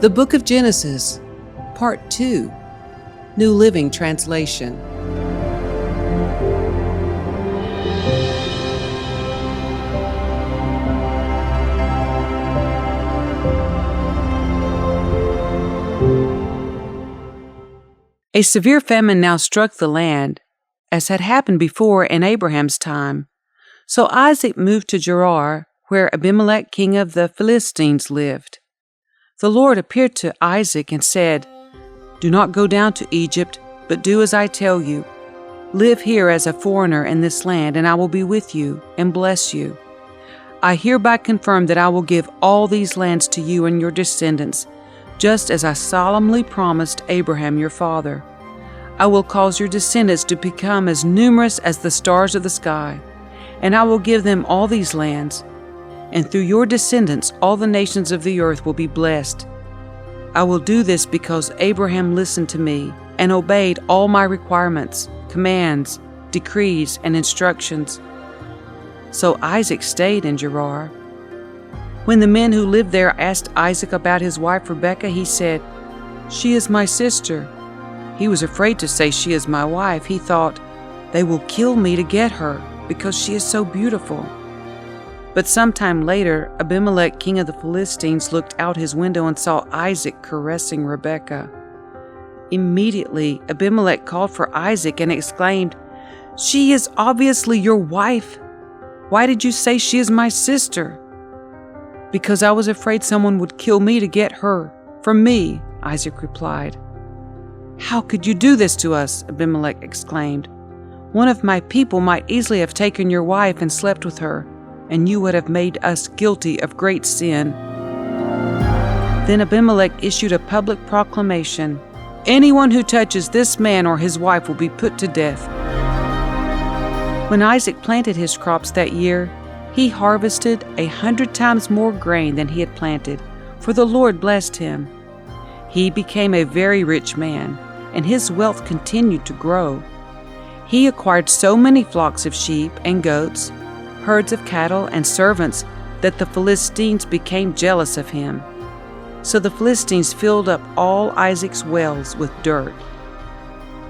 The Book of Genesis, Part 2, New Living Translation. A severe famine now struck the land, as had happened before in Abraham's time. So Isaac moved to Gerar, where Abimelech, king of the Philistines, lived. The Lord appeared to Isaac and said, "Do not go down to Egypt, but do as I tell you. Live here as a foreigner in this land, and I will be with you and bless you. I hereby confirm that I will give all these lands to you and your descendants, just as I solemnly promised Abraham your father. I will cause your descendants to become as numerous as the stars of the sky, and I will give them all these lands. And through your descendants all the nations of the earth will be blessed. I will do this because Abraham listened to me and obeyed all my requirements, commands, decrees, and instructions." So Isaac stayed in Gerar. When the men who lived there asked Isaac about his wife Rebekah, he said, "She is my sister." He was afraid to say, "She is my wife." He thought, "They will kill me to get her because she is so beautiful." But sometime later, Abimelech, king of the Philistines, looked out his window and saw Isaac caressing Rebekah. Immediately, Abimelech called for Isaac and exclaimed, "She is obviously your wife. Why did you say she is my sister?" "Because I was afraid someone would kill me to get her. From me," Isaac replied. "How could you do this to us?" Abimelech exclaimed. "One of my people might easily have taken your wife and slept with her, and you would have made us guilty of great sin." Then Abimelech issued a public proclamation, "Anyone who touches this man or his wife will be put to death." When Isaac planted his crops that year, he harvested 100 times more grain than he had planted, for the Lord blessed him. He became a very rich man, and his wealth continued to grow. He acquired so many flocks of sheep and goats, herds of cattle, and servants that the Philistines became jealous of him. So the Philistines filled up all Isaac's wells with dirt.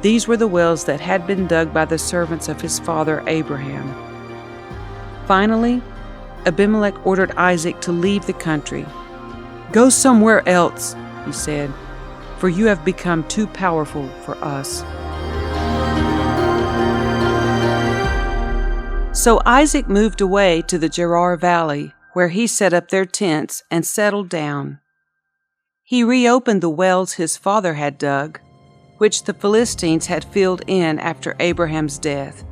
These were the wells that had been dug by the servants of his father Abraham. Finally, Abimelech ordered Isaac to leave the country. "Go somewhere else," he said, "for you have become too powerful for us." So Isaac moved away to the Gerar Valley, where he set up their tents and settled down. He reopened the wells his father had dug, which the Philistines had filled in after Abraham's death.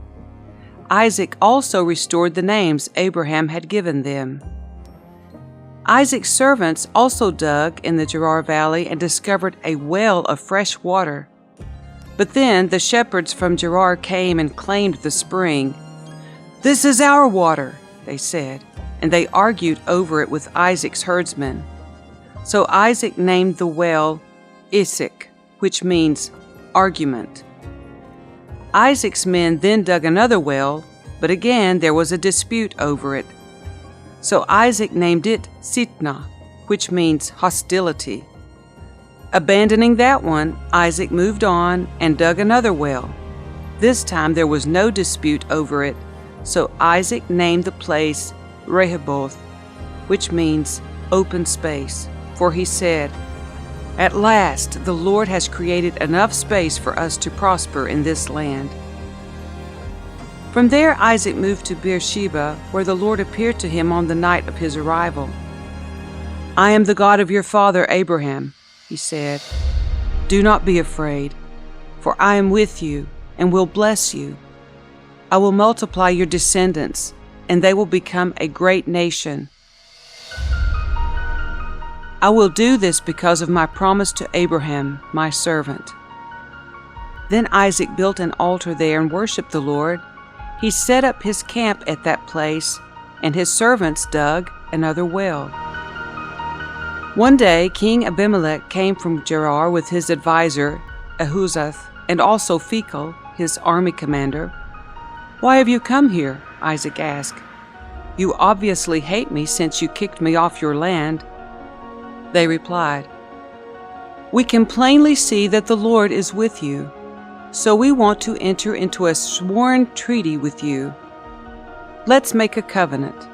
Isaac also restored the names Abraham had given them. Isaac's servants also dug in the Gerar Valley and discovered a well of fresh water. But then the shepherds from Gerar came and claimed the spring. "This is our water," they said, and they argued over it with Isaac's herdsmen. So Isaac named the well Isaac, which means argument. Isaac's men then dug another well, but again there was a dispute over it. So Isaac named it Sitnah, which means hostility. Abandoning that one, Isaac moved on and dug another well. This time there was no dispute over it, so Isaac named the place Rehoboth, which means open space, for he said, "At last the Lord has created enough space for us to prosper in this land." From there Isaac moved to Beersheba, where the Lord appeared to him on the night of his arrival. "I am the God of your father Abraham," he said. "Do not be afraid, for I am with you and will bless you. I will multiply your descendants, and they will become a great nation. I will do this because of my promise to Abraham, my servant." Then Isaac built an altar there and worshipped the Lord. He set up his camp at that place, and his servants dug another well. One day King Abimelech came from Gerar with his advisor Ahuzath, and also Phicol, his army commander. "Why have you come here?" Isaac asked. "You obviously hate me since you kicked me off your land." They replied, We can plainly see that the Lord is with you, so we want to enter into a sworn treaty with you. Let's make a covenant.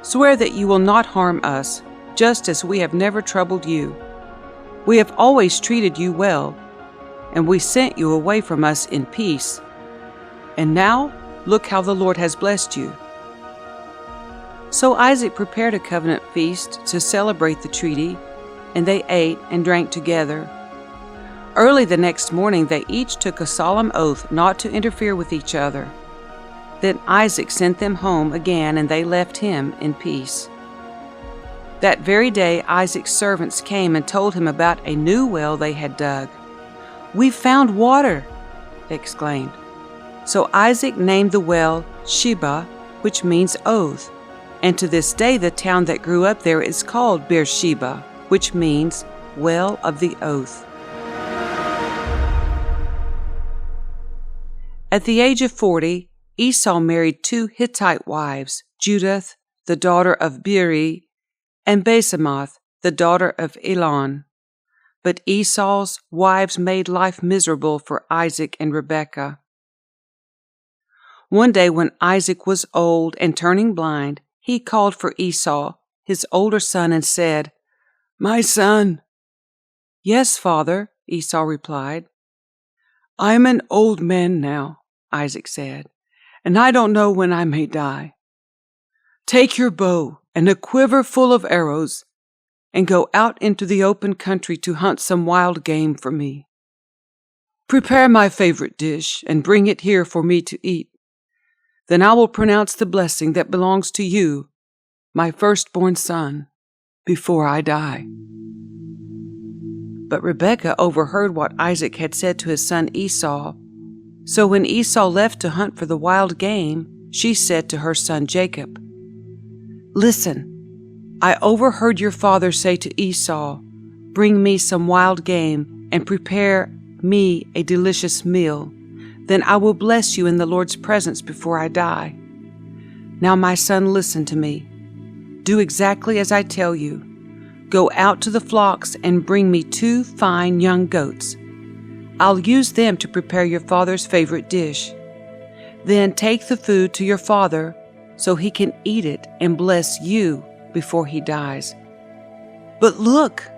Swear that you will not harm us, just as we have never troubled you. We have always treated you well, and we sent you away from us in peace. And now, look how the Lord has blessed you." So Isaac prepared a covenant feast to celebrate the treaty, and they ate and drank together. Early the next morning they each took a solemn oath not to interfere with each other. Then Isaac sent them home again, and they left him in peace. That very day Isaac's servants came and told him about a new well they had dug. "We've found water!" they exclaimed. So Isaac named the well Sheba, which means oath, and to this day the town that grew up there is called Beersheba, which means well of the oath. At the age of 40, Esau married 2 Hittite wives, Judith, the daughter of Beeri, and Basemath, the daughter of Elon. But Esau's wives made life miserable for Isaac and Rebekah. One day when Isaac was old and turning blind, he called for Esau, his older son, and said, "My son." "Yes, father," Esau replied. "I am an old man now," Isaac said, "and I don't know when I may die. Take your bow and a quiver full of arrows, and go out into the open country to hunt some wild game for me. Prepare my favorite dish and bring it here for me to eat. Then I will pronounce the blessing that belongs to you, my firstborn son, before I die." But Rebekah overheard what Isaac had said to his son Esau. So when Esau left to hunt for the wild game, she said to her son Jacob, "Listen, I overheard your father say to Esau, 'Bring me some wild game and prepare me a delicious meal. Then I will bless you in the Lord's presence before I die.' Now, my son, listen to me. Do exactly as I tell you. Go out to the flocks and bring me 2 fine young goats. I'll use them to prepare your father's favorite dish. Then take the food to your father so he can eat it and bless you before he dies." "But look,"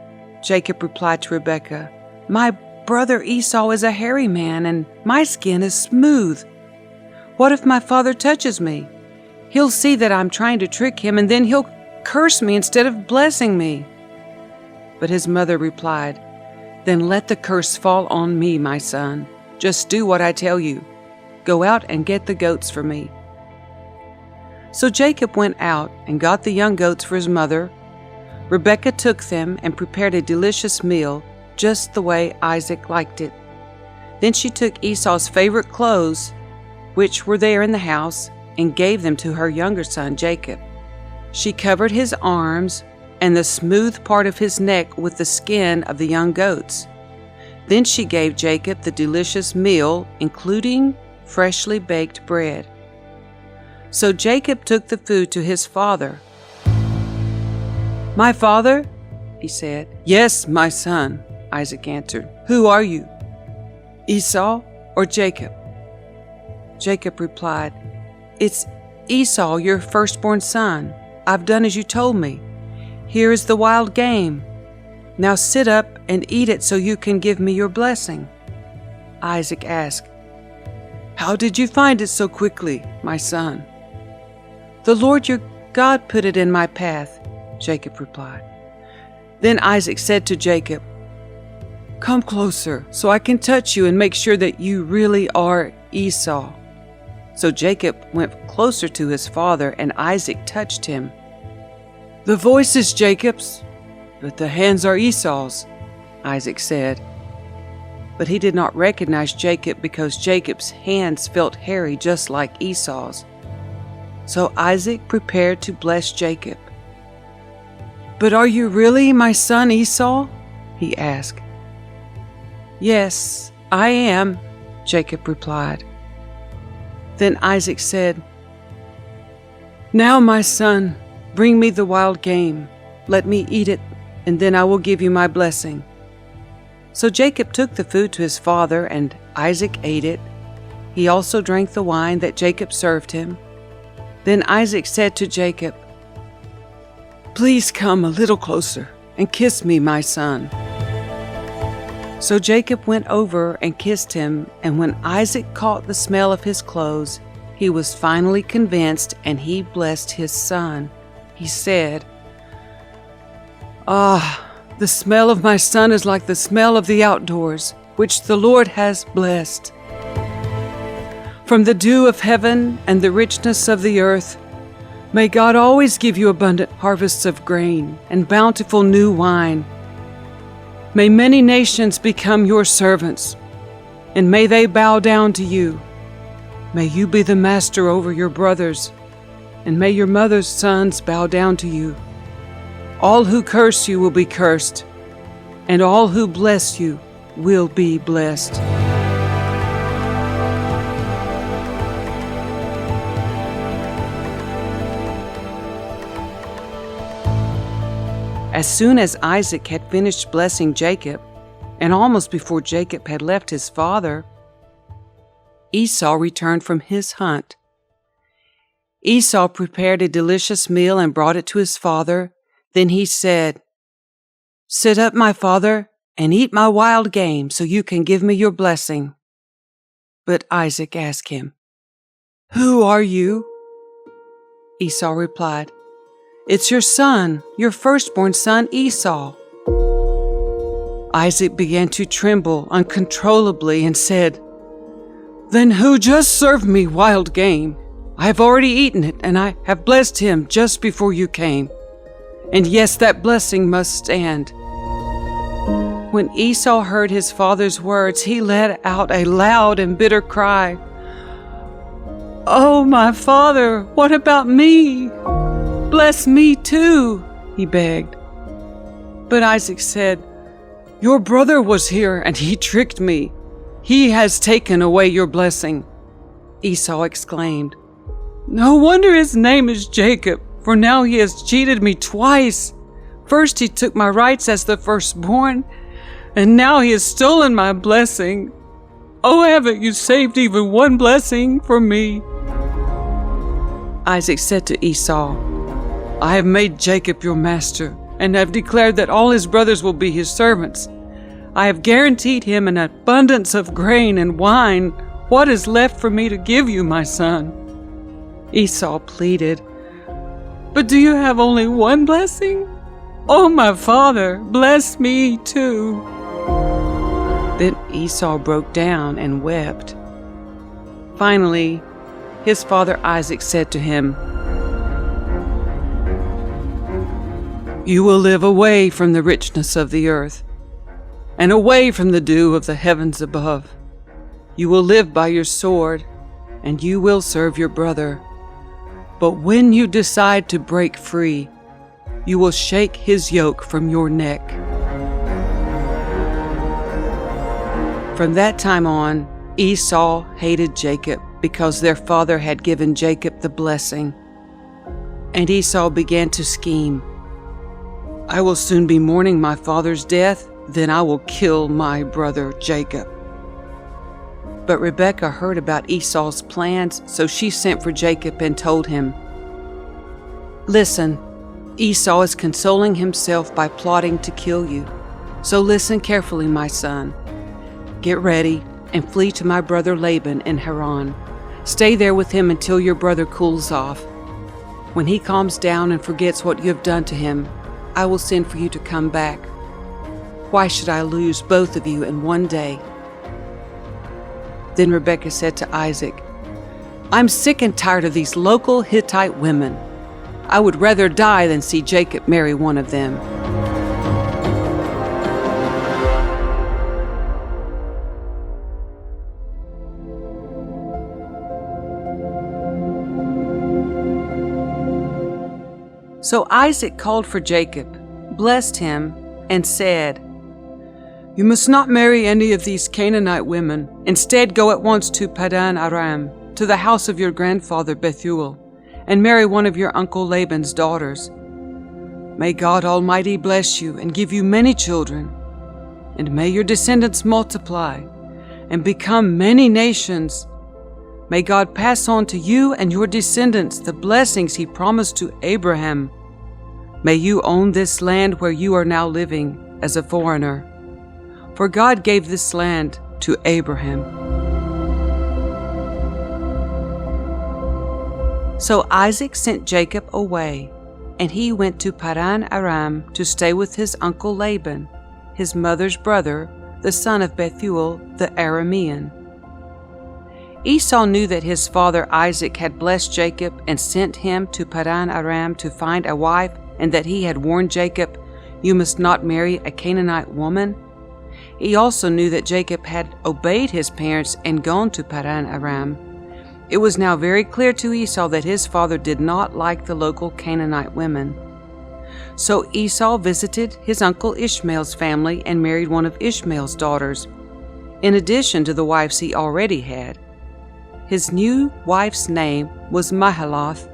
Jacob replied to Rebekah, "my brother Esau is a hairy man, and my skin is smooth. What if my father touches me? He'll see that I'm trying to trick him, and then he'll curse me instead of blessing me." But his mother replied, "Then let the curse fall on me, my son. Just do what I tell you. Go out and get the goats for me." So Jacob went out and got the young goats for his mother. Rebekah took them and prepared a delicious meal, just the way Isaac liked it. Then she took Esau's favorite clothes, which were there in the house, and gave them to her younger son Jacob. She covered his arms and the smooth part of his neck with the skin of the young goats. Then she gave Jacob the delicious meal, including freshly baked bread. So Jacob took the food to his father. "My father?" he said. "Yes, my son," Isaac answered. "Who are you, Esau or Jacob?" Jacob replied, "It's Esau, your firstborn son. I've done as you told me. Here is the wild game. Now sit up and eat it so you can give me your blessing." Isaac asked, "How did you find it so quickly, my son?" "The Lord your God put it in my path," Jacob replied. Then Isaac said to Jacob, "Come closer so I can touch you and make sure that you really are Esau." So Jacob went closer to his father, and Isaac touched him. "The voice is Jacob's, but the hands are Esau's," Isaac said. But he did not recognize Jacob because Jacob's hands felt hairy just like Esau's. So Isaac prepared to bless Jacob. "But are you really my son Esau?" he asked. "Yes, I am," Jacob replied. Then Isaac said, "Now, my son, bring me the wild game. Let me eat it, and then I will give you my blessing." So Jacob took the food to his father, and Isaac ate it. He also drank the wine that Jacob served him. Then Isaac said to Jacob, "Please come a little closer and kiss me, my son." So Jacob went over and kissed him, and when Isaac caught the smell of his clothes, he was finally convinced, and he blessed his son. He said, "Ah, the smell of my son is like the smell of the outdoors, which the Lord has blessed. From the dew of heaven and the richness of the earth, may God always give you abundant harvests of grain and bountiful new wine. May many nations become your servants, and may they bow down to you. May you be the master over your brothers, and may your mother's sons bow down to you. All who curse you will be cursed, and all who bless you will be blessed." As soon as Isaac had finished blessing Jacob, and almost before Jacob had left his father, Esau returned from his hunt. Esau prepared a delicious meal and brought it to his father. Then he said, "Sit up, my father, and eat my wild game so you can give me your blessing." But Isaac asked him, "Who are you?" Esau replied, "It's your son, your firstborn son Esau." Isaac began to tremble uncontrollably and said, "Then who just served me wild game? I have already eaten it, and I have blessed him just before you came. And yes, that blessing must stand." When Esau heard his father's words, he let out a loud and bitter cry. "Oh, my father, what about me? Bless me too," he begged. But Isaac said, "Your brother was here, and he tricked me. He has taken away your blessing." Esau exclaimed, "No wonder his name is Jacob, for now he has cheated me twice. First he took my rights as the firstborn, and now he has stolen my blessing. Oh, haven't you saved even one blessing for me?" Isaac said to Esau, "I have made Jacob your master, and have declared that all his brothers will be his servants. I have guaranteed him an abundance of grain and wine. What is left for me to give you, my son?" Esau pleaded, "But do you have only one blessing? Oh, my father, bless me too." Then Esau broke down and wept. Finally, his father Isaac said to him, "You will live away from the richness of the earth, and away from the dew of the heavens above. You will live by your sword, and you will serve your brother. But when you decide to break free, you will shake his yoke from your neck." From that time on, Esau hated Jacob because their father had given Jacob the blessing. And Esau began to scheme, "I will soon be mourning my father's death, then I will kill my brother Jacob." But Rebekah heard about Esau's plans, so she sent for Jacob and told him, "Listen, Esau is consoling himself by plotting to kill you. So listen carefully, my son. Get ready and flee to my brother Laban in Haran. Stay there with him until your brother cools off. When he calms down and forgets what you have done to him, I will send for you to come back. Why should I lose both of you in one day?" Then Rebekah said to Isaac, "I'm sick and tired of these local Hittite women. I would rather die than see Jacob marry one of them." So Isaac called for Jacob, blessed him, and said, "You must not marry any of these Canaanite women. Instead, go at once to Paddan-Aram, to the house of your grandfather Bethuel, and marry one of your uncle Laban's daughters. May God Almighty bless you and give you many children. and may your descendants multiply and become many nations. May God pass on to you and your descendants the blessings he promised to Abraham. May you own this land where you are now living as a foreigner, for God gave this land to Abraham." So Isaac sent Jacob away, and he went to Paddan-Aram to stay with his uncle Laban, his mother's brother, the son of Bethuel the Aramean. Esau knew that his father Isaac had blessed Jacob and sent him to Paddan-Aram to find a wife, and that he had warned Jacob, "You must not marry a Canaanite woman." He also knew that Jacob had obeyed his parents and gone to Paddan-Aram. It was now very clear to Esau that his father did not like the local Canaanite women. So Esau visited his uncle Ishmael's family and married one of Ishmael's daughters, in addition to the wives he already had. His new wife's name was Mahalath,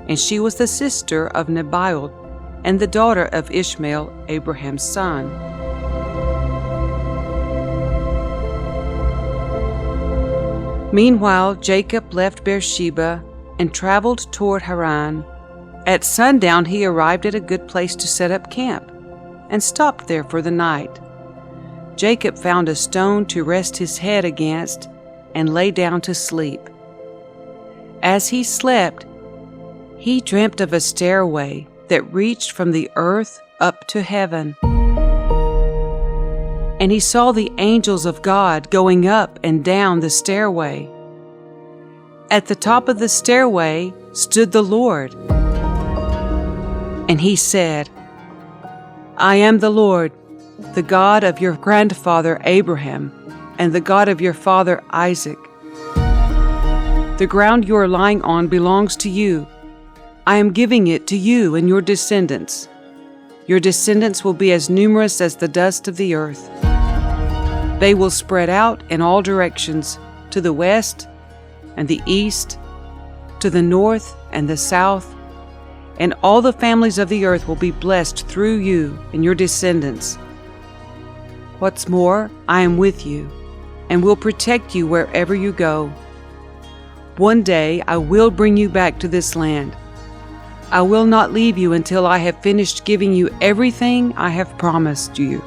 and she was the sister of Nebaioth and the daughter of Ishmael, Abraham's son. Meanwhile, Jacob left Beersheba and traveled toward Haran. At sundown, he arrived at a good place to set up camp and stopped there for the night. Jacob found a stone to rest his head against and lay down to sleep. As he slept, he dreamt of a stairway that reached from the earth up to heaven. And he saw the angels of God going up and down the stairway. At the top of the stairway stood the Lord. And he said, "I am the Lord, the God of your grandfather Abraham, and the God of your father Isaac. The ground you are lying on belongs to you. I am giving it to you and your descendants. Your descendants will be as numerous as the dust of the earth. They will spread out in all directions, to the west and the east, to the north and the south, and all the families of the earth will be blessed through you and your descendants. What's more, I am with you and will protect you wherever you go. One day I will bring you back to this land. I will not leave you until I have finished giving you everything I have promised you."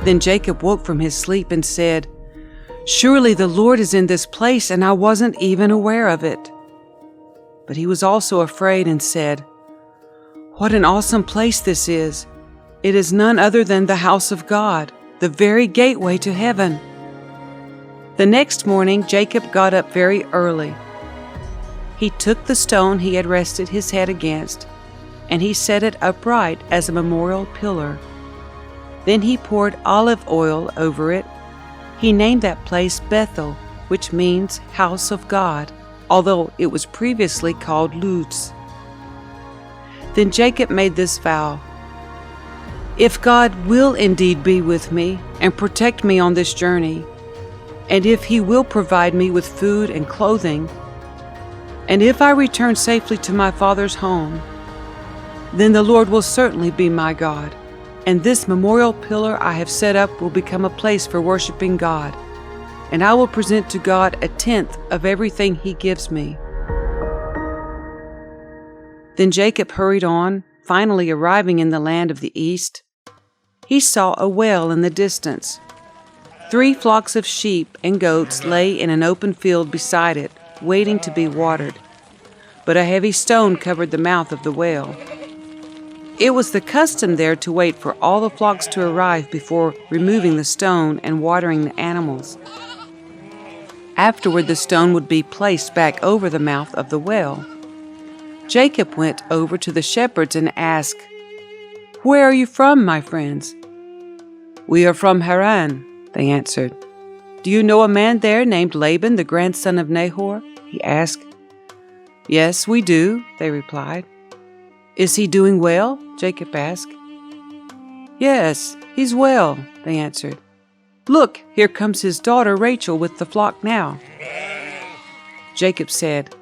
Then Jacob woke from his sleep and said, "Surely the Lord is in this place, and I wasn't even aware of it." But he was also afraid and said, "What an awesome place this is! It is none other than the house of God, the very gateway to heaven." The next morning Jacob got up very early. He took the stone he had rested his head against, and he set it upright as a memorial pillar. Then he poured olive oil over it. He named that place Bethel, which means house of God, although it was previously called Luz. Then Jacob made this vow, "If God will indeed be with me and protect me on this journey, and if he will provide me with food and clothing, and if I return safely to my father's home, then the Lord will certainly be my God, and this memorial pillar I have set up will become a place for worshiping God, and I will present to God 1/10 of everything he gives me." Then Jacob hurried on, finally arriving in the land of the east. He saw a well in the distance. 3 flocks of sheep and goats lay in an open field beside it, waiting to be watered, but a heavy stone covered the mouth of the well. It was the custom there to wait for all the flocks to arrive before removing the stone and watering the animals. Afterward, the stone would be placed back over the mouth of the well. Jacob went over to the shepherds and asked, "Where are you from, my friends?" "We are from Haran," they answered. "Do you know a man there named Laban, the grandson of Nahor?" he asked. "Yes, we do," they replied. "Is he doing well?" Jacob asked. "Yes, he's well," they answered. "Look, here comes his daughter Rachel with the flock now." Jacob said,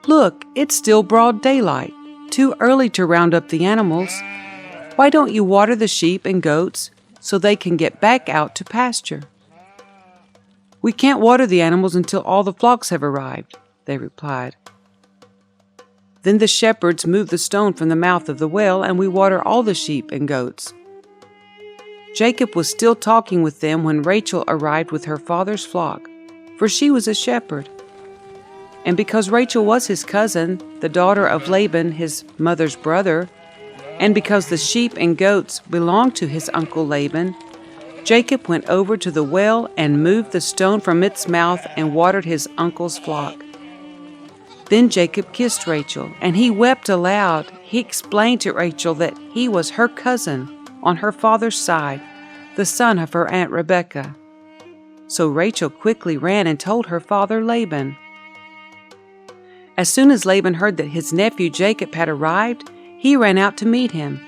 "Look, it's still broad daylight, too early to round up the animals. Why don't you water the sheep and goats so they can get back out to pasture?" "We can't water the animals until all the flocks have arrived," they replied. "Then the shepherds move the stone from the mouth of the well, and we water all the sheep and goats." Jacob was still talking with them when Rachel arrived with her father's flock, for she was a shepherd. And because Rachel was his cousin, the daughter of Laban, his mother's brother, and because the sheep and goats belonged to his uncle Laban, Jacob went over to the well and moved the stone from its mouth and watered his uncle's flock. Then Jacob kissed Rachel, and he wept aloud. He explained to Rachel that he was her cousin on her father's side, the son of her aunt Rebekah. So Rachel quickly ran and told her father Laban. As soon as Laban heard that his nephew Jacob had arrived, he ran out to meet him.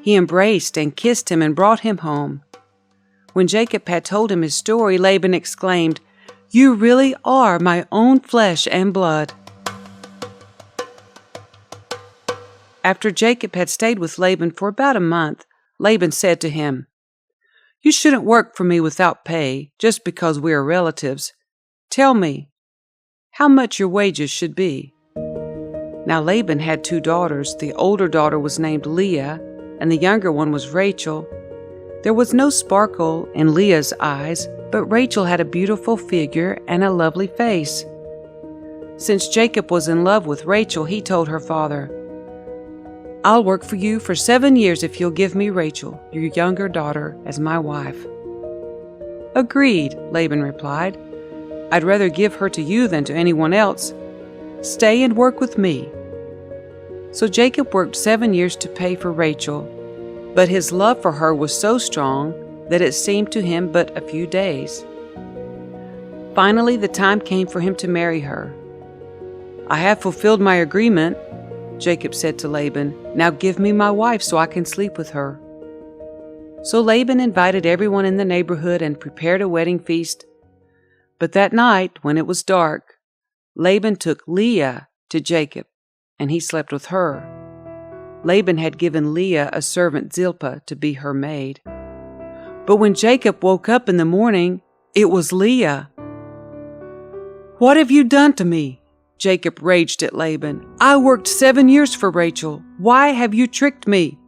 He embraced and kissed him and brought him home. When Jacob had told him his story, Laban exclaimed, "You really are my own flesh and blood." After Jacob had stayed with Laban for about a month, Laban said to him, "You shouldn't work for me without pay, just because we are relatives. Tell me how much your wages should be." Now Laban had 2 daughters. The older daughter was named Leah, and the younger one was Rachel. There was no sparkle in Leah's eyes, but Rachel had a beautiful figure and a lovely face. Since Jacob was in love with Rachel, he told her father, "I'll work for you for 7 years if you'll give me Rachel, your younger daughter, as my wife." "Agreed," Laban replied. "I'd rather give her to you than to anyone else. Stay and work with me." So Jacob worked 7 years to pay for Rachel, but his love for her was so strong that it seemed to him but a few days. Finally, the time came for him to marry her. "I have fulfilled my agreement," Jacob said to Laban. "Now give me my wife so I can sleep with her." So Laban invited everyone in the neighborhood and prepared a wedding feast. But that night, when it was dark, Laban took Leah to Jacob, and he slept with her. Laban had given Leah a servant Zilpah to be her maid. But when Jacob woke up in the morning, it was Leah. "What have you done to me?" Jacob raged at Laban. "I worked 7 years for Rachel. Why have you tricked me?"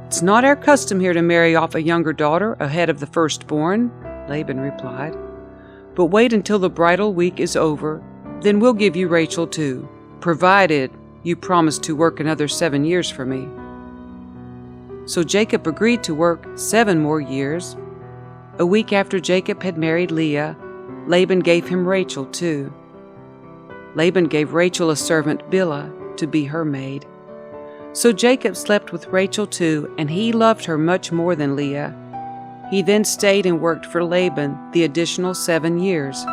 "It's not our custom here to marry off a younger daughter ahead of the firstborn," Laban replied. "But wait until the bridal week is over, then we'll give you Rachel too, provided you promise to work another 7 years for me." So Jacob agreed to work 7 more years. A week after Jacob had married Leah, Laban gave him Rachel too. Laban gave Rachel a servant Bilhah to be her maid. So Jacob slept with Rachel too, and he loved her much more than Leah. He then stayed and worked for Laban the additional 7 years.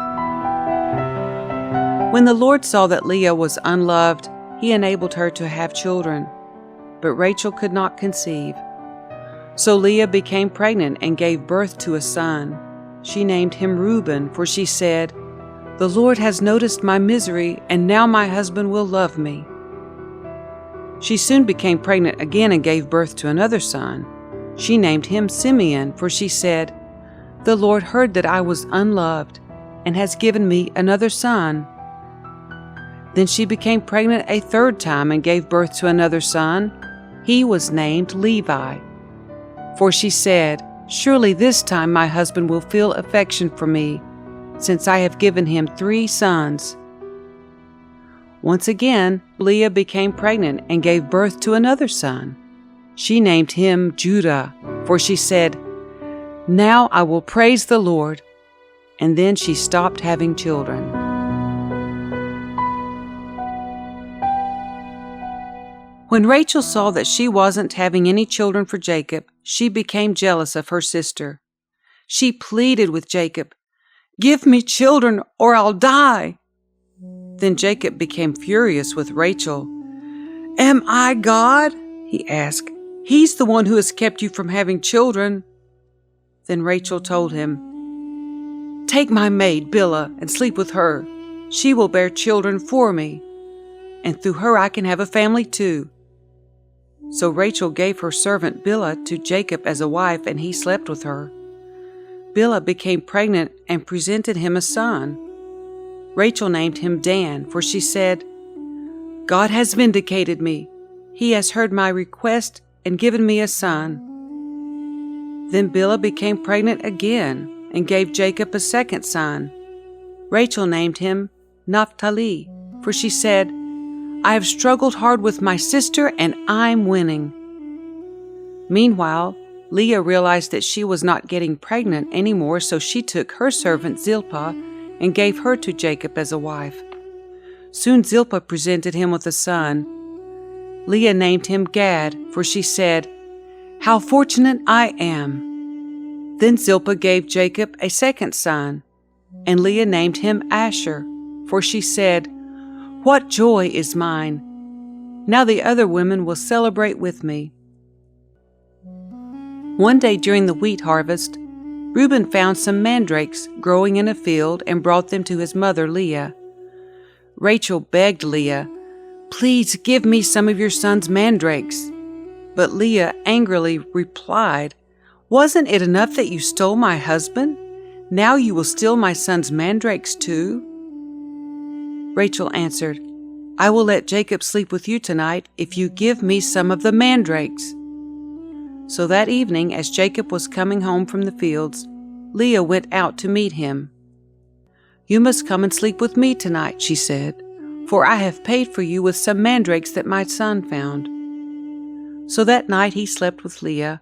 When the Lord saw that Leah was unloved, he enabled her to have children, but Rachel could not conceive. So Leah became pregnant and gave birth to a son. She named him Reuben, for she said, "The Lord has noticed my misery, and now my husband will love me." She soon became pregnant again and gave birth to another son. She named him Simeon, for she said, "The Lord heard that I was unloved, and has given me another son." Then she became pregnant a 3rd time and gave birth to another son. He was named Levi, for she said, "Surely this time my husband will feel affection for me, since I have given him 3 sons." Once again, Leah became pregnant and gave birth to another son. She named him Judah, for she said, "Now I will praise the Lord." And then she stopped having children. When Rachel saw that she wasn't having any children for Jacob, she became jealous of her sister. She pleaded with Jacob, "Give me children or I'll die." Then Jacob became furious with Rachel. "Am I God?" he asked. "He's the one who has kept you from having children." Then Rachel told him, "Take my maid Bilhah and sleep with her. She will bear children for me, and through her I can have a family too." So Rachel gave her servant Bilhah to Jacob as a wife, and he slept with her. Bilhah became pregnant and presented him a son. Rachel named him Dan, for she said, "God has vindicated me. He has heard my request and given me a son." Then Bilhah became pregnant again and gave Jacob a second son. Rachel named him Naphtali, for she said, "I have struggled hard with my sister and I'm winning." Meanwhile, Leah realized that she was not getting pregnant anymore, so she took her servant Zilpah and gave her to Jacob as a wife. Soon Zilpah presented him with a son. Leah named him Gad, for she said, "How fortunate I am." Then Zilpah gave Jacob a second son, and Leah named him Asher, for she said, "What joy is mine! Now the other women will celebrate with me." One day during the wheat harvest, Reuben found some mandrakes growing in a field and brought them to his mother Leah. Rachel begged Leah, "Please give me some of your son's mandrakes." But Leah angrily replied, "Wasn't it enough that you stole my husband? Now you will steal my son's mandrakes too?" Rachel answered, "I will let Jacob sleep with you tonight if you give me some of the mandrakes." So that evening, as Jacob was coming home from the fields, Leah went out to meet him. "You must come and sleep with me tonight," she said, "for I have paid for you with some mandrakes that my son found." So that night he slept with Leah,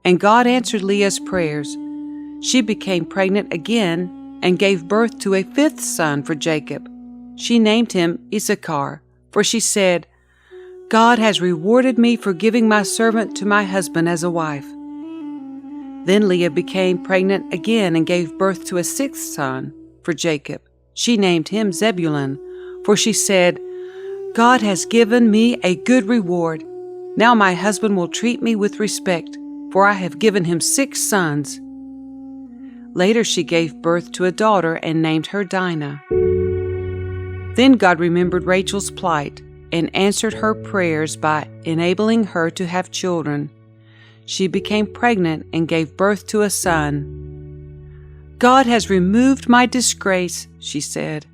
and God answered Leah's prayers. She became pregnant again and gave birth to a fifth son for Jacob. She named him Issachar, for she said, "God has rewarded me for giving my servant to my husband as a wife." Then Leah became pregnant again and gave birth to a sixth son for Jacob. She named him Zebulun, for she said, "God has given me a good reward. Now my husband will treat me with respect, for I have given him 6 sons." Later she gave birth to a daughter and named her Dinah. Then God remembered Rachel's plight and answered her prayers by enabling her to have children. She became pregnant and gave birth to a son. "God has removed my disgrace," she said.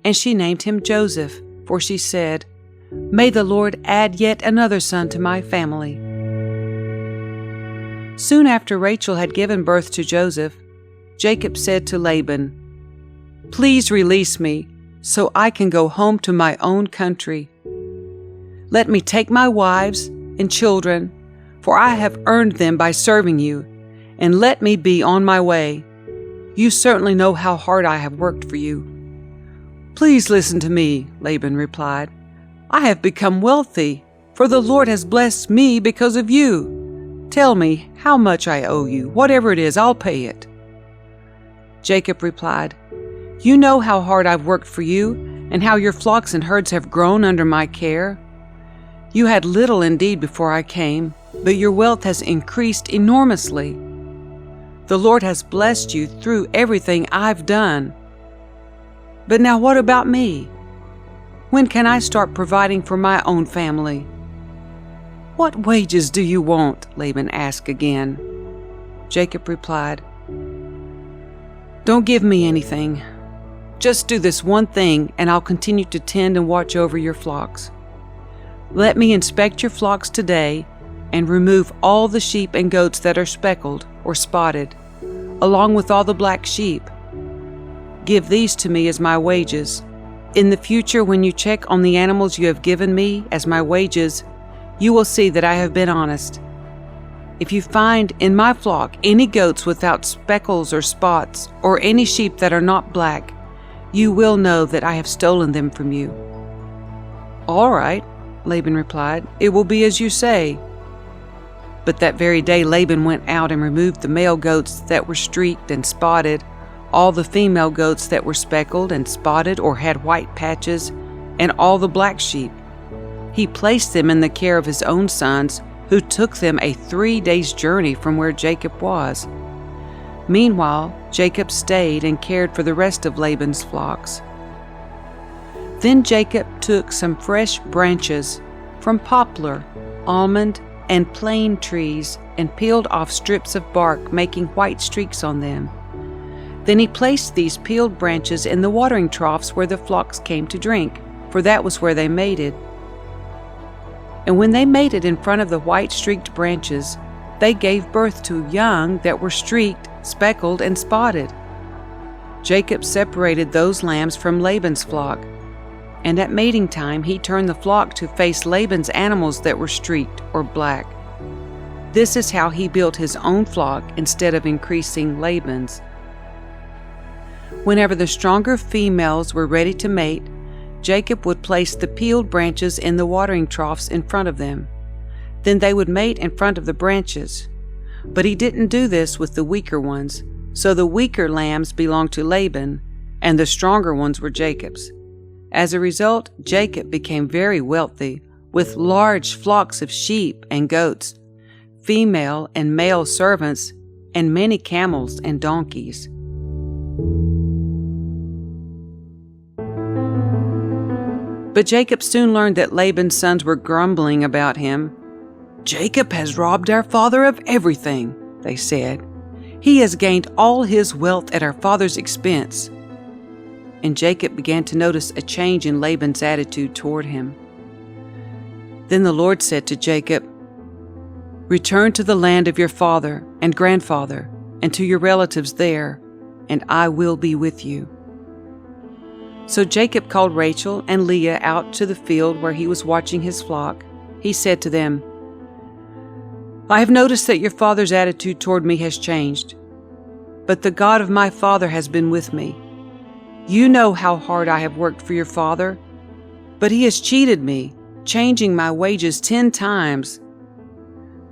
And she named him Joseph, for she said, "May the Lord add yet another son to my family." Soon after Rachel had given birth to Joseph, Jacob said to Laban, "Please release me, so I can go home to my own country. Let me take my wives and children, for I have earned them by serving you, and let me be on my way. You certainly know how hard I have worked for you." "Please listen to me," Laban replied. "I have become wealthy, for the Lord has blessed me because of you. Tell me how much I owe you. Whatever it is, I'll pay it." Jacob replied, "You know how hard I've worked for you, and how your flocks and herds have grown under my care. You had little indeed before I came, but your wealth has increased enormously. The Lord has blessed you through everything I've done. But now what about me? When can I start providing for my own family?" "What wages do you want?" Laban asked again. Jacob replied, "Don't give me anything. Just do this one thing, and I'll continue to tend and watch over your flocks. Let me inspect your flocks today and remove all the sheep and goats that are speckled or spotted, along with all the black sheep. Give these to me as my wages. In the future, when you check on the animals you have given me as my wages, you will see that I have been honest. If you find in my flock any goats without speckles or spots, or any sheep that are not black, you will know that I have stolen them from you." "All right," Laban replied, "it will be as you say." But that very day Laban went out and removed the male goats that were streaked and spotted, all the female goats that were speckled and spotted or had white patches, and all the black sheep. He placed them in the care of his own sons, who took them a 3 days' journey from where Jacob was. Meanwhile, Jacob stayed and cared for the rest of Laban's flocks. Then Jacob took some fresh branches from poplar almond, and plane trees and peeled off strips of bark, making white streaks on them. Then he placed these peeled branches in the watering troughs where the flocks came to drink, for that was where they mated. And when they mated in front of the white streaked branches, they gave birth to young that were streaked, speckled, and spotted. Jacob separated those lambs from Laban's flock, and at mating time he turned the flock to face Laban's animals that were streaked or black. This is how he built his own flock instead of increasing Laban's. Whenever the stronger females were ready to mate, Jacob would place the peeled branches in the watering troughs in front of them. Then they would mate in front of the branches. But he didn't do this with the weaker ones, so the weaker lambs belonged to Laban, and the stronger ones were Jacob's. As a result, Jacob became very wealthy, with large flocks of sheep and goats, female and male servants, and many camels and donkeys. But Jacob soon learned that Laban's sons were grumbling about him. "Jacob has robbed our father of everything," they said. "He has gained all his wealth at our father's expense." And Jacob began to notice a change in Laban's attitude toward him. Then the Lord said to Jacob, "Return to the land of your father and grandfather, and to your relatives there, and I will be with you." So Jacob called Rachel and Leah out to the field where he was watching his flock. He said to them, "I have noticed that your father's attitude toward me has changed, but the God of my father has been with me. You know how hard I have worked for your father, but he has cheated me, changing my wages 10 times.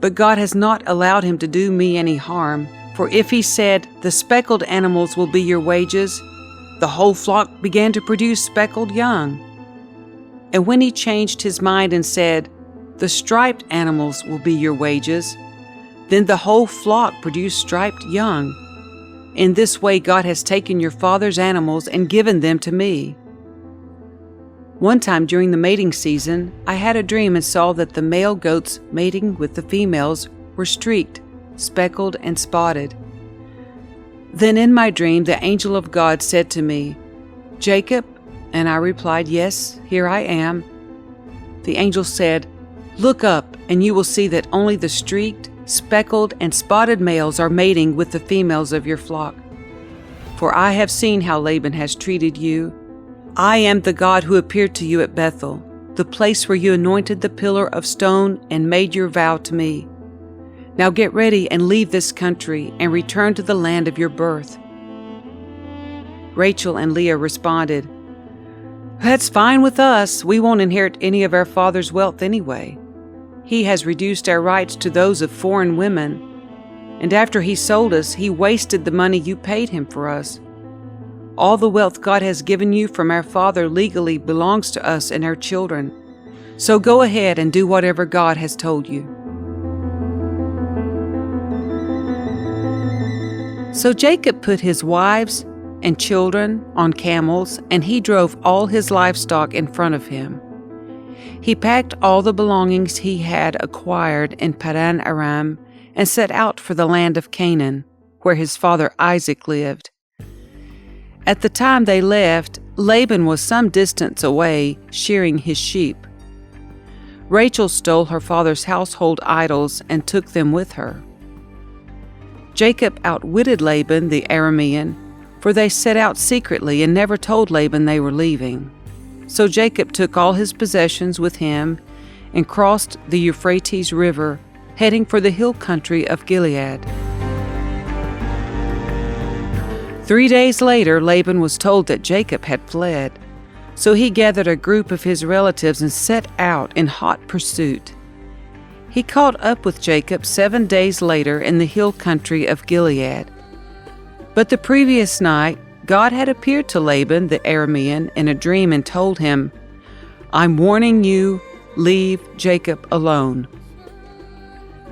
But God has not allowed him to do me any harm, for if he said, 'The speckled animals will be your wages,' the whole flock began to produce speckled young. And when he changed his mind and said, 'The striped animals will be your wages,' then the whole flock produced striped young. In this way God has taken your father's animals and given them to me." One time during the mating season, I had a dream and saw that the male goats mating with the females were streaked, speckled, and spotted. Then in my dream the angel of God said to me, "Jacob?" And I replied, "Yes, here I am." The angel said, "Look up, and you will see that only the streaked, speckled, and spotted males are mating with the females of your flock. For I have seen how Laban has treated you. I am the God who appeared to you at Bethel, the place where you anointed the pillar of stone and made your vow to me. Now get ready and leave this country and return to the land of your birth." Rachel and Leah responded, "That's fine with us. We won't inherit any of our father's wealth anyway. He has reduced our rights to those of foreign women, and after he sold us, he wasted the money you paid him for us. All the wealth God has given you from our father legally belongs to us and our children. So go ahead and do whatever God has told you." So Jacob put his wives and children on camels, and he drove all his livestock in front of him. He packed all the belongings he had acquired in Paddan-Aram and set out for the land of Canaan, where his father Isaac lived. At the time they left, Laban was some distance away, shearing his sheep. Rachel stole her father's household idols and took them with her. Jacob outwitted Laban the Aramean, for they set out secretly and never told Laban they were leaving. So Jacob took all his possessions with him and crossed the Euphrates River, heading for the hill country of Gilead. 3 days later, Laban was told that Jacob had fled, so he gathered a group of his relatives and set out in hot pursuit. He caught up with Jacob 7 days later in the hill country of Gilead. But the previous night, God had appeared to Laban the Aramean in a dream and told him, "I'm warning you, leave Jacob alone."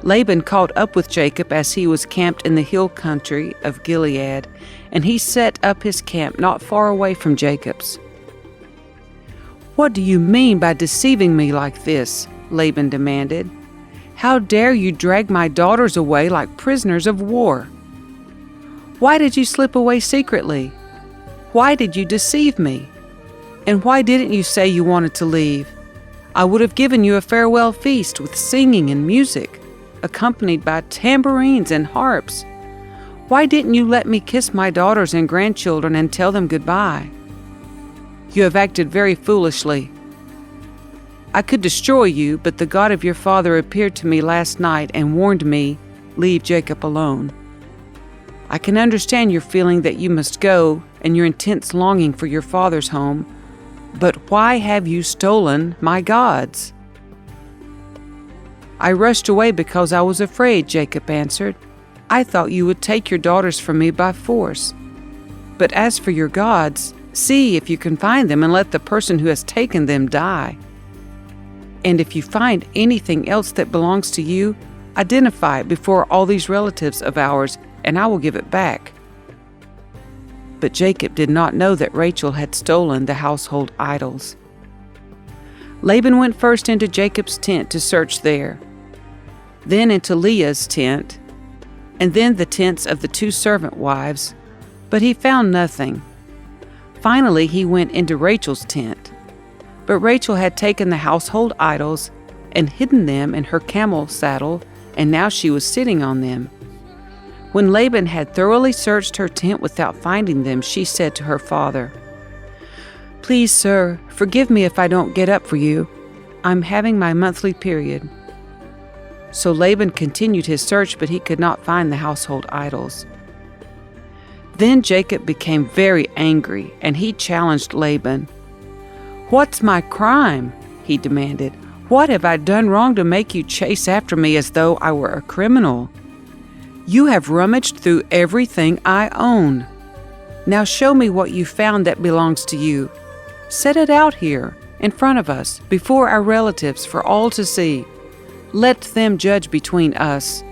Laban caught up with Jacob as he was camped in the hill country of Gilead, and he set up his camp not far away from Jacob's. "What do you mean by deceiving me like this?" Laban demanded. How dare you drag my daughters away like prisoners of war? Why did you slip away secretly? Why did you deceive me? And why didn't you say you wanted to leave? I would have given you a farewell feast with singing and music, accompanied by tambourines and harps. Why didn't you let me kiss my daughters and grandchildren and tell them goodbye? You have acted very foolishly. I could destroy you, but the God of your father appeared to me last night and warned me, leave Jacob alone. I can understand your feeling that you must go and your intense longing for your father's home, but why have you stolen my gods? I rushed away because I was afraid, Jacob answered. I thought you would take your daughters from me by force. But as for your gods, see if you can find them and let the person who has taken them die. And if you find anything else that belongs to you, identify it before all these relatives of ours, and I will give it back. But Jacob did not know that Rachel had stolen the household idols. Laban went first into Jacob's tent to search there, then into Leah's tent, and then the tents of the 2 servant wives, but he found nothing. Finally, he went into Rachel's tent. But Rachel had taken the household idols and hidden them in her camel saddle, and now she was sitting on them. When Laban had thoroughly searched her tent without finding them, she said to her father, "Please, sir, forgive me if I don't get up for you. I'm having my monthly period." So Laban continued his search, but he could not find the household idols. Then Jacob became very angry, and he challenged Laban. "What's my crime?" he demanded. "What have I done wrong to make you chase after me as though I were a criminal? You have rummaged through everything I own. Now show me what you found that belongs to you. Set it out here, in front of us, before our relatives, for all to see. Let them judge between us.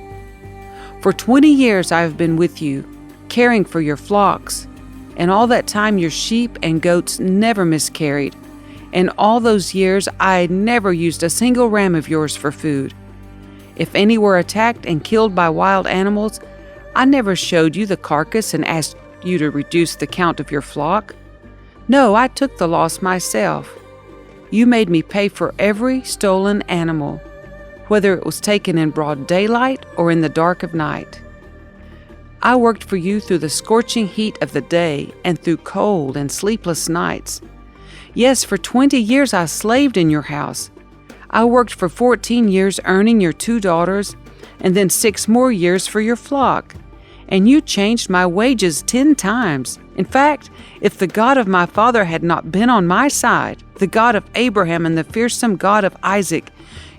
For 20 years I have been with you, caring for your flocks, and all that time your sheep and goats never miscarried. In all those years I never used a single ram of yours for food. If any were attacked and killed by wild animals, I never showed you the carcass and asked you to reduce the count of your flock. No, I took the loss myself. You made me pay for every stolen animal, whether it was taken in broad daylight or in the dark of night. I worked for you through the scorching heat of the day and through cold and sleepless nights. Yes, for 20 years I slaved in your house. I worked for 14 years earning your 2 daughters, and then 6 more years for your flock. And you changed my wages 10 times. In fact, if the God of my father had not been on my side, the God of Abraham and the fearsome God of Isaac,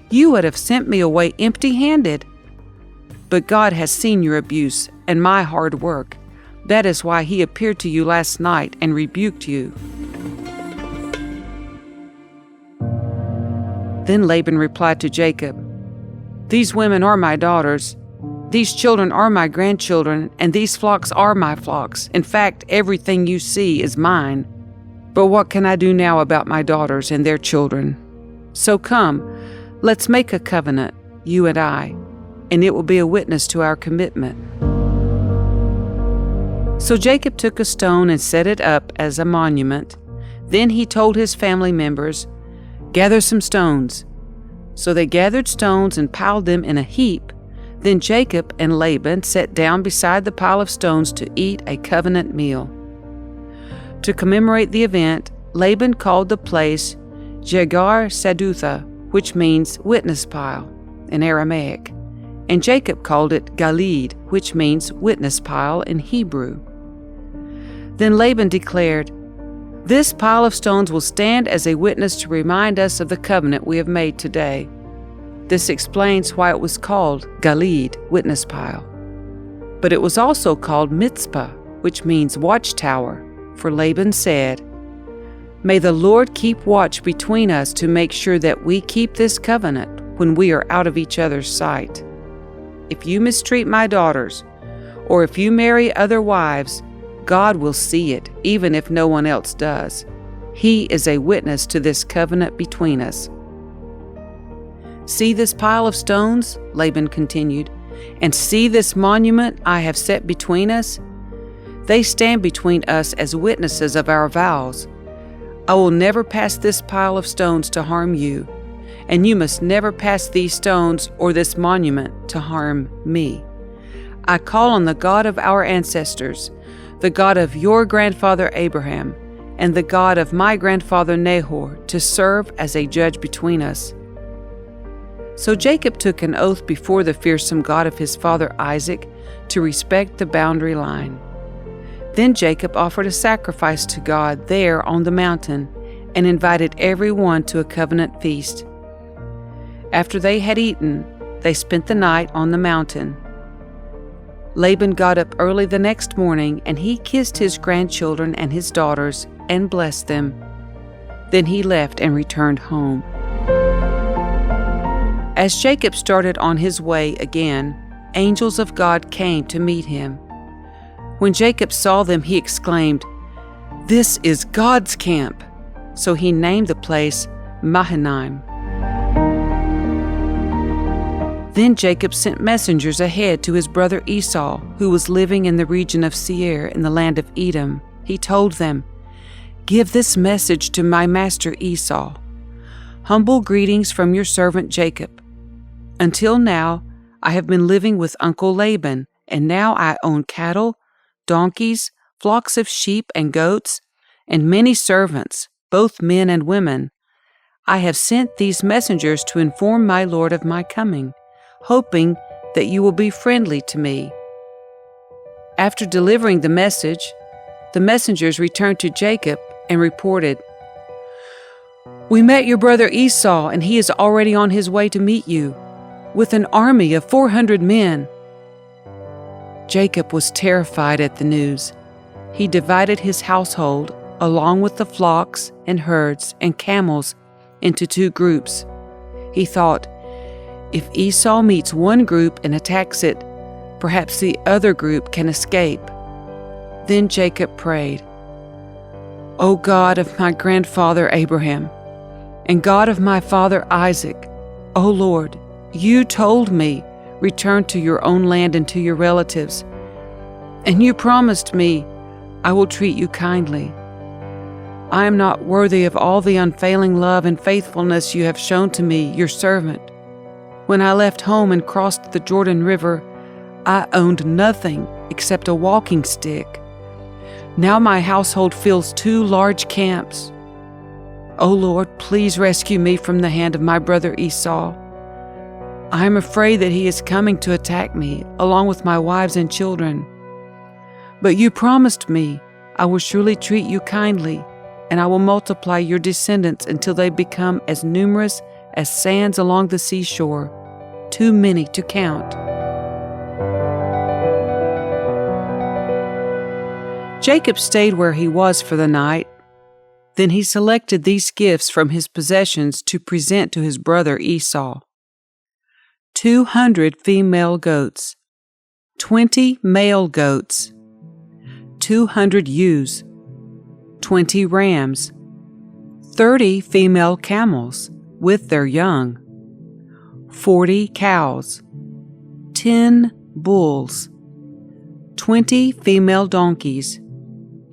you would have sent me away empty-handed. But God has seen your abuse and my hard work. That is why he appeared to you last night and rebuked you." Then Laban replied to Jacob, "These women are my daughters, these children are my grandchildren, and these flocks are my flocks. In fact, everything you see is mine. But what can I do now about my daughters and their children? So come, let's make a covenant, you and I, and it will be a witness to our commitment." So Jacob took a stone and set it up as a monument. Then he told his family members, "Gather some stones." So they gathered stones and piled them in a heap. Then Jacob and Laban sat down beside the pile of stones to eat a covenant meal. To commemorate the event, Laban called the place Jegar Sadutha, which means witness pile in Aramaic, and Jacob called it Galid, which means witness pile in Hebrew. Then Laban declared, "This pile of stones will stand as a witness to remind us of the covenant we have made today." This explains why it was called Galid, witness pile. But it was also called Mitzpah, which means watchtower, for Laban said, "May the Lord keep watch between us to make sure that we keep this covenant when we are out of each other's sight. If you mistreat my daughters, or if you marry other wives, God will see it, even if no one else does. He is a witness to this covenant between us." "See this pile of stones," Laban continued, "and see this monument I have set between us? They stand between us as witnesses of our vows. I will never pass this pile of stones to harm you, and you must never pass these stones or this monument to harm me. I call on the God of our ancestors, the God of your grandfather Abraham, and the God of my grandfather Nahor, to serve as a judge between us." So Jacob took an oath before the fearsome God of his father Isaac to respect the boundary line. Then Jacob offered a sacrifice to God there on the mountain and invited everyone to a covenant feast. After they had eaten, they spent the night on the mountain. Laban got up early the next morning, and he kissed his grandchildren and his daughters and blessed them. Then he left and returned home. As Jacob started on his way again, angels of God came to meet him. When Jacob saw them, he exclaimed, "This is God's camp!" So he named the place Mahanaim. Then Jacob sent messengers ahead to his brother Esau, who was living in the region of Seir in the land of Edom. He told them, "Give this message to my master Esau. Humble greetings from your servant Jacob. Until now, I have been living with Uncle Laban, and now I own cattle, donkeys, flocks of sheep and goats, and many servants, both men and women. I have sent these messengers to inform my lord of my coming, hoping that you will be friendly to me." After delivering the message, the messengers returned to Jacob and reported, "We met your brother Esau, and he is already on his way to meet you, with an army of 400 men." Jacob was terrified at the news. He divided his household, along with the flocks and herds and camels, into 2 groups. He thought, if Esau meets one group and attacks it, perhaps the other group can escape. Then Jacob prayed, "O God of my grandfather Abraham, and God of my father Isaac, O Lord, you told me, 'Return to your own land and to your relatives,' and you promised me, 'I will treat you kindly.' I am not worthy of all the unfailing love and faithfulness you have shown to me, your servant. When I left home and crossed the Jordan River, I owned nothing except a walking stick. Now my household fills 2 large camps. O Lord, please rescue me from the hand of my brother Esau. I am afraid that he is coming to attack me, along with my wives and children. But you promised me, 'I will surely treat you kindly, and I will multiply your descendants until they become as numerous as sands along the seashore, too many to count.'" Jacob stayed where he was for the night. Then he selected these gifts from his possessions to present to his brother Esau: 200 female goats, 20 male goats, 200 ewes, 20 rams, 30 female camels with their young, 40 cows, 10 bulls, 20 female donkeys,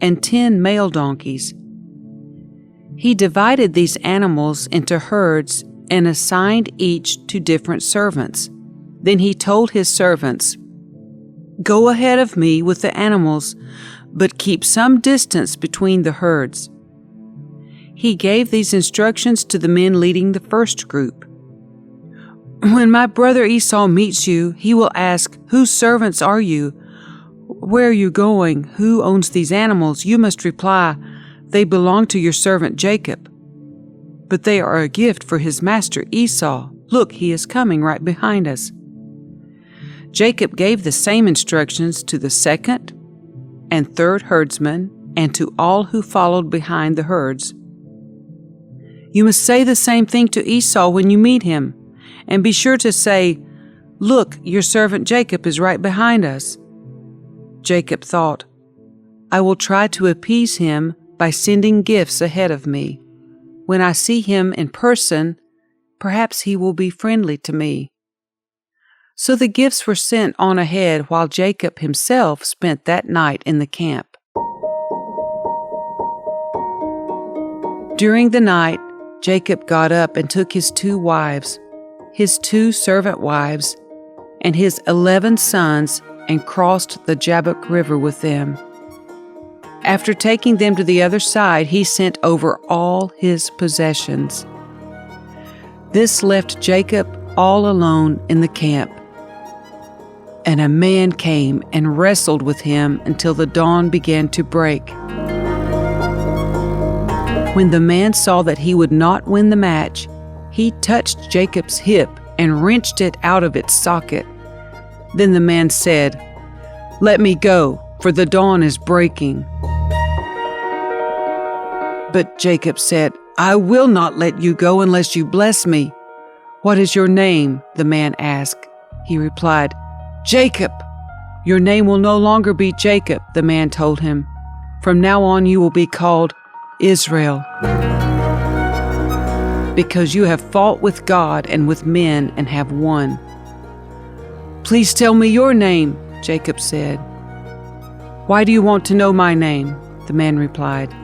and 10 male donkeys. He divided these animals into herds and assigned each to different servants. Then he told his servants, "Go ahead of me with the animals, but keep some distance between the herds." He gave these instructions to the men leading the first group. "When my brother Esau meets you, he will ask, 'Whose servants are you? Where are you going? Who owns these animals?' You must reply, 'They belong to your servant Jacob. But they are a gift for his master Esau. Look, he is coming right behind us.'" Jacob gave the same instructions to the second and third herdsmen and to all who followed behind the herds. "You must say the same thing to Esau when you meet him, and be sure to say, 'Look, your servant Jacob is right behind us.'" Jacob thought, "I will try to appease him by sending gifts ahead of me. When I see him in person, Perhaps he will be friendly to me." So the gifts were sent on ahead while Jacob himself spent that night in the camp. During the night, Jacob got up and took his 2 wives, his 2 servant wives, and his 11 sons and crossed the Jabbok River with them. After taking them to the other side, he sent over all his possessions. This left Jacob all alone in the camp. And a man came and wrestled with him until the dawn began to break. When the man saw that he would not win the match, he touched Jacob's hip and wrenched it out of its socket. Then the man said, "Let me go, for the dawn is breaking." But Jacob said, "I will not let you go unless you bless me." "What is your name?" the man asked. He replied, "Jacob." "Your name will no longer be Jacob," the man told him. "From now on you will be called Israel, because you have fought with God and with men and have won." "Please tell me your name," Jacob said. "Why do you want to know my name?" the man replied.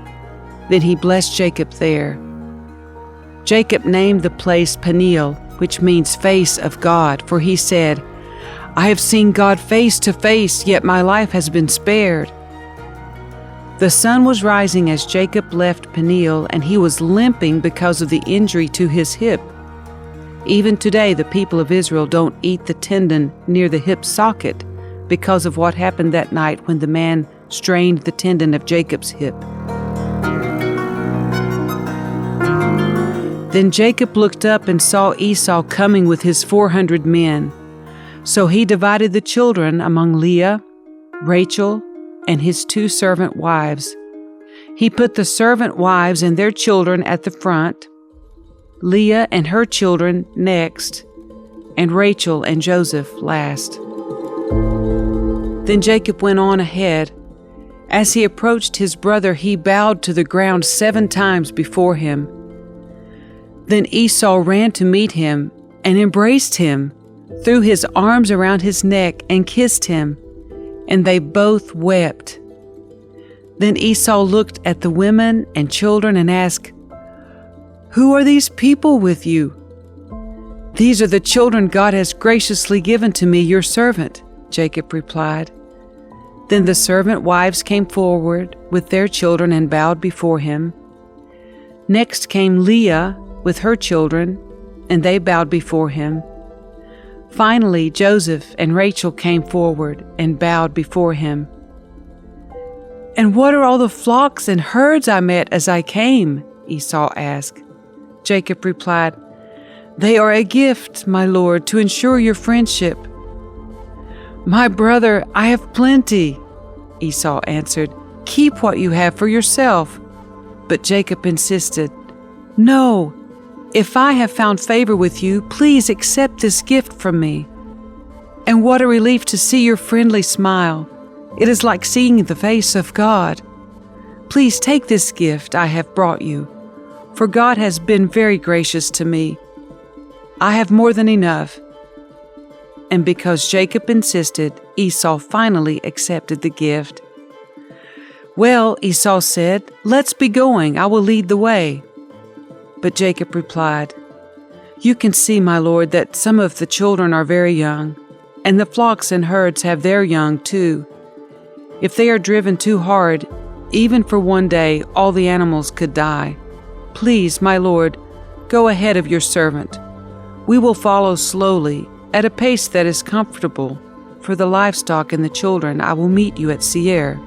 Then he blessed Jacob there. Jacob named the place Peniel, which means face of God, for he said, "I have seen God face to face, yet my life has been spared." The sun was rising as Jacob left Peniel, and he was limping because of the injury to his hip. Even today, the people of Israel don't eat the tendon near the hip socket because of what happened that night when the man strained the tendon of Jacob's hip. Then Jacob looked up and saw Esau coming with his 400 men. So he divided the children among Leah, Rachel, and his 2 servant wives. He put the servant wives and their children at the front, Leah and her children next, and Rachel and Joseph last. Then Jacob went on ahead. As he approached his brother, he bowed to the ground 7 times before him. Then Esau ran to meet him and embraced him, threw his arms around his neck and kissed him, and they both wept. Then Esau looked at the women and children and asked, "Who are these people with you?" "These are the children God has graciously given to me, your servant," Jacob replied. Then the servant wives came forward with their children and bowed before him. Next came Leah with her children, and they bowed before him. Finally, Joseph and Rachel came forward and bowed before him. "And what are all the flocks and herds I met as I came?" Esau asked. Jacob replied, "They are a gift, my lord, to ensure your friendship." "My brother, I have plenty," Esau answered. "Keep what you have for yourself." But Jacob insisted, "No, if I have found favor with you, please accept this gift from me. And what a relief to see your friendly smile. It is like seeing the face of God. Please take this gift I have brought you, for God has been very gracious to me. I have more than enough." And because Jacob insisted, Esau finally accepted the gift. "Well," Esau said, "let's be going. I will lead the way." But Jacob replied, "You can see, my lord, that some of the children are very young, and the flocks and herds have their young too. If they are driven too hard, even for one day, all the animals could die. Please, my lord, go ahead of your servant. We will follow slowly, at a pace that is comfortable. For the livestock and the children, I will meet you at Seir."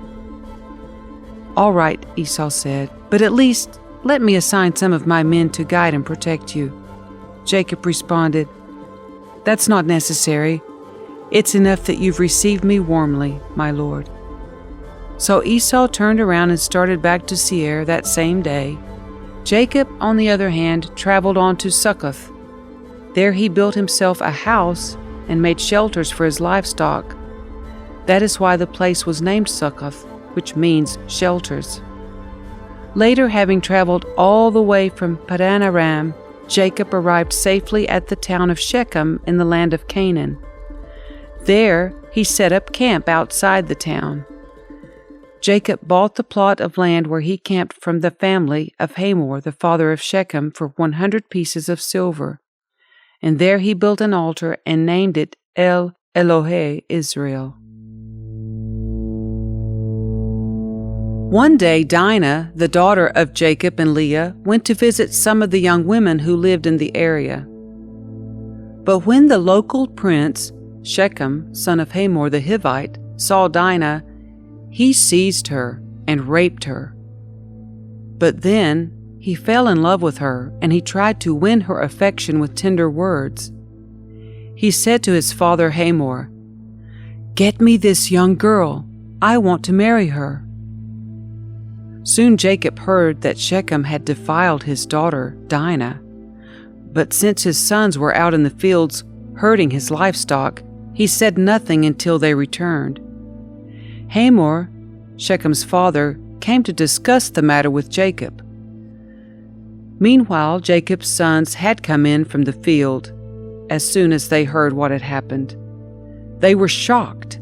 "All right," Esau said, "but at least let me assign some of my men to guide and protect you." Jacob responded, "That's not necessary. It's enough that you've received me warmly, my lord." So Esau turned around and started back to Seir that same day. Jacob, on the other hand, traveled on to Succoth. There he built himself a house and made shelters for his livestock. That is why the place was named Succoth, which means shelters. Later, having traveled all the way from Paddan-Aram, Jacob arrived safely at the town of Shechem in the land of Canaan. There he set up camp outside the town. Jacob bought the plot of land where he camped from the family of Hamor, the father of Shechem, for 100 pieces of silver. And there he built an altar and named it El Elohe Israel. One day Dinah, the daughter of Jacob and Leah, went to visit some of the young women who lived in the area. But when the local prince, Shechem, son of Hamor the Hivite, saw Dinah, he seized her and raped her. But then he fell in love with her, and he tried to win her affection with tender words. He said to his father Hamor, "Get me this young girl. I want to marry her." Soon Jacob heard that Shechem had defiled his daughter Dinah. But since his sons were out in the fields herding his livestock, he said nothing until they returned. Hamor, Shechem's father, came to discuss the matter with Jacob. Meanwhile, Jacob's sons had come in from the field as soon as they heard what had happened. They were shocked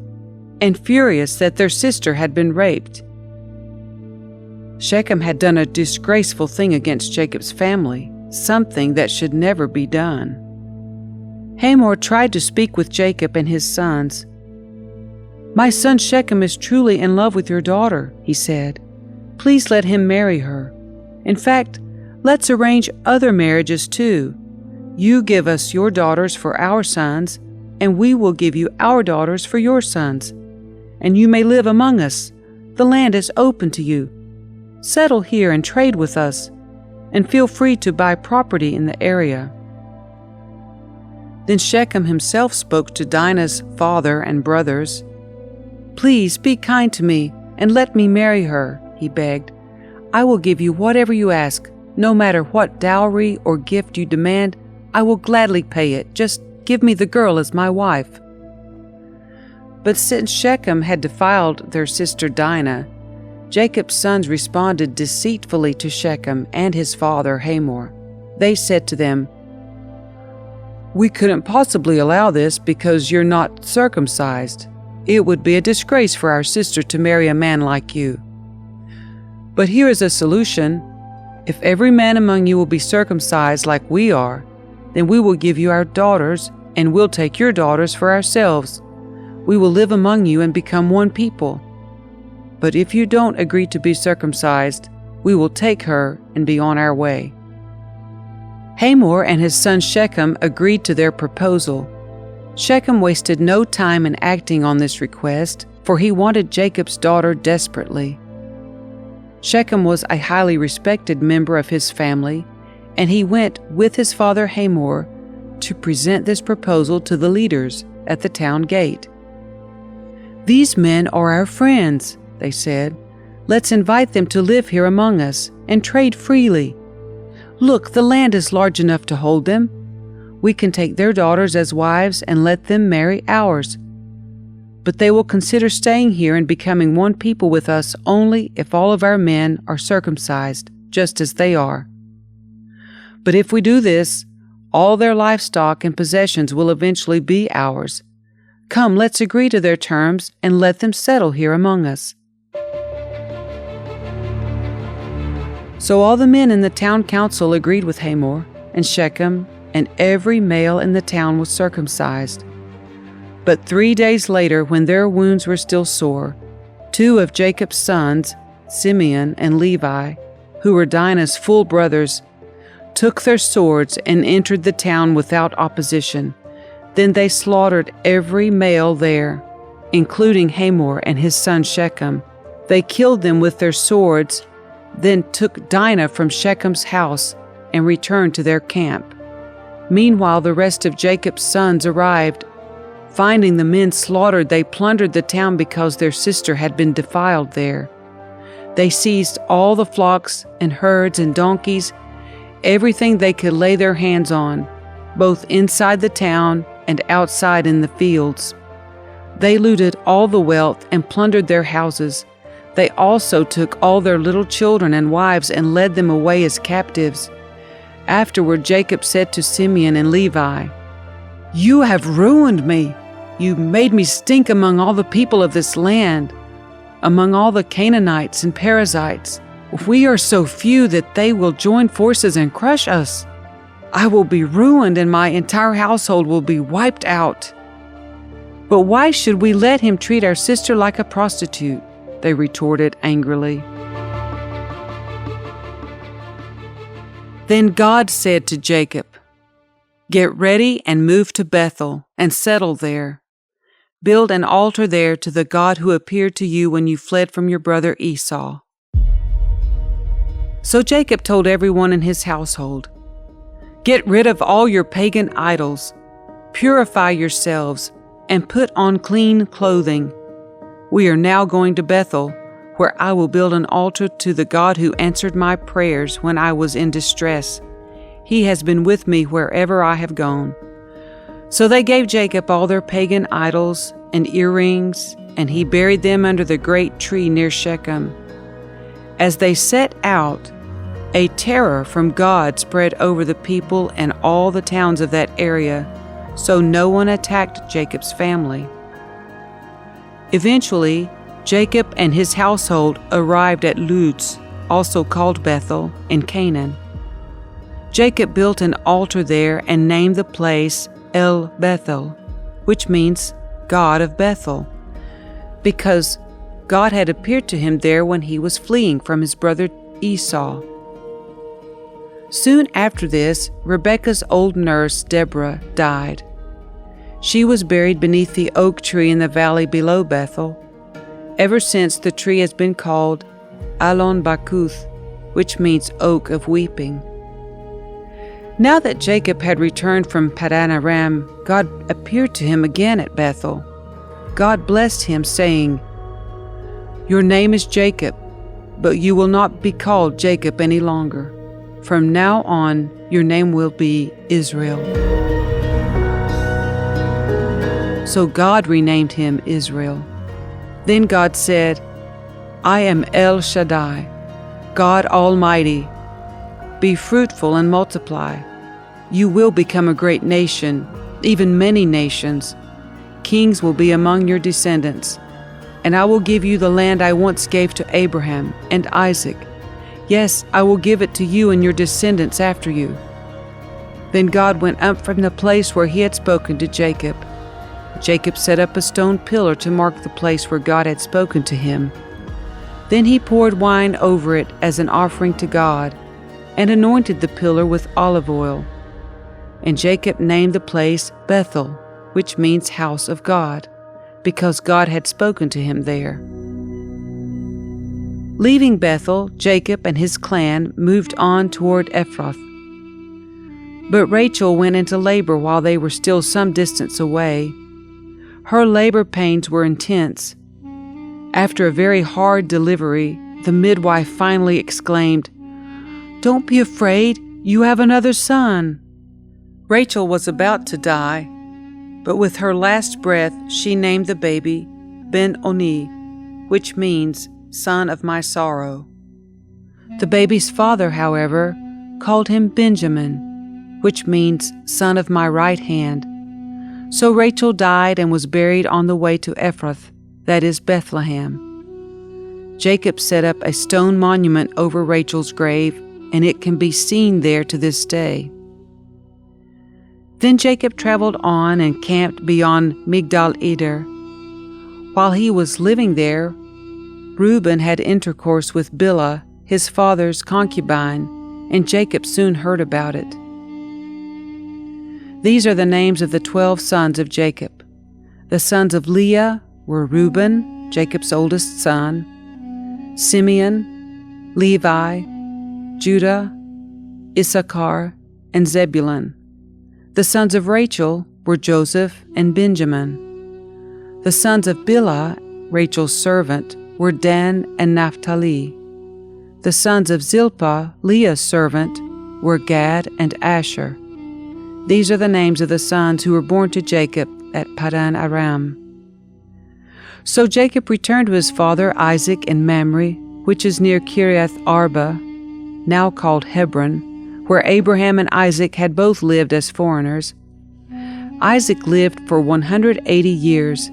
and furious that their sister had been raped. Shechem had done a disgraceful thing against Jacob's family, something that should never be done. Hamor tried to speak with Jacob and his sons. "My son Shechem is truly in love with your daughter," he said. "Please let him marry her. In fact, let's arrange other marriages too. You give us your daughters for our sons, and we will give you our daughters for your sons. And you may live among us. The land is open to you. Settle here and trade with us, and feel free to buy property in the area." Then Shechem himself spoke to Dinah's father and brothers. "Please be kind to me and let me marry her," he begged. "I will give you whatever you ask. No matter what dowry or gift you demand, I will gladly pay it. Just give me the girl as my wife." But since Shechem had defiled their sister Dinah, Jacob's sons responded deceitfully to Shechem and his father Hamor. They said to them, "We couldn't possibly allow this because you're not circumcised. It would be a disgrace for our sister to marry a man like you. But here is a solution. If every man among you will be circumcised like we are, then we will give you our daughters, and we'll take your daughters for ourselves. We will live among you and become one people. But if you don't agree to be circumcised, we will take her and be on our way." Hamor and his son Shechem agreed to their proposal. Shechem wasted no time in acting on this request, for he wanted Jacob's daughter desperately. Shechem was a highly respected member of his family, and he went with his father Hamor to present this proposal to the leaders at the town gate. "These men are our friends," they said. "Let's invite them to live here among us and trade freely. Look, the land is large enough to hold them. We can take their daughters as wives and let them marry ours. But they will consider staying here and becoming one people with us only if all of our men are circumcised, just as they are. But if we do this, all their livestock and possessions will eventually be ours. Come, let's agree to their terms and let them settle here among us." So all the men in the town council agreed with Hamor, and Shechem, and every male in the town was circumcised. But 3 days later, when their wounds were still sore, 2 of Jacob's sons, Simeon and Levi, who were Dinah's full brothers, took their swords and entered the town without opposition. Then they slaughtered every male there, including Hamor and his son Shechem. They killed them with their swords, then took Dinah from Shechem's house and returned to their camp. Meanwhile, the rest of Jacob's sons arrived. Finding the men slaughtered, they plundered the town because their sister had been defiled there. They seized all the flocks and herds and donkeys, everything they could lay their hands on, both inside the town and outside in the fields. They looted all the wealth and plundered their houses. They also took all their little children and wives and led them away as captives. Afterward, Jacob said to Simeon and Levi, "You have ruined me. You made me stink among all the people of this land, among all the Canaanites and Perizzites. We are so few that they will join forces and crush us. I will be ruined and my entire household will be wiped out." "But why should we let him treat our sister like a prostitute?" they retorted angrily. Then God said to Jacob, "Get ready and move to Bethel and settle there. Build an altar there to the God who appeared to you when you fled from your brother Esau." So Jacob told everyone in his household, "Get rid of all your pagan idols, purify yourselves, and put on clean clothing. We are now going to Bethel, where I will build an altar to the God who answered my prayers when I was in distress. He has been with me wherever I have gone." So they gave Jacob all their pagan idols and earrings, and he buried them under the great tree near Shechem. As they set out, a terror from God spread over the people and all the towns of that area, so no one attacked Jacob's family. Eventually, Jacob and his household arrived at Luz, also called Bethel, in Canaan. Jacob built an altar there and named the place El Bethel, which means God of Bethel, because God had appeared to him there when he was fleeing from his brother Esau. Soon after this, Rebekah's old nurse, Deborah, died. She was buried beneath the oak tree in the valley below Bethel. Ever since, the tree has been called Alon Bakuth, which means oak of weeping. Now that Jacob had returned from Paddan-Aram, God appeared to him again at Bethel. God blessed him, saying, "Your name is Jacob, but you will not be called Jacob any longer. From now on, your name will be Israel." So God renamed him Israel. Then God said, "I am El Shaddai, God Almighty. Be fruitful and multiply. You will become a great nation, even many nations. Kings will be among your descendants. And I will give you the land I once gave to Abraham and Isaac. Yes, I will give it to you and your descendants after you." Then God went up from the place where he had spoken to Jacob. Jacob set up a stone pillar to mark the place where God had spoken to him. Then he poured wine over it as an offering to God, and anointed the pillar with olive oil. And Jacob named the place Bethel, which means house of God, because God had spoken to him there. Leaving Bethel, Jacob and his clan moved on toward Ephrath. But Rachel went into labor while they were still some distance away. Her labor pains were intense. After a very hard delivery, the midwife finally exclaimed, "Don't be afraid, you have another son." Rachel was about to die, but with her last breath she named the baby Ben-Oni, which means son of my sorrow. The baby's father, however, called him Benjamin, which means son of my right hand. So Rachel died and was buried on the way to Ephrath, that is Bethlehem. Jacob set up a stone monument over Rachel's grave, and it can be seen there to this day. Then Jacob traveled on and camped beyond Migdal-Eder. While he was living there, Reuben had intercourse with Bilhah, his father's concubine, and Jacob soon heard about it. These are the names of the 12 sons of Jacob. The sons of Leah were Reuben, Jacob's oldest son, Simeon, Levi, Judah, Issachar, and Zebulun. The sons of Rachel were Joseph and Benjamin. The sons of Bilhah, Rachel's servant, were Dan and Naphtali. The sons of Zilpah, Leah's servant, were Gad and Asher. These are the names of the sons who were born to Jacob at Paddan-Aram. So Jacob returned to his father Isaac in Mamre, which is near Kiriath Arba, now called Hebron, where Abraham and Isaac had both lived as foreigners. Isaac lived for 180 years.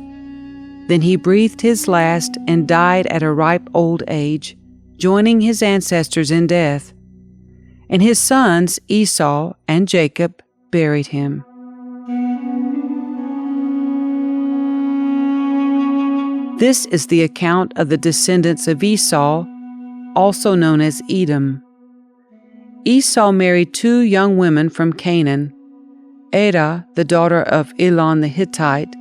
Then he breathed his last and died at a ripe old age, joining his ancestors in death. And his sons, Esau and Jacob, buried him. This is the account of the descendants of Esau, also known as Edom. Esau married 2 young women from Canaan, Adah, the daughter of Elon the Hittite,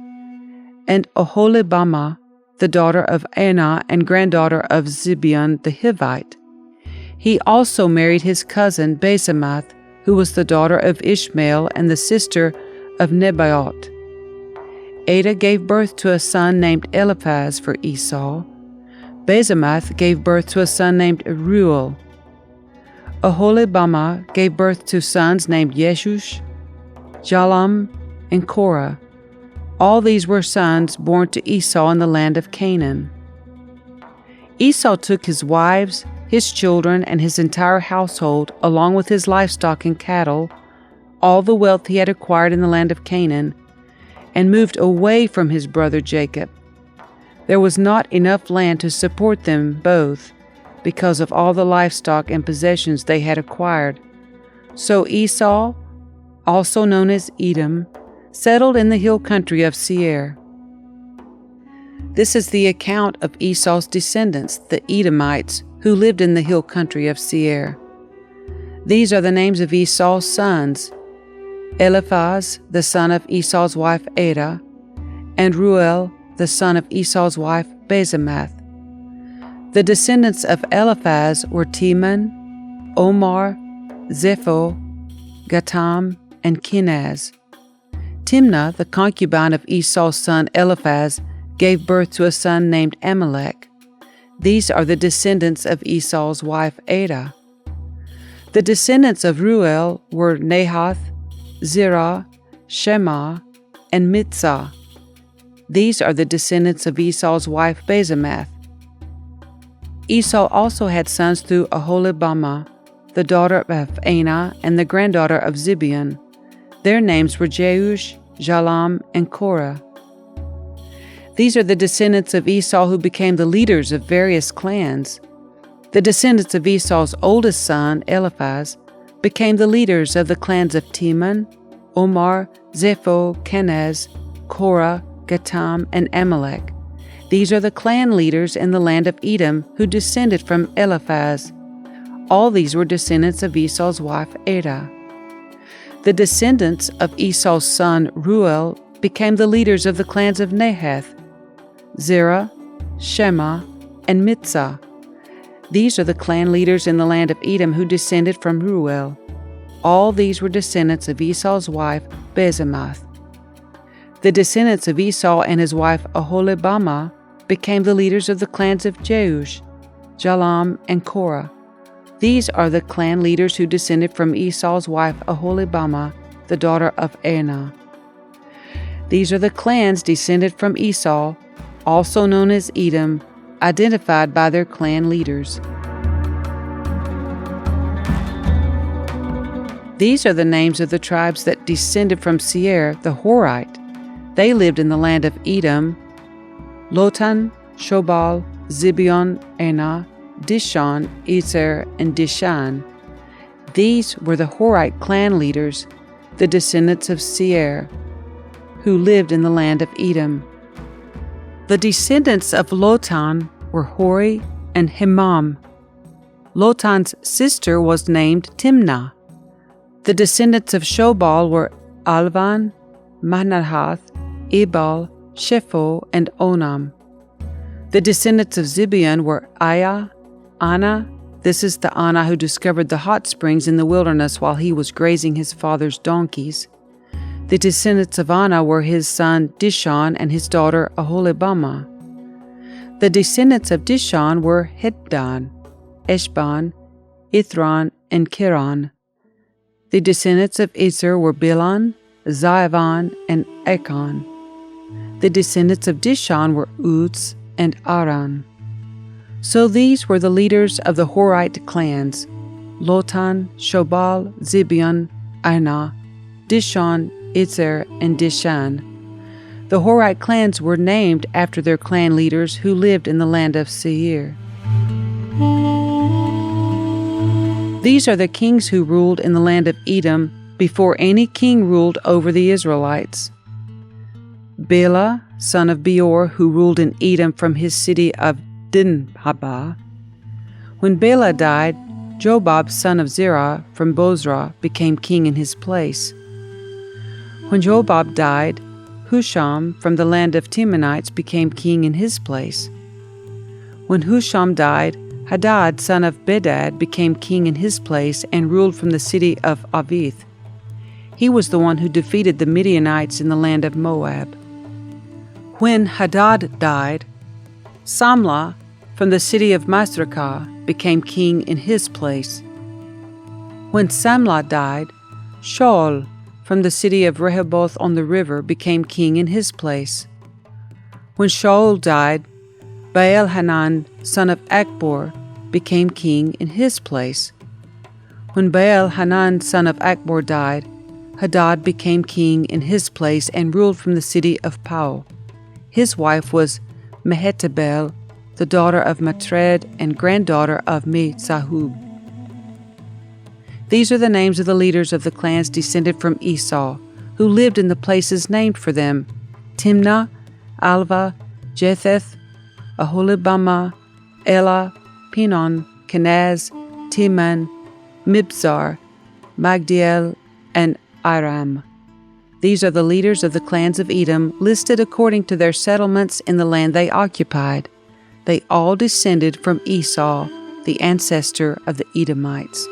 and Oholibamah, the daughter of Anah and granddaughter of Zibeon the Hivite. He also married his cousin Basemath, who was the daughter of Ishmael and the sister of Nebaioth. Adah gave birth to a son named Eliphaz for Esau. Basemath gave birth to a son named Reuel. Oholibamah gave birth to sons named Yeshush, Jalam, and Korah. All these were sons born to Esau in the land of Canaan. Esau took his wives, his children, and his entire household, along with his livestock and cattle, all the wealth he had acquired in the land of Canaan, and moved away from his brother Jacob. There was not enough land to support them both, because of all the livestock and possessions they had acquired. So Esau, also known as Edom, settled in the hill country of Seir. This is the account of Esau's descendants, the Edomites, who lived in the hill country of Seir. These are the names of Esau's sons: Eliphaz, the son of Esau's wife Adah, and Reuel, the son of Esau's wife Basemath. The descendants of Eliphaz were Teman, Omar, Zepho, Gatam, and Kenaz. Timnah, the concubine of Esau's son Eliphaz, gave birth to a son named Abimelech. These are the descendants of Esau's wife Adah. The descendants of Reuel were Nahath, Zerah, Shema, and Mitzah. These are the descendants of Esau's wife Basemath. Esau also had sons through Oholibamah, the daughter of Anah and the granddaughter of Zibeon. Their names were Jeush, Jalam, and Korah. These are the descendants of Esau who became the leaders of various clans. The descendants of Esau's oldest son, Eliphaz, became the leaders of the clans of Teman, Omar, Zepho, Kenaz, Korah, Gatam, and Abimelech. These are the clan leaders in the land of Edom who descended from Eliphaz. All these were descendants of Esau's wife Adah. The descendants of Esau's son Reuel became the leaders of the clans of Nahath, Zerah, Shema, and Mitzah. These are the clan leaders in the land of Edom who descended from Reuel. All these were descendants of Esau's wife Basemath. The descendants of Esau and his wife Oholibamah became the leaders of the clans of Jeush, Jalam, and Korah. These are the clan leaders who descended from Esau's wife Oholibamah, the daughter of Anah. These are the clans descended from Esau, also known as Edom, identified by their clan leaders. These are the names of the tribes that descended from Seir, the Horite. They lived in the land of Edom: Lotan, Shobal, Zibeon, Anah, Dishon, Ezer, and Dishan. These were the Horite clan leaders, the descendants of Seir, who lived in the land of Edom. The descendants of Lotan were Hori and Himam. Lotan's sister was named Timnah. The descendants of Shobal were Alvan, Manahath, Ebal, Shepho, and Onam. The descendants of Zibeon were Aiah, Anah. This is the Anah who discovered the hot springs in the wilderness while he was grazing his father's donkeys. The descendants of Anah were his son Dishon and his daughter Oholibamah. The descendants of Dishon were Hiddan, Eshban, Ithran, and Kiran. The descendants of Ezer were Bilhan, Zaavan, and Achan. The descendants of Dishon were Uz and Aran. So these were the leaders of the Horite clans. Lotan, Shobal, Zibeon, Anah, Dishon, Itzer, and Dishan. The Horite clans were named after their clan leaders who lived in the land of Seir. These are the kings who ruled in the land of Edom before any king ruled over the Israelites. Bela, son of Beor, who ruled in Edom from his city of Dinhabah. When Bela died, Jobab, son of Zerah, from Bozrah, became king in his place. When Jobab died, Husham, from the land of Timonites, became king in his place. When Husham died, Hadad, son of Bedad, became king in his place and ruled from the city of Avith. He was the one who defeated the Midianites in the land of Moab. When Hadad died, Samlah, from the city of Masrekah, became king in his place. When Samlah died, Shaul, from the city of Rehoboth on the river, became king in his place. When Shaul died, Baal-Hanan, son of Akbor, became king in his place. When Baal-Hanan, son of Akbor, died, Hadad became king in his place and ruled from the city of Pau. His wife was Mehetabel, the daughter of Matred and granddaughter of Me-Zahub. These are the names of the leaders of the clans descended from Esau, who lived in the places named for them: Timnah, Alva, Jetheth, Aholibamah, Elah, Pinon, Kenaz, Timan, Mibzar, Magdiel, and Iram. These are the leaders of the clans of Edom, listed according to their settlements in the land they occupied. They all descended from Esau, the ancestor of the Edomites.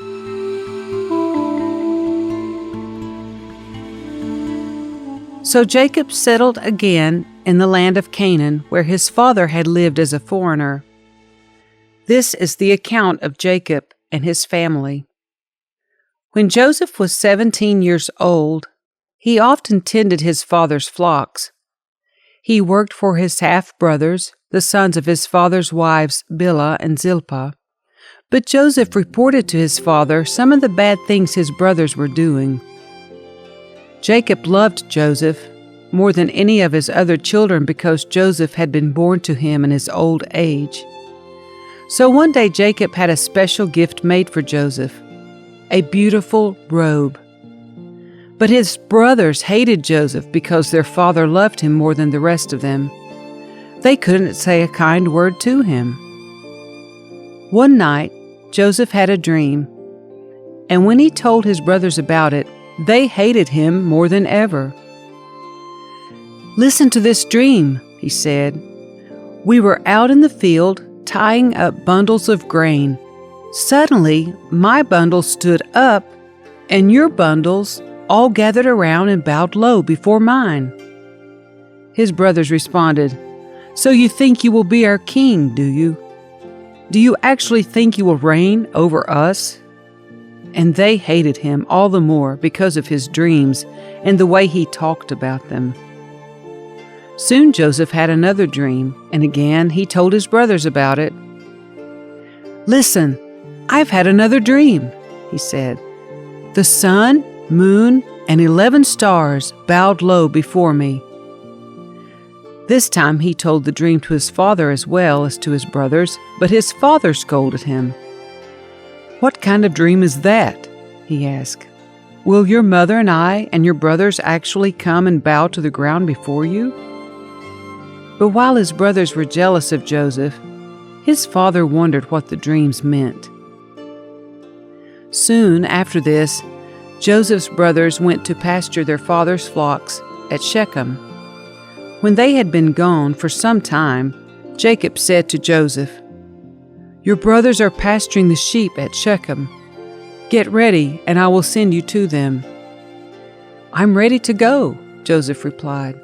So Jacob settled again in the land of Canaan, where his father had lived as a foreigner. This is the account of Jacob and his family. When Joseph was 17 years old, he often tended his father's flocks. He worked for his half-brothers, the sons of his father's wives Bilhah and Zilpah. But Joseph reported to his father some of the bad things his brothers were doing. Jacob loved Joseph more than any of his other children because Joseph had been born to him in his old age. So one day Jacob had a special gift made for Joseph, a beautiful robe. But his brothers hated Joseph because their father loved him more than the rest of them. They couldn't say a kind word to him. One night, Joseph had a dream, and when he told his brothers about it, they hated him more than ever. "Listen to this dream," he said. "We were out in the field tying up bundles of grain. Suddenly, my bundle stood up, and your bundles all gathered around and bowed low before mine." His brothers responded, "So you think you will be our king, do you? Do you actually think you will reign over us?" And they hated him all the more because of his dreams and the way he talked about them. Soon Joseph had another dream, and again he told his brothers about it. "Listen, I've had another dream," he said. "The sun, moon, and 11 stars bowed low before me." This time he told the dream to his father as well as to his brothers, but his father scolded him. "What kind of dream is that?" he asked. "Will your mother and I and your brothers actually come and bow to the ground before you?" But while his brothers were jealous of Joseph, his father wondered what the dreams meant. Soon after this, Joseph's brothers went to pasture their father's flocks at Shechem. When they had been gone for some time, Jacob said to Joseph, "Your brothers are pasturing the sheep at Shechem. Get ready, and I will send you to them." "I'm ready to go," Joseph replied.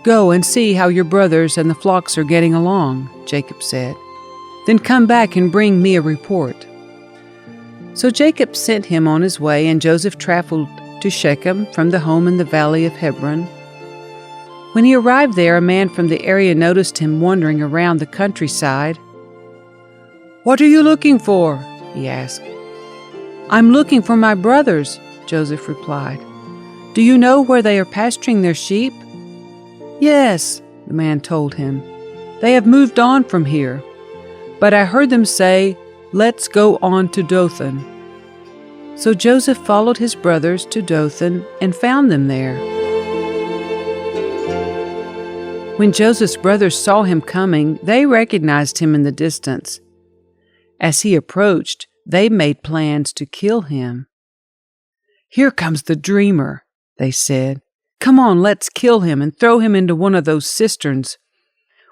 "Go and see how your brothers and the flocks are getting along," Jacob said. "Then come back and bring me a report." So Jacob sent him on his way, and Joseph traveled to Shechem from the home in the valley of Hebron. When he arrived there, a man from the area noticed him wandering around the countryside. "What are you looking for?" he asked. "I'm looking for my brothers," Joseph replied. "Do you know where they are pasturing their sheep?" "Yes," the man told him. "They have moved on from here. But I heard them say, 'Let's go on to Dothan.'" So Joseph followed his brothers to Dothan and found them there. When Joseph's brothers saw him coming, they recognized him in the distance. As he approached, they made plans to kill him. "Here comes the dreamer," they said. "Come on, let's kill him and throw him into one of those cisterns.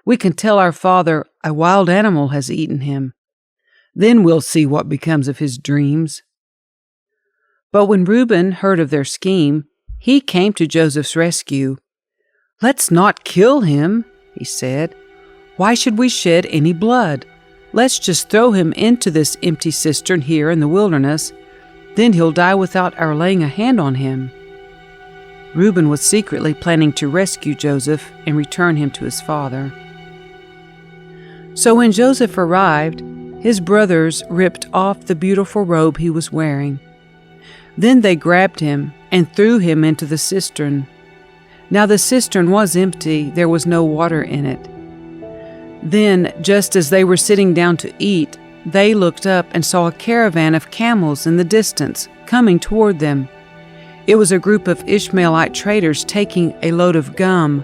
We can tell our father a wild animal has eaten him. Then we'll see what becomes of his dreams." But when Reuben heard of their scheme, he came to Joseph's rescue. "Let's not kill him," he said. "Why should we shed any blood? Let's just throw him into this empty cistern here in the wilderness. Then he'll die without our laying a hand on him." Reuben was secretly planning to rescue Joseph and return him to his father. So when Joseph arrived, his brothers ripped off the beautiful robe he was wearing. Then they grabbed him and threw him into the cistern. Now the cistern was empty, there was no water in it. Then, just as they were sitting down to eat, they looked up and saw a caravan of camels in the distance, coming toward them. It was a group of Ishmaelite traders taking a load of gum,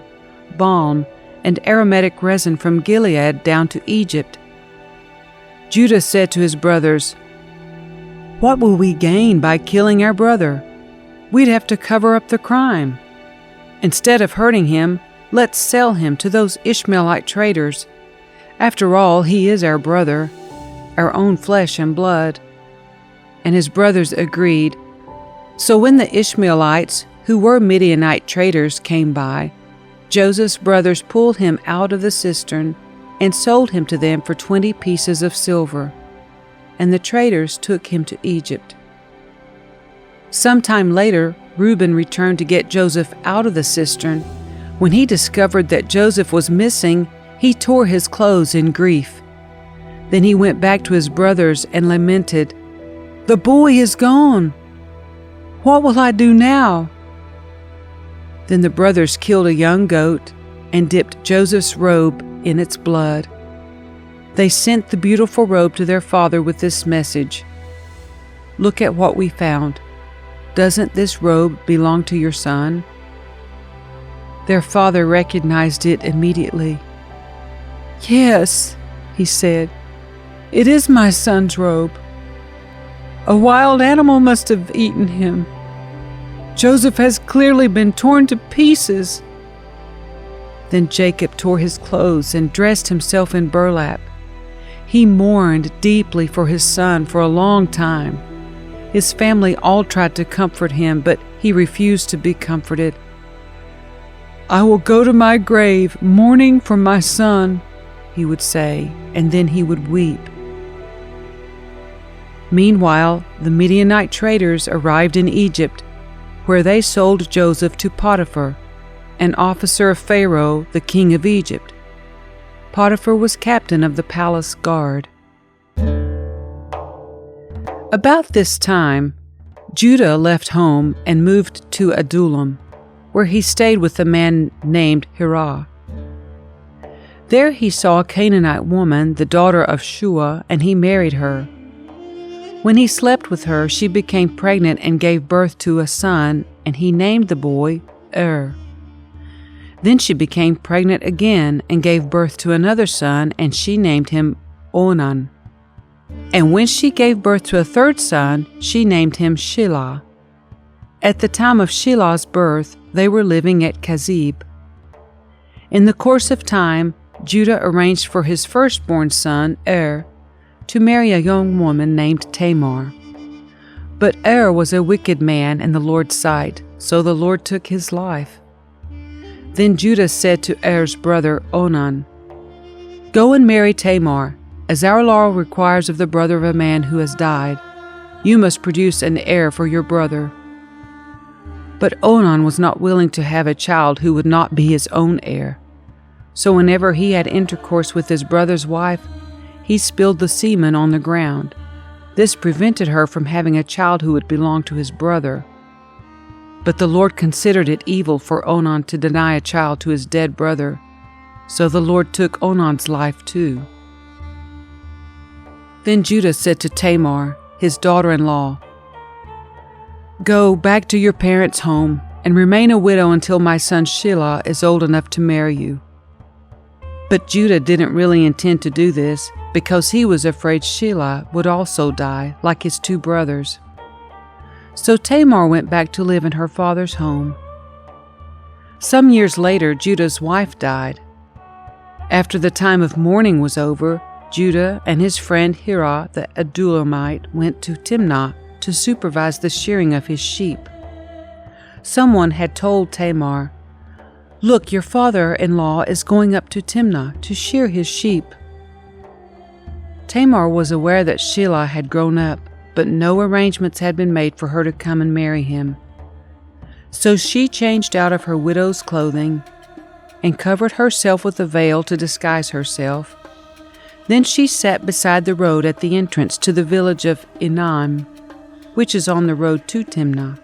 balm, and aromatic resin from Gilead down to Egypt. Judah said to his brothers, "What will we gain by killing our brother? We'd have to cover up the crime. Instead of hurting him, let's sell him to those Ishmaelite traders. After all, he is our brother, our own flesh and blood." And his brothers agreed. So when the Ishmaelites, who were Midianite traders, came by, Joseph's brothers pulled him out of the cistern and sold him to them for 20 pieces of silver. And the traders took him to Egypt. Sometime later, Reuben returned to get Joseph out of the cistern. When he discovered that Joseph was missing, he tore his clothes in grief. Then he went back to his brothers and lamented, "The boy is gone. What will I do now?" Then the brothers killed a young goat and dipped Joseph's robe in its blood. They sent the beautiful robe to their father with this message, "Look at what we found. Doesn't this robe belong to your son?" Their father recognized it immediately. "Yes," he said, "it is my son's robe. A wild animal must have eaten him. Joseph has clearly been torn to pieces." Then Jacob tore his clothes and dressed himself in burlap. He mourned deeply for his son for a long time. His family all tried to comfort him, but he refused to be comforted. "I will go to my grave mourning for my son," he would say, and then he would weep. Meanwhile, the Midianite traders arrived in Egypt, where they sold Joseph to Potiphar, an officer of Pharaoh, the king of Egypt. Potiphar was captain of the palace guard. About this time, Judah left home and moved to Adullam, where he stayed with a man named Hirah. There he saw a Canaanite woman, the daughter of Shua, and he married her. When he slept with her, she became pregnant and gave birth to a son, and he named the boy Then she became pregnant again and gave birth to another son, and she named him Onan. And when she gave birth to a third son, she named him Shelah. At the time of Shelah's birth, they were living at Kazib. In the course of time, Judah arranged for his firstborn son, to marry a young woman named Tamar. But was a wicked man in the Lord's sight, so the Lord took his life. Then Judah said to Er's brother Onan, "Go and marry Tamar, as our law requires of the brother of a man who has died. You must produce an heir for your brother." But Onan was not willing to have a child who would not be his own heir. So whenever he had intercourse with his brother's wife, he spilled the semen on the ground. This prevented her from having a child who would belong to his brother. But the Lord considered it evil for Onan to deny a child to his dead brother, so the Lord took Onan's life too. Then Judah said to Tamar, his daughter-in-law, "Go back to your parents' home and remain a widow until my son Shelah is old enough to marry you." But Judah didn't really intend to do this because he was afraid Shelah would also die like his two brothers. So Tamar went back to live in her father's home. Some years later, Judah's wife died. After the time of mourning was over, Judah and his friend Hirah the Adullamite went to Timnah to supervise the shearing of his sheep. Someone had told Tamar, "Look, your father-in-law is going up to Timnah to shear his sheep." Tamar was aware that Shelah had grown up, but no arrangements had been made for her to come and marry him. So she changed out of her widow's clothing and covered herself with a veil to disguise herself. Then she sat beside the road at the entrance to the village of Edom, which is on the road to Timnah.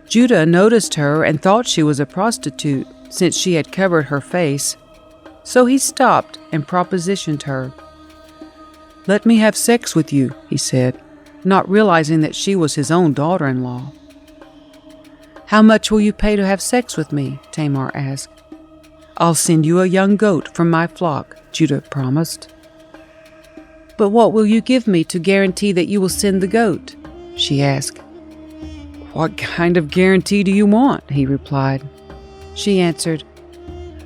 Judah noticed her and thought she was a prostitute, since she had covered her face. So he stopped and propositioned her. "Let me have sex with you," he said, not realizing that she was his own daughter-in-law. "How much will you pay to have sex with me?" Tamar asked. "I'll send you a young goat from my flock," Judah promised. "But what will you give me to guarantee that you will send the goat?" she asked. "What kind of guarantee do you want?" he replied. She answered,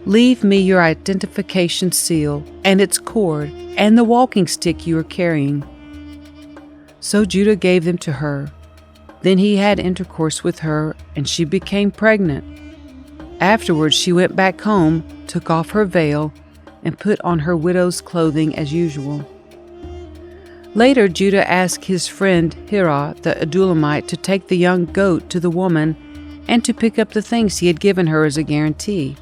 "Leave me your identification seal and its cord and the walking stick you are carrying." So Judah gave them to her. Then he had intercourse with her, and she became pregnant. Afterwards she went back home, took off her veil, and put on her widow's clothing as usual. Later Judah asked his friend Hirah the Adullamite to take the young goat to the woman and to pick up the things he had given her as a guarantee.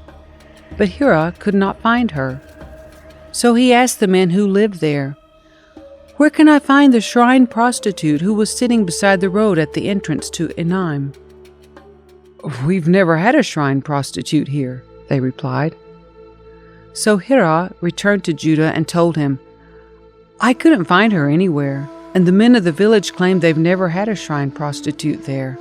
But Hirah could not find her. So he asked the men who lived there, "Where can I find the shrine prostitute who was sitting beside the road at the entrance to Edom?" "We've never had a shrine prostitute here," they replied. So Hirah returned to Judah and told him, "I couldn't find her anywhere, and the men of the village claim they've never had a shrine prostitute there."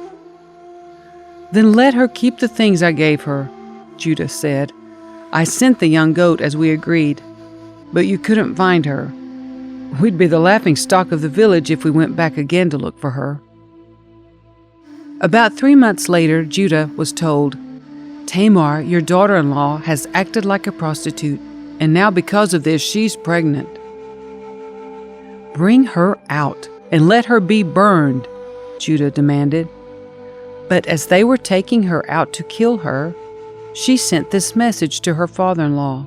"Then let her keep the things I gave her," Judah said. "I sent the young goat as we agreed, but you couldn't find her. We'd be the laughing stock of the village if we went back again to look for her." About 3 months later, Judah was told, "Tamar, your daughter-in-law, has acted like a prostitute, and now because of this she's pregnant." "Bring her out and let her be burned," Judah demanded. But as they were taking her out to kill her, she sent this message to her father-in-law.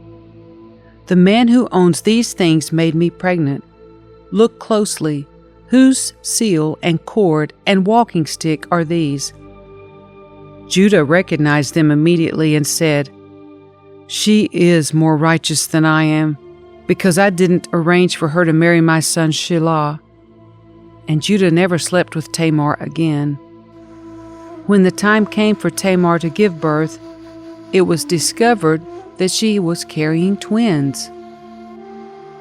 "The man who owns these things made me pregnant. Look closely. Whose seal and cord and walking stick are these?" Judah recognized them immediately and said, "She is more righteous than I am, because I didn't arrange for her to marry my son Shelah." And Judah never slept with Tamar again. When the time came for Tamar to give birth, it was discovered that she was carrying twins.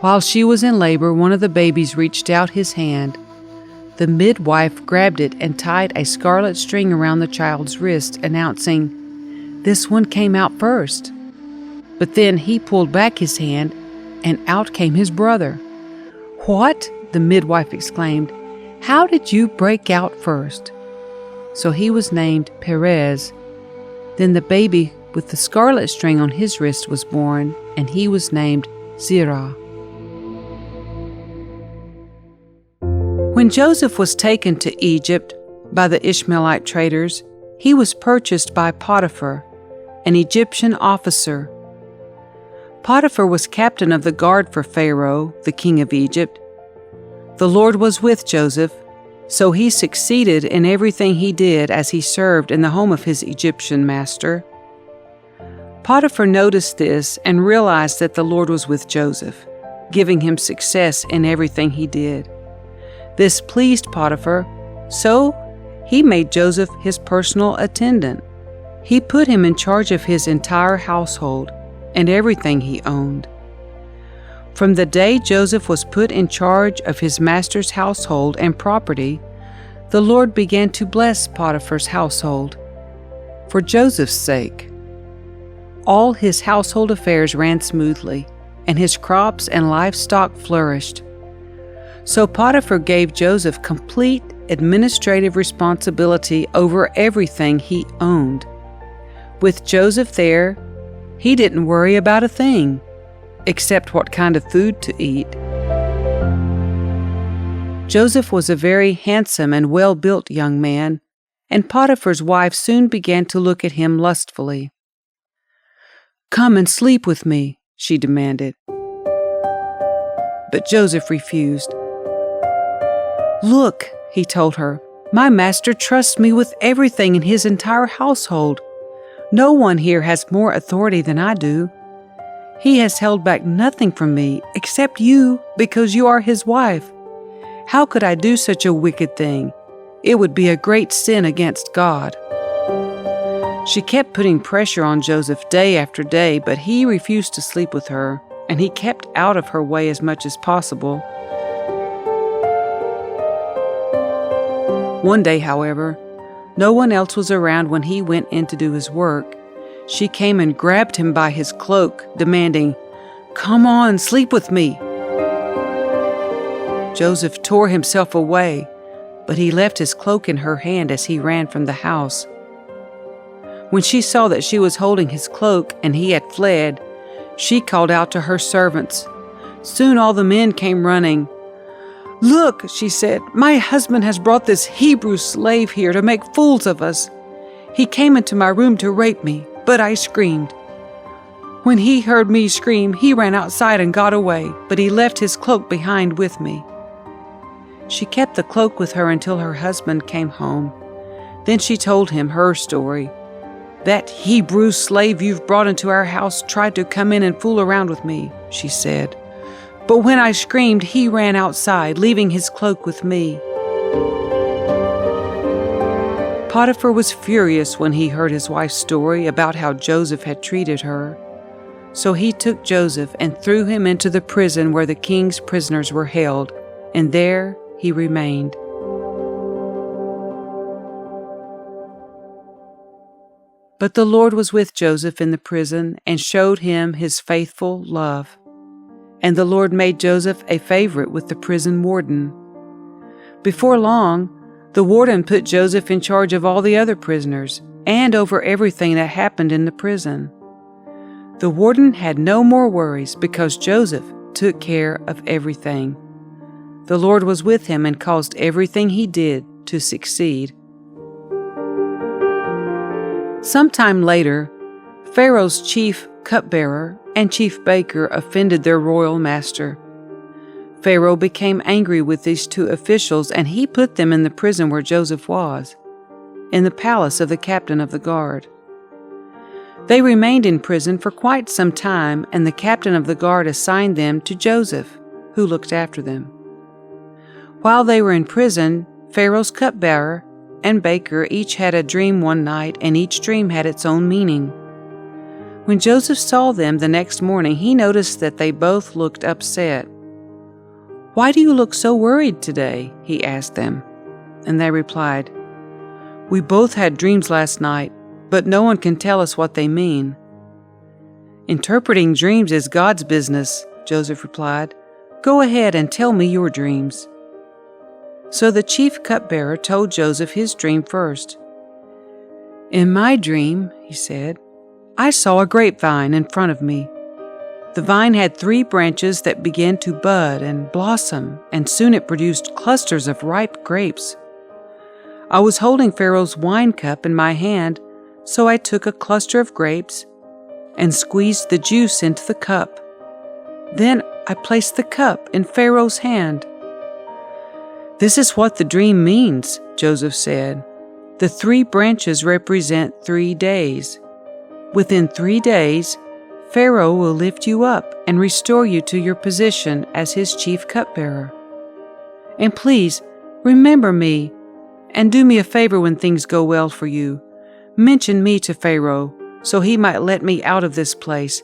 While she was in labor, one of the babies reached out his hand. The midwife grabbed it and tied a scarlet string around the child's wrist, announcing, "This one came out first." But then he pulled back his hand, and out came his brother. "What?" the midwife exclaimed. "How did you break out first?" So he was named Perez. Then the baby with the scarlet string on his wrist was born, and he was named Zerah. When Joseph was taken to Egypt by the Ishmaelite traders, he was purchased by Potiphar, an Egyptian officer. Potiphar was captain of the guard for Pharaoh, the king of Egypt. The Lord was with Joseph, so he succeeded in everything he did as he served in the home of his Egyptian master. Potiphar noticed this and realized that the Lord was with Joseph, giving him success in everything he did. This pleased Potiphar, so he made Joseph his personal attendant. He put him in charge of his entire household and everything he owned. From the day Joseph was put in charge of his master's household and property, the Lord began to bless Potiphar's household for Joseph's sake. All his household affairs ran smoothly, and his crops and livestock flourished. So Potiphar gave Joseph complete administrative responsibility over everything he owned. With Joseph there, he didn't worry about a thing, except what kind of food to eat. Joseph was a very handsome and well-built young man, and Potiphar's wife soon began to look at him lustfully. "Come and sleep with me," she demanded. But Joseph refused. "Look," he told her, "my master trusts me with everything in his entire household. No one here has more authority than I do. He has held back nothing from me except you, because you are his wife. How could I do such a wicked thing? It would be a great sin against God." She kept putting pressure on Joseph day after day, but he refused to sleep with her, and he kept out of her way as much as possible. One day, however, no one else was around when he went in to do his work. She came and grabbed him by his cloak, demanding, "Come on, sleep with me." Joseph tore himself away, but he left his cloak in her hand as he ran from the house. When she saw that she was holding his cloak and he had fled, she called out to her servants. Soon all the men came running. "Look," she said, "my husband has brought this Hebrew slave here to make fools of us. He came into my room to rape me, but I screamed. When he heard me scream, he ran outside and got away, but he left his cloak behind with me." She kept the cloak with her until her husband came home. Then she told him her story. "That Hebrew slave you've brought into our house tried to come in and fool around with me," she said. "But when I screamed, he ran outside, leaving his cloak with me." Potiphar was furious when he heard his wife's story about how Joseph had treated her. So he took Joseph and threw him into the prison where the king's prisoners were held, and there he remained. But the Lord was with Joseph in the prison and showed him his faithful love. And the Lord made Joseph a favorite with the prison warden. Before long, the warden put Joseph in charge of all the other prisoners and over everything that happened in the prison. The warden had no more worries because Joseph took care of everything. The Lord was with him and caused everything he did to succeed. Sometime later, Pharaoh's chief cupbearer and chief baker offended their royal master. Pharaoh became angry with these two officials, and he put them in the prison where Joseph was, in the palace of the captain of the guard. They remained in prison for quite some time, and the captain of the guard assigned them to Joseph, who looked after them. While they were in prison, Pharaoh's cupbearer and baker each had a dream one night, and each dream had its own meaning. When Joseph saw them the next morning, he noticed that they both looked upset. "Why do you look so worried today?" he asked them. And they replied, "We both had dreams last night, but no one can tell us what they mean." "Interpreting dreams is God's business," Joseph replied. "Go ahead and tell me your dreams." So the chief cupbearer told Joseph his dream first. "In my dream," he said, "I saw a grapevine in front of me. The vine had 3 branches that began to bud and blossom, and soon it produced clusters of ripe grapes. I was holding Pharaoh's wine cup in my hand, so I took a cluster of grapes and squeezed the juice into the cup. Then I placed the cup in Pharaoh's hand." "This is what the dream means," Joseph said. "The 3 branches represent 3 days. Within 3 days, Pharaoh will lift you up and restore you to your position as his chief cupbearer. And please, remember me, and do me a favor when things go well for you. Mention me to Pharaoh, so he might let me out of this place.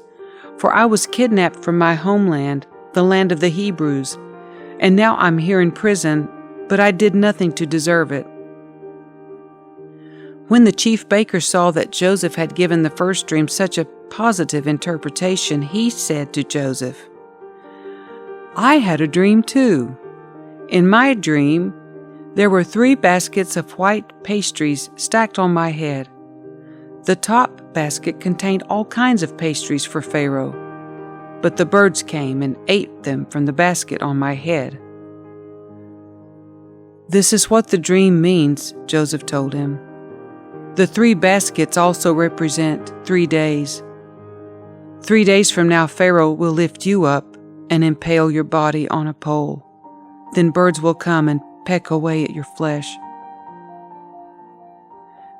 For I was kidnapped from my homeland, the land of the Hebrews, and now I'm here in prison, but I did nothing to deserve it." When the chief baker saw that Joseph had given the first dream such a positive interpretation, he said to Joseph, "I had a dream too. In my dream, there were 3 baskets of white pastries stacked on my head. The top basket contained all kinds of pastries for Pharaoh, but the birds came and ate them from the basket on my head." "This is what the dream means," Joseph told him. "The 3 baskets also represent 3 days. 3 days from now, Pharaoh will lift you up and impale your body on a pole. Then birds will come and peck away at your flesh."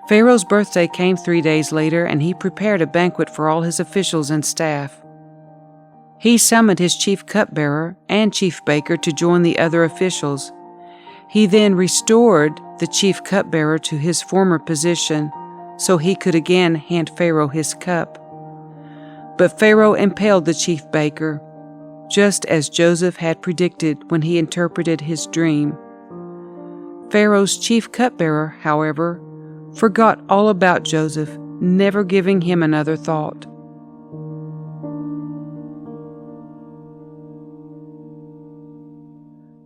Pharaoh's birthday came 3 days later, and he prepared a banquet for all his officials and staff. He summoned his chief cupbearer and chief baker to join the other officials. He then restored the chief cupbearer to his former position, so he could again hand Pharaoh his cup. But Pharaoh impaled the chief baker, just as Joseph had predicted when he interpreted his dream. Pharaoh's chief cupbearer, however, forgot all about Joseph, never giving him another thought.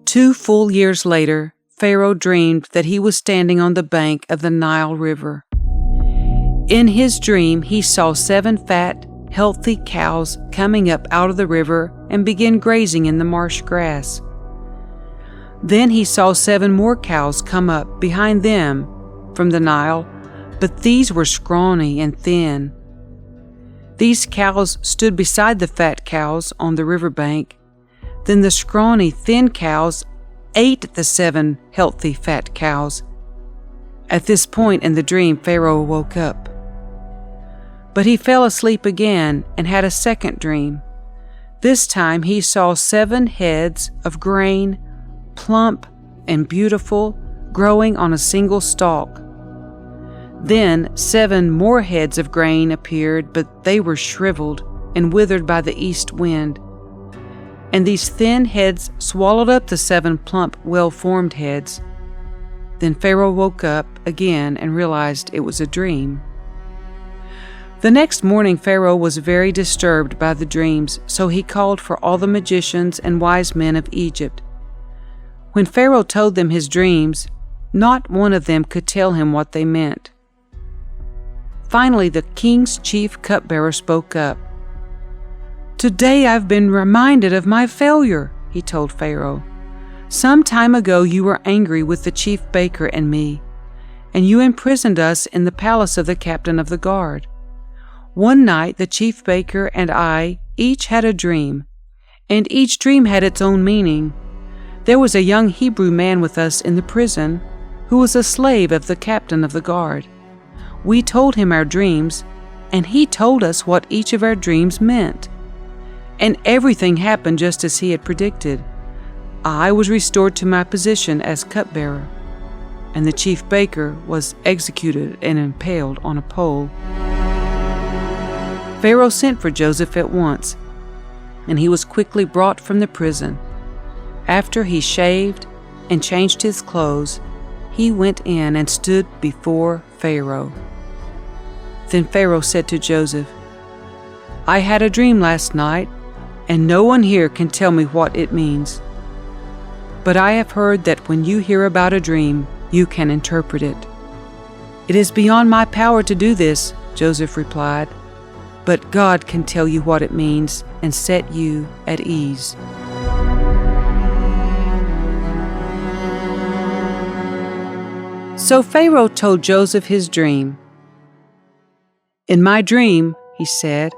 Two full years later, Pharaoh dreamed that he was standing on the bank of the Nile River. In his dream, he saw 7 fat, healthy cows coming up out of the river and begin grazing in the marsh grass. Then he saw 7 more cows come up behind them from the Nile, but these were scrawny and thin. These cows stood beside the fat cows on the riverbank. Then the scrawny, thin cows ate the 7 healthy, fat cows. At this point in the dream, Pharaoh woke up. But he fell asleep again and had a second dream. This time he saw 7 heads of grain, plump and beautiful, growing on a single stalk. Then 7 more heads of grain appeared, but they were shriveled and withered by the east wind. And these thin heads swallowed up the 7 plump, well-formed heads. Then Pharaoh woke up again and realized it was a dream. The next morning, Pharaoh was very disturbed by the dreams, so he called for all the magicians and wise men of Egypt. When Pharaoh told them his dreams, not one of them could tell him what they meant. Finally, the king's chief cupbearer spoke up. "Today I've been reminded of my failure," he told Pharaoh. "Some time ago you were angry with the chief baker and me, and you imprisoned us in the palace of the captain of the guard. One night the chief baker and I each had a dream, and each dream had its own meaning. There was a young Hebrew man with us in the prison who was a slave of the captain of the guard. We told him our dreams, and he told us what each of our dreams meant. And everything happened just as he had predicted. I was restored to my position as cupbearer, and the chief baker was executed and impaled on a pole." Pharaoh sent for Joseph at once, and he was quickly brought from the prison. After he shaved and changed his clothes, he went in and stood before Pharaoh. Then Pharaoh said to Joseph, "I had a dream last night, and no one here can tell me what it means. But I have heard that when you hear about a dream, you can interpret it." "It is beyond my power to do this," Joseph replied, "but God can tell you what it means and set you at ease." So Pharaoh told Joseph his dream. "In my dream," he said,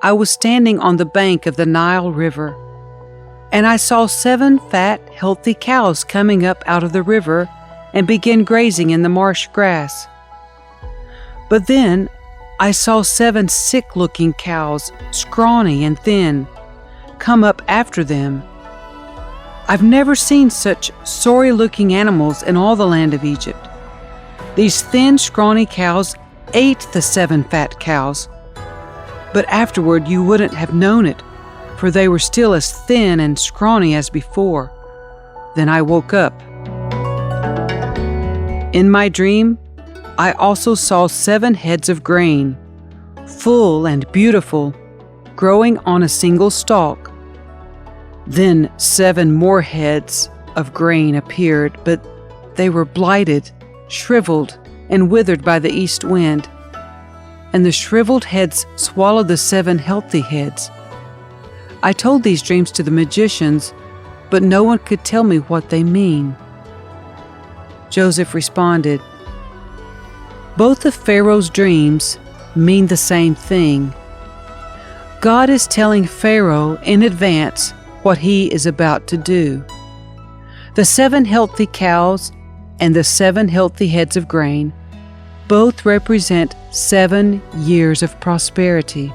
"I was standing on the bank of the Nile River, and I saw 7 fat, healthy cows coming up out of the river and begin grazing in the marsh grass. But then I saw 7 sick-looking cows, scrawny and thin, come up after them. I've never seen such sorry-looking animals in all the land of Egypt. These thin, scrawny cows ate the 7 fat cows. But afterward you wouldn't have known it, for they were still as thin and scrawny as before. Then I woke up. In my dream, I also saw 7 heads of grain, full and beautiful, growing on a single stalk. Then 7 more heads of grain appeared, but they were blighted, shriveled, and withered by the east wind. And the shriveled heads swallowed the 7 healthy heads. I told these dreams to the magicians, but no one could tell me what they mean. Joseph responded, "Both of Pharaoh's dreams mean the same thing. God is telling Pharaoh in advance what he is about to do. The 7 healthy cows and the 7 healthy heads of grain both represent 7 years of prosperity.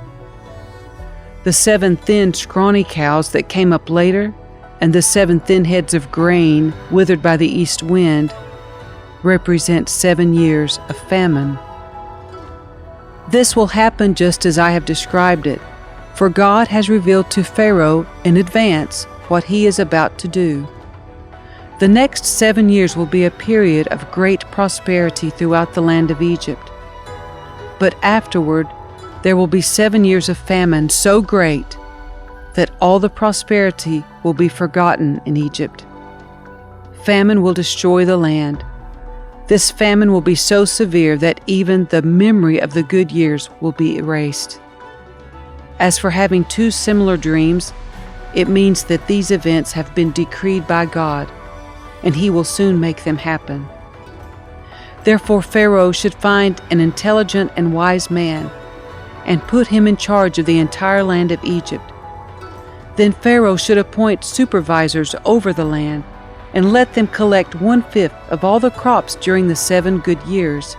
The 7 thin, scrawny cows that came up later and the 7 thin heads of grain withered by the east wind represent 7 years of famine. This will happen just as I have described it, for God has revealed to Pharaoh in advance what he is about to do. The next 7 years will be a period of great prosperity throughout the land of Egypt. But afterward, there will be 7 years of famine so great that all the prosperity will be forgotten in Egypt. Famine will destroy the land. This famine will be so severe that even the memory of the good years will be erased. As for having 2 similar dreams, it means that these events have been decreed by God, and he will soon make them happen. Therefore Pharaoh should find an intelligent and wise man and put him in charge of the entire land of Egypt. Then Pharaoh should appoint supervisors over the land and let them collect 1/5 of all the crops during the 7 good years.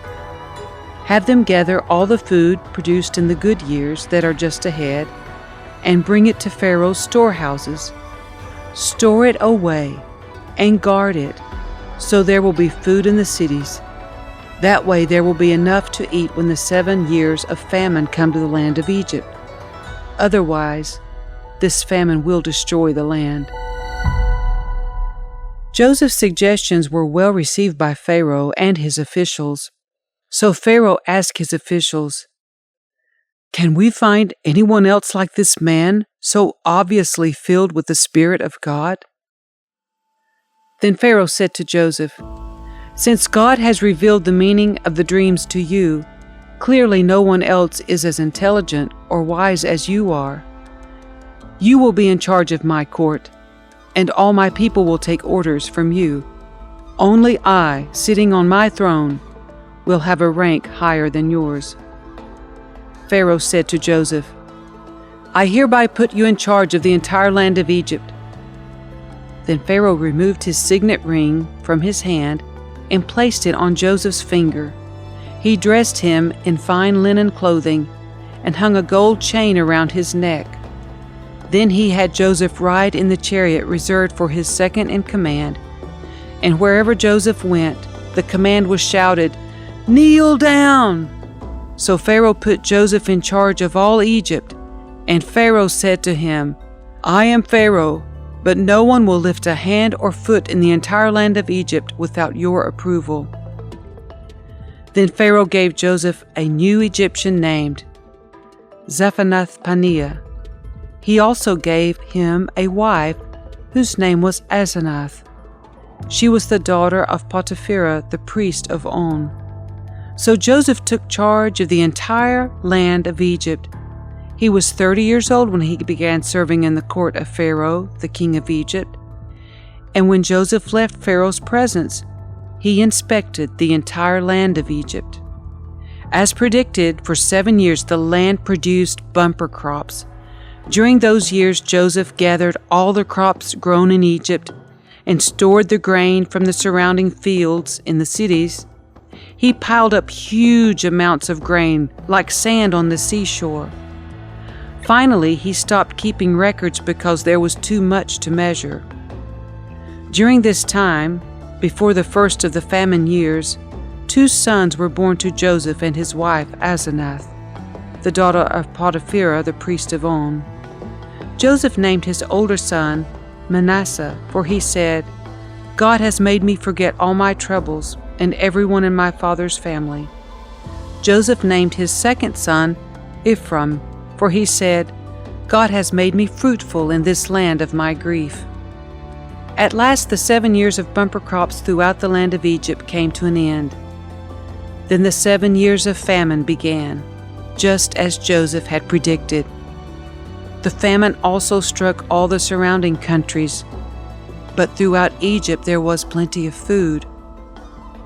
Have them gather all the food produced in the good years that are just ahead and bring it to Pharaoh's storehouses. Store it away and guard it, so there will be food in the cities. That way there will be enough to eat when the 7 years of famine come to the land of Egypt. Otherwise, this famine will destroy the land." Joseph's suggestions were well received by Pharaoh and his officials. So Pharaoh asked his officials, "Can we find anyone else like this man, so obviously filled with the Spirit of God?" Then Pharaoh said to Joseph, "Since God has revealed the meaning of the dreams to you, clearly no one else is as intelligent or wise as you are. You will be in charge of my court, and all my people will take orders from you. Only I, sitting on my throne, will have a rank higher than yours." Pharaoh said to Joseph, "I hereby put you in charge of the entire land of Egypt." Then Pharaoh removed his signet ring from his hand and placed it on Joseph's finger. He dressed him in fine linen clothing and hung a gold chain around his neck. Then he had Joseph ride in the chariot reserved for his second in command, and wherever Joseph went, the command was shouted, "Kneel down!" So Pharaoh put Joseph in charge of all Egypt, and Pharaoh said to him, "I am Pharaoh, but no one will lift a hand or foot in the entire land of Egypt without your approval." Then Pharaoh gave Joseph a new Egyptian named Zaphenath-Paneah. He also gave him a wife whose name was Asenath. She was the daughter of Potiphar, the priest of On. So Joseph took charge of the entire land of Egypt. He was 30 years old when he began serving in the court of Pharaoh, the king of Egypt. And when Joseph left Pharaoh's presence, he inspected the entire land of Egypt. As predicted, for 7 years the land produced bumper crops. During those years, Joseph gathered all the crops grown in Egypt and stored the grain from the surrounding fields in the cities. He piled up huge amounts of grain, like sand on the seashore. Finally, he stopped keeping records because there was too much to measure. During this time, before the first of the famine years, 2 sons were born to Joseph and his wife Asenath, the daughter of Potiphar, the priest of On. Joseph named his older son Manasseh, for he said, "God has made me forget all my troubles and everyone in my father's family." Joseph named his second son Ephraim, for he said, "God has made me fruitful in this land of my grief." At last the 7 years of bumper crops throughout the land of Egypt came to an end. Then the 7 years of famine began, just as Joseph had predicted. The famine also struck all the surrounding countries, but throughout Egypt there was plenty of food.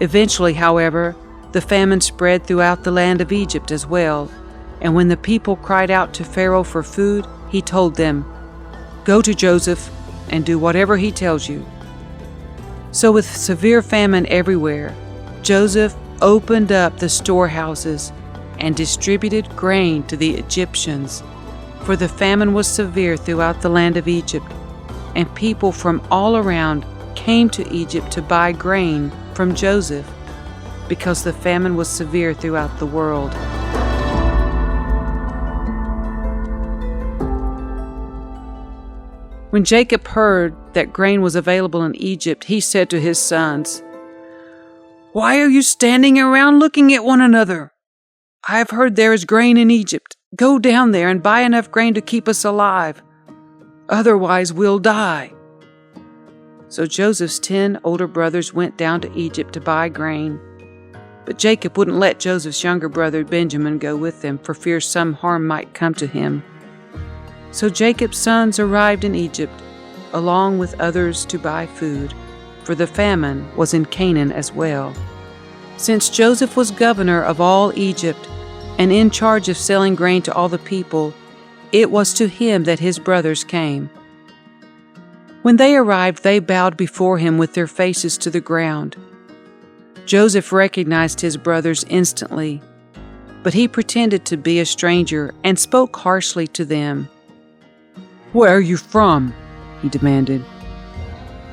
Eventually, however, the famine spread throughout the land of Egypt as well, and when the people cried out to Pharaoh for food, he told them, "Go to Joseph and do whatever he tells you." So with severe famine everywhere, Joseph opened up the storehouses and distributed grain to the Egyptians, for the famine was severe throughout the land of Egypt, and people from all around came to Egypt to buy grain from Joseph, because the famine was severe throughout the world. When Jacob heard that grain was available in Egypt, he said to his sons, "Why are you standing around looking at one another? I have heard there is grain in Egypt. Go down there and buy enough grain to keep us alive. Otherwise, we'll die." So Joseph's 10 older brothers went down to Egypt to buy grain. But Jacob wouldn't let Joseph's younger brother Benjamin go with them, for fear some harm might come to him. So Jacob's sons arrived in Egypt, along with others to buy food, for the famine was in Canaan as well. Since Joseph was governor of all Egypt and in charge of selling grain to all the people, it was to him that his brothers came. When they arrived, they bowed before him with their faces to the ground. Joseph recognized his brothers instantly, but he pretended to be a stranger and spoke harshly to them. "Where are you from?" he demanded.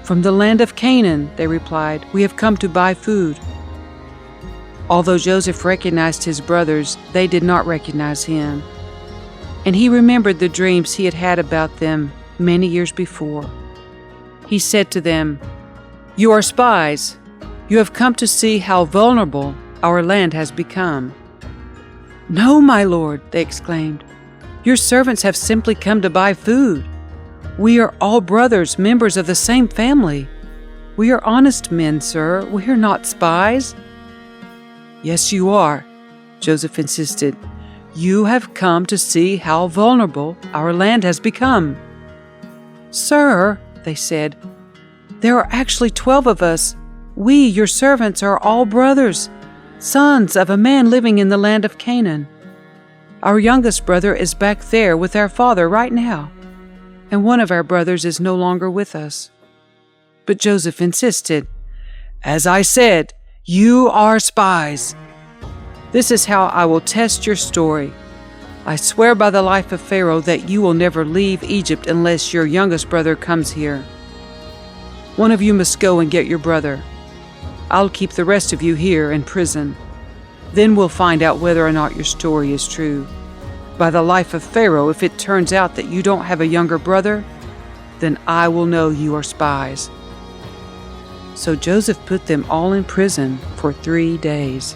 "From the land of Canaan," they replied. "We have come to buy food." Although Joseph recognized his brothers, they did not recognize him. And he remembered the dreams he had had about them many years before. He said to them, "You are spies. You have come to see how vulnerable our land has become." "No, my lord," they exclaimed. "Your servants have simply come to buy food. We are all brothers, members of the same family. We are honest men, sir. We are not spies." "Yes, you are," Joseph insisted. "You have come to see how vulnerable our land has become." "Sir," they said, "there are actually 12 of us. We, your servants, are all brothers, sons of a man living in the land of Canaan. Our youngest brother is back there with our father right now, and one of our brothers is no longer with us." But Joseph insisted, "As I said, you are spies. This is how I will test your story. I swear by the life of Pharaoh that you will never leave Egypt unless your youngest brother comes here. One of you must go and get your brother. I'll keep the rest of you here in prison. Then we'll find out whether or not your story is true. By the life of Pharaoh, if it turns out that you don't have a younger brother, then I will know you are spies." So Joseph put them all in prison for 3 days.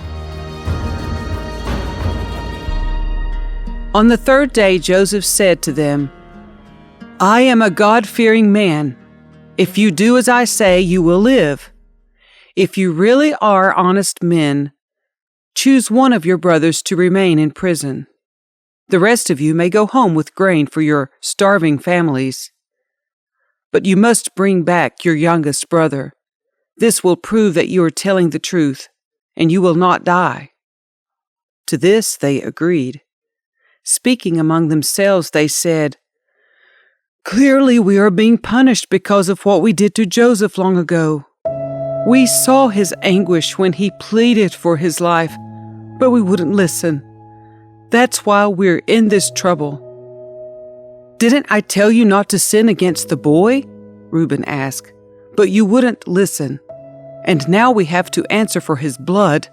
On the 3rd day, Joseph said to them, "I am a God-fearing man. If you do as I say, you will live. If you really are honest men, choose one of your brothers to remain in prison. The rest of you may go home with grain for your starving families. But you must bring back your youngest brother. This will prove that you are telling the truth, and you will not die." To this they agreed. Speaking among themselves, they said, "Clearly we are being punished because of what we did to Joseph long ago. We saw his anguish when he pleaded for his life, but we wouldn't listen. That's why we're in this trouble." "Didn't I tell you not to sin against the boy?" Reuben asked. but you wouldn't listen. And now we have to answer for his blood."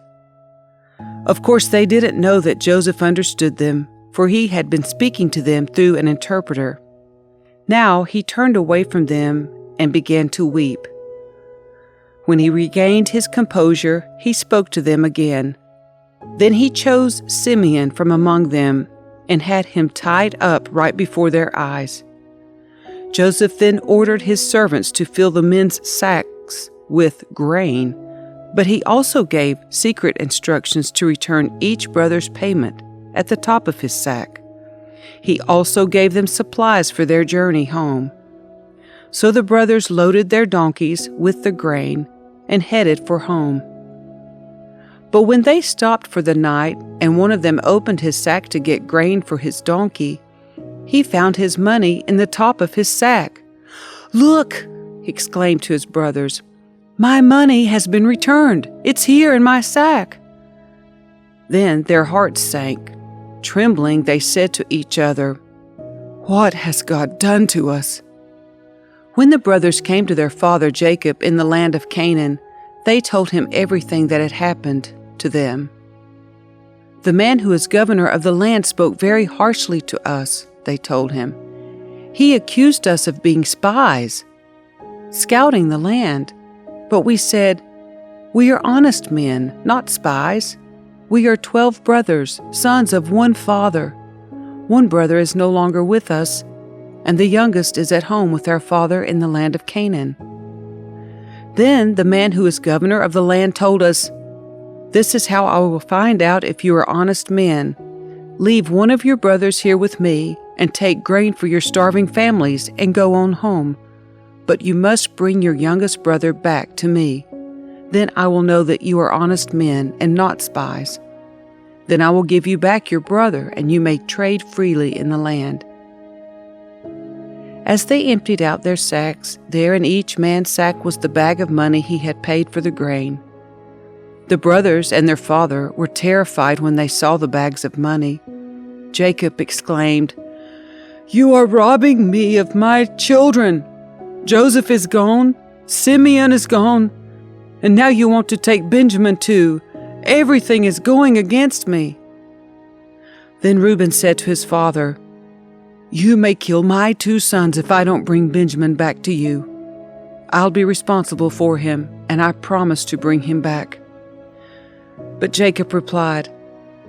Of course, they didn't know that Joseph understood them, for he had been speaking to them through an interpreter. Now he turned away from them and began to weep. When he regained his composure, he spoke to them again. Then he chose Simeon from among them and had him tied up right before their eyes. Joseph then ordered his servants to fill the men's sacks with grain, but he also gave secret instructions to return each brother's payment at the top of his sack. He also gave them supplies for their journey home. So the brothers loaded their donkeys with the grain and headed for home. But when they stopped for the night and one of them opened his sack to get grain for his donkey, he found his money in the top of his sack. "Look!" he exclaimed to his brothers. "My money has been returned. It's here in my sack." Then their hearts sank. Trembling, they said to each other, "What has God done to us?" When the brothers came to their father Jacob in the land of Canaan, they told him everything that had happened to them. "The man who is governor of the land spoke very harshly to us," they told him. "He accused us of being spies, scouting the land. But we said, 'We are honest men, not spies. We are 12 brothers, sons of one father. One brother is no longer with us, and the youngest is at home with our father in the land of Canaan.' Then the man who is governor of the land told us, 'This is how I will find out if you are honest men. Leave one of your brothers here with me and take grain for your starving families and go on home. But you must bring your youngest brother back to me. Then I will know that you are honest men and not spies. Then I will give you back your brother, and you may trade freely in the land.' As they emptied out their sacks, there in each man's sack was the bag of money he had paid for the grain. The brothers and their father were terrified when they saw the bags of money. Jacob exclaimed, 'You are robbing me of my children. Joseph is gone, Simeon is gone, and now you want to take Benjamin too. Everything is going against me.' Then Reuben said to his father, 'You may kill my 2 sons if I don't bring Benjamin back to you. I'll be responsible for him, and I promise to bring him back.' But Jacob replied,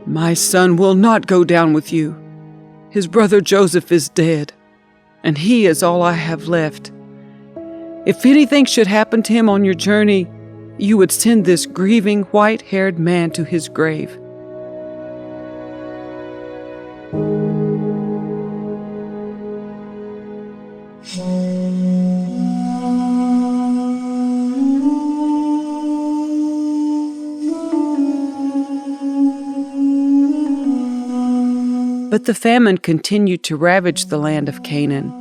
'My son will not go down with you. His brother Joseph is dead, and he is all I have left. If anything should happen to him on your journey, you would send this grieving, white-haired man to his grave.' But the famine continued to ravage the land of Canaan.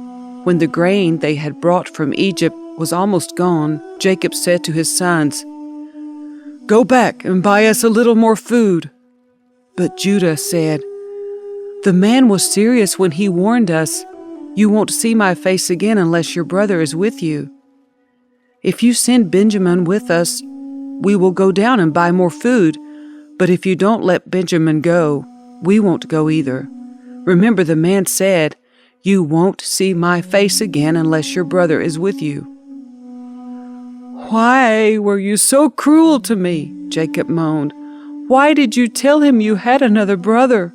When the grain they had brought from Egypt was almost gone, Jacob said to his sons, 'Go back and buy us a little more food.' But Judah said, 'The man was serious when he warned us, "You won't see my face again unless your brother is with you." If you send Benjamin with us, we will go down and buy more food. But if you don't let Benjamin go, we won't go either. Remember, the man said, "You won't see my face again unless your brother is with you." "Why were you so cruel to me?" Jacob moaned. "Why did you tell him you had another brother?"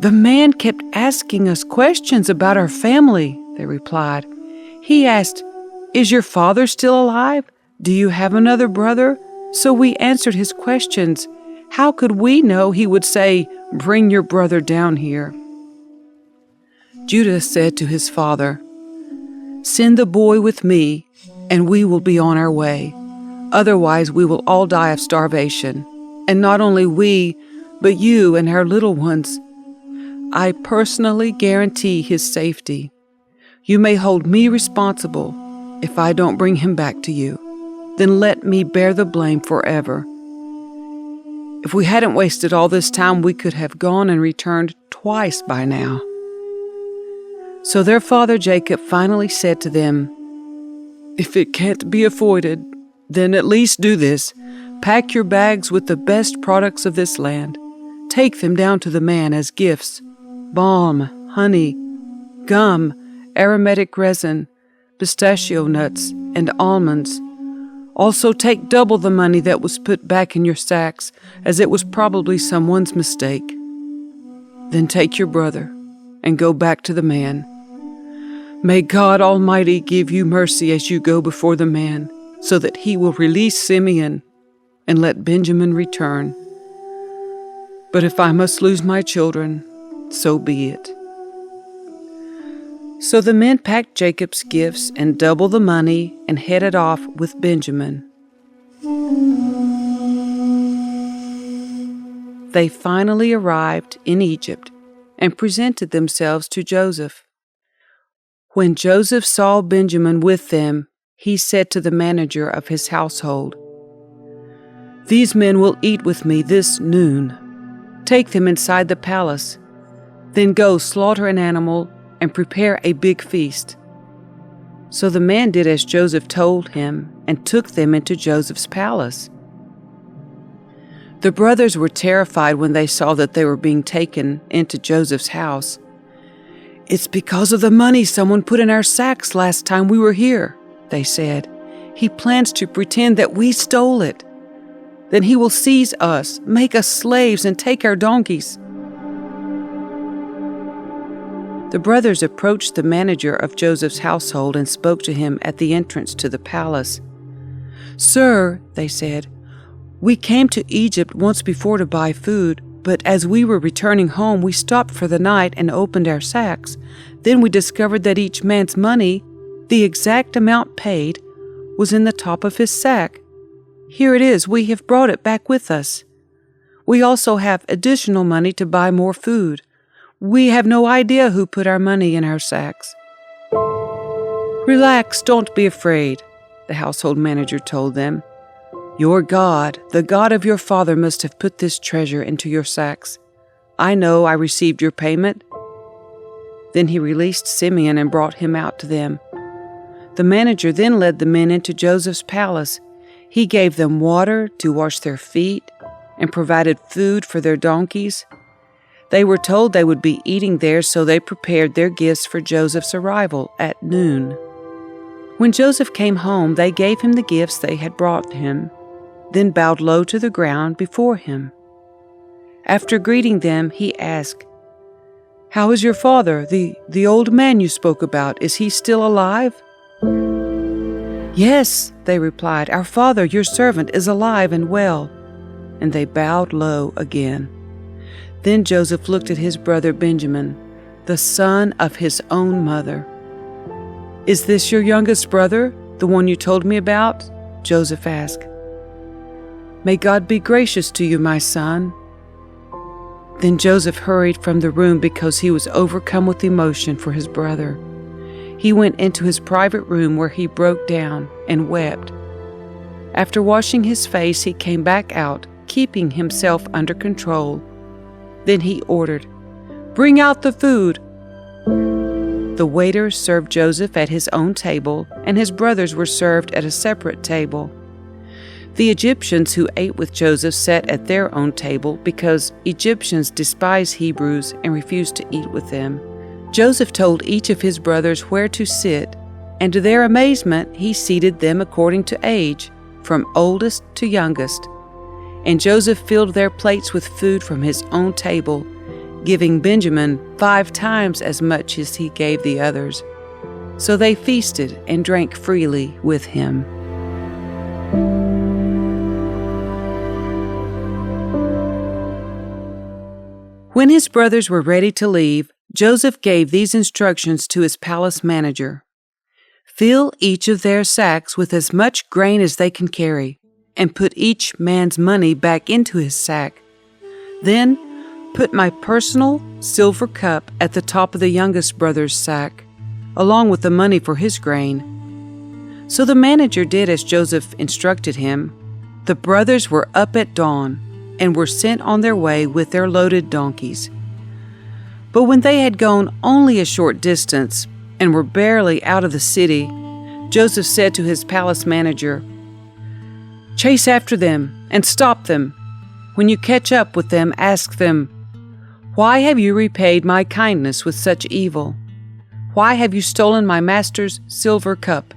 "The man kept asking us questions about our family," they replied. "He asked, 'Is your father still alive? Do you have another brother?' So we answered his questions. How could we know he would say, 'Bring your brother down here'?" Judah said to his father, "Send the boy with me, and we will be on our way. Otherwise we will all die of starvation, and not only we, but you and our little ones. I personally guarantee his safety. You may hold me responsible if I don't bring him back to you. Then let me bear the blame forever. If we hadn't wasted all this time, we could have gone and returned twice by now." So their father Jacob finally said to them, If it can't be avoided, then at least do this. Pack your bags with the best products of this land. Take them down to the man as gifts: balm, honey, gum, aromatic resin, pistachio nuts, and almonds. Also take double the money that was put back in your sacks, as it was probably someone's mistake. Then take your brother and go back to the man. May God Almighty give you mercy as you go before the man, so that he will release Simeon and let Benjamin return. But if I must lose my children, so be it." So the men packed Jacob's gifts and doubled the money and headed off with Benjamin. They finally arrived in Egypt and presented themselves to Joseph. When Joseph saw Benjamin with them, he said to the manager of his household, "These men will eat with me this noon. Take them inside the palace. Then go slaughter an animal and prepare a big feast." So the man did as Joseph told him and took them into Joseph's palace. The brothers were terrified when they saw that they were being taken into Joseph's house. "It's because of the money someone put in our sacks last time we were here," they said. "He plans to pretend that we stole it. Then he will seize us, make us slaves, and take our donkeys." The brothers approached the manager of Joseph's household and spoke to him at the entrance to the palace. "Sir," they said, "we came to Egypt once before to buy food, but as we were returning home, we stopped for the night and opened our sacks. Then we discovered that each man's money, the exact amount paid, was in the top of his sack. Here it is, we have brought it back with us. We also have additional money to buy more food. We have no idea who put our money in our sacks." "Relax, don't be afraid," the household manager told them. "Your God, the God of your father, must have put this treasure into your sacks. I know I received your payment." Then he released Simeon and brought him out to them. The manager then led the men into Joseph's palace. He gave them water to wash their feet and provided food for their donkeys. They were told they would be eating there, so they prepared their gifts for Joseph's arrival at noon. When Joseph came home, they gave him the gifts they had brought him, then bowed low to the ground before him. After greeting them, he asked, "How is your father, the old man you spoke about? Is he still alive?" "Yes," they replied, "our father, your servant, is alive and well." And they bowed low again. Then Joseph looked at his brother Benjamin, the son of his own mother. "Is this your youngest brother, the one you told me about?" Joseph asked. "May God be gracious to you, my son." Then Joseph hurried from the room because he was overcome with emotion for his brother. He went into his private room where he broke down and wept. After washing his face, he came back out, keeping himself under control. Then he ordered, "Bring out the food." The waiters served Joseph at his own table, and his brothers were served at a separate table. The Egyptians who ate with Joseph sat at their own table because Egyptians despise Hebrews and refused to eat with them. Joseph told each of his brothers where to sit, and to their amazement, he seated them according to age, from oldest to youngest. And Joseph filled their plates with food from his own table, giving Benjamin 5 times as much as he gave the others. So they feasted and drank freely with him. When his brothers were ready to leave, Joseph gave these instructions to his palace manager. "Fill each of their sacks with as much grain as they can carry, and put each man's money back into his sack. Then put my personal silver cup at the top of the youngest brother's sack, along with the money for his grain." So the manager did as Joseph instructed him. The brothers were up at dawn and were sent on their way with their loaded donkeys. But when they had gone only a short distance and were barely out of the city, Joseph said to his palace manager, "Chase after them and stop them. When you catch up with them, ask them, 'Why have you repaid my kindness with such evil? Why have you stolen my master's silver cup,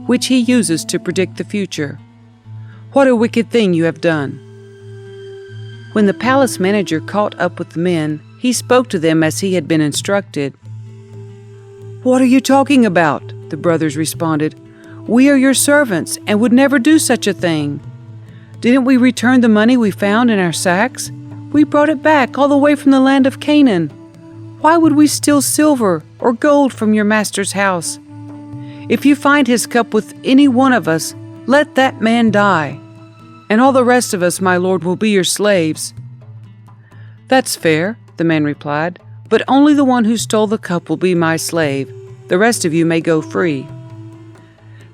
which he uses to predict the future? What a wicked thing you have done.'" When the palace manager caught up with the men, he spoke to them as he had been instructed. "What are you talking about?" the brothers responded. "We are your servants and would never do such a thing. Didn't we return the money we found in our sacks? We brought it back all the way from the land of Canaan. Why would we steal silver or gold from your master's house? If you find his cup with any one of us, let that man die, and all the rest of us, my lord, will be your slaves." "That's fair," the man replied, "but only the one who stole the cup will be my slave. The rest of you may go free."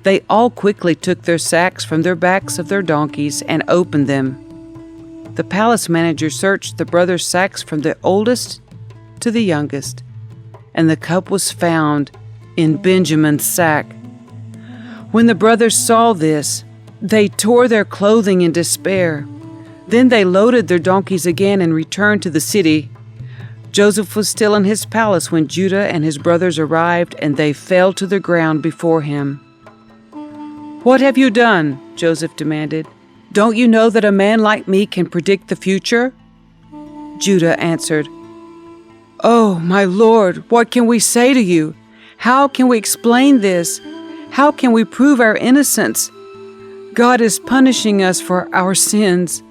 They all quickly took their sacks from their backs of their donkeys and opened them. The palace manager searched the brothers' sacks from the oldest to the youngest, and the cup was found in Benjamin's sack. When the brothers saw this, they tore their clothing in despair. Then they loaded their donkeys again and returned to the city. Joseph was still in his palace when Judah and his brothers arrived, and they fell to the ground before him. "What have you done?" Joseph demanded. "Don't you know that a man like me can predict the future?" Judah answered, "Oh, my lord, what can we say to you? How can we explain this? How can we prove our innocence? God is punishing us for our sins.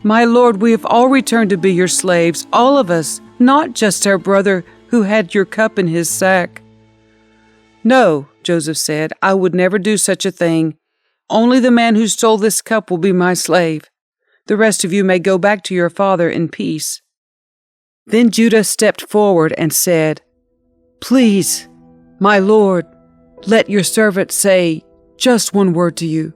My lord, we have all returned to be your slaves, all of us, not just our brother who had your cup in his sack." "No," Joseph said, "I would never do such a thing. Only the man who stole this cup will be my slave. The rest of you may go back to your father in peace." Then Judah stepped forward and said, "Please, my lord, let your servant say just one word to you.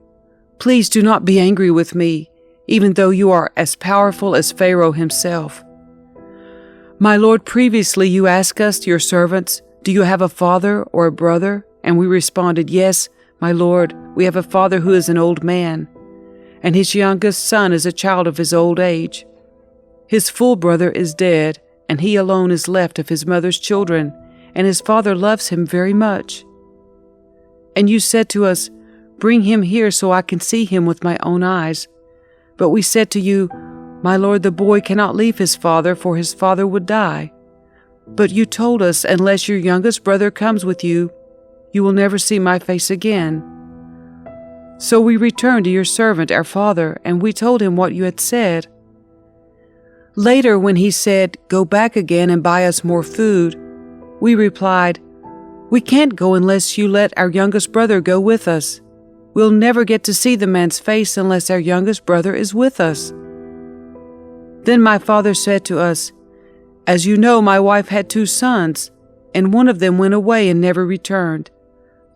Please do not be angry with me, even though you are as powerful as Pharaoh himself. My lord, previously you asked us, your servants, 'Do you have a father or a brother?' And we responded, 'Yes, my lord, we have a father who is an old man, and his youngest son is a child of his old age. His full brother is dead, and he alone is left of his mother's children, and his father loves him very much. And you said to us, "Bring him here so I can see him with my own eyes." But we said to you, "My lord, the boy cannot leave his father, for his father would die." But you told us, "Unless your youngest brother comes with you, you will never see my face again." So we returned to your servant, our father, and we told him what you had said. Later, when he said, "Go back again and buy us more food," we replied, "We can't go unless you let our youngest brother go with us. We'll never get to see the man's face unless our youngest brother is with us." Then my father said to us, "As you know, my wife had 2 sons, and one of them went away and never returned.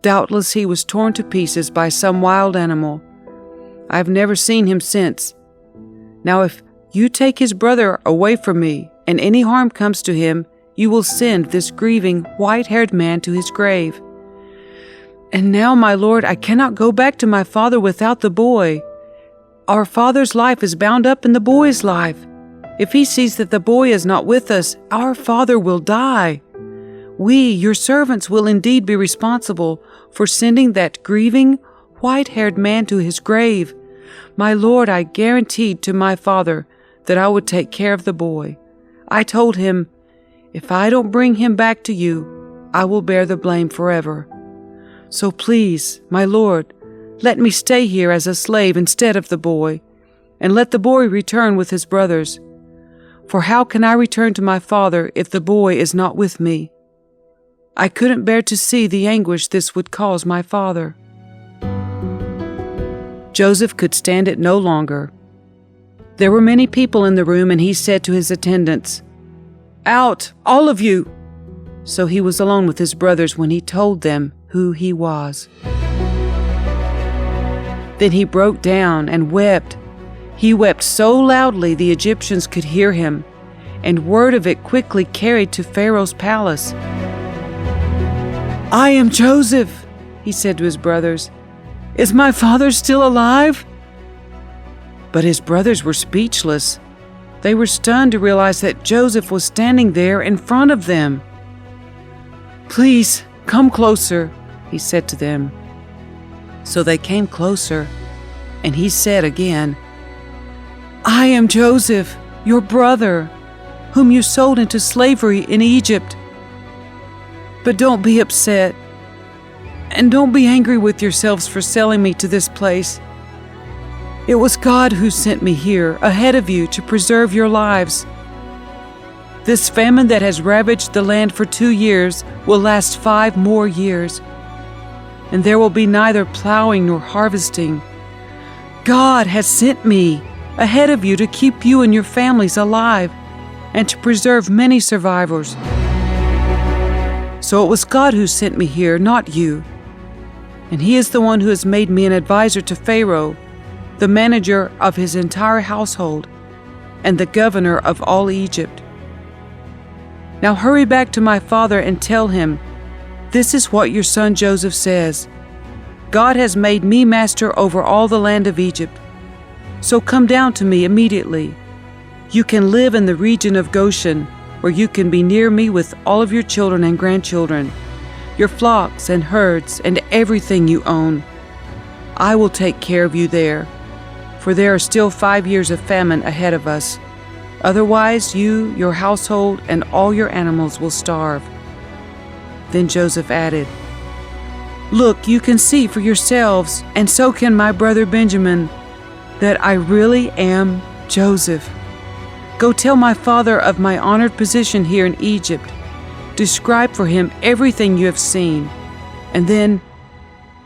Doubtless he was torn to pieces by some wild animal. I have never seen him since. Now if you take his brother away from me, and any harm comes to him, you will send this grieving, white-haired man to his grave. And now, my lord, I cannot go back to my father without the boy. Our father's life is bound up in the boy's life. If he sees that the boy is not with us, our father will die. We, your servants, will indeed be responsible for sending that grieving, white-haired man to his grave. My lord, I guaranteed to my father that I would take care of the boy. I told him, if I don't bring him back to you, I will bear the blame forever. So please, my lord, let me stay here as a slave instead of the boy, and let the boy return with his brothers. For how can I return to my father if the boy is not with me? I couldn't bear to see the anguish this would cause my father." Joseph could stand it no longer. There were many people in the room, and he said to his attendants, "Out, all of you!" So he was alone with his brothers when he told them who he was. Then he broke down and wept. He wept so loudly the Egyptians could hear him, and word of it quickly carried to Pharaoh's palace. "I am Joseph," he said to his brothers. "Is my father still alive?" But his brothers were speechless. They were stunned to realize that Joseph was standing there in front of them. "Please, come closer," he said to them. So they came closer, and he said again, "I am Joseph, your brother, whom you sold into slavery in Egypt. But don't be upset, and don't be angry with yourselves for selling me to this place. It was God who sent me here ahead of you to preserve your lives. This famine that has ravaged the land for 2 years will last 5 more years, and there will be neither plowing nor harvesting. God has sent me ahead of you to keep you and your families alive and to preserve many survivors. So it was God who sent me here, not you. And He is the one who has made me an advisor to Pharaoh, the manager of his entire household, and the governor of all Egypt. Now hurry back to my father and tell him, 'This is what your son Joseph says. God has made me master over all the land of Egypt. So come down to me immediately. You can live in the region of Goshen, where you can be near me with all of your children and grandchildren, your flocks and herds and everything you own. I will take care of you there, for there are still 5 years of famine ahead of us. Otherwise, you, your household, and all your animals will starve.' Then Joseph added, 'Look, you can see for yourselves, and so can my brother Benjamin, that I really am Joseph. Go tell my father of my honored position here in Egypt. Describe for him everything you have seen, and then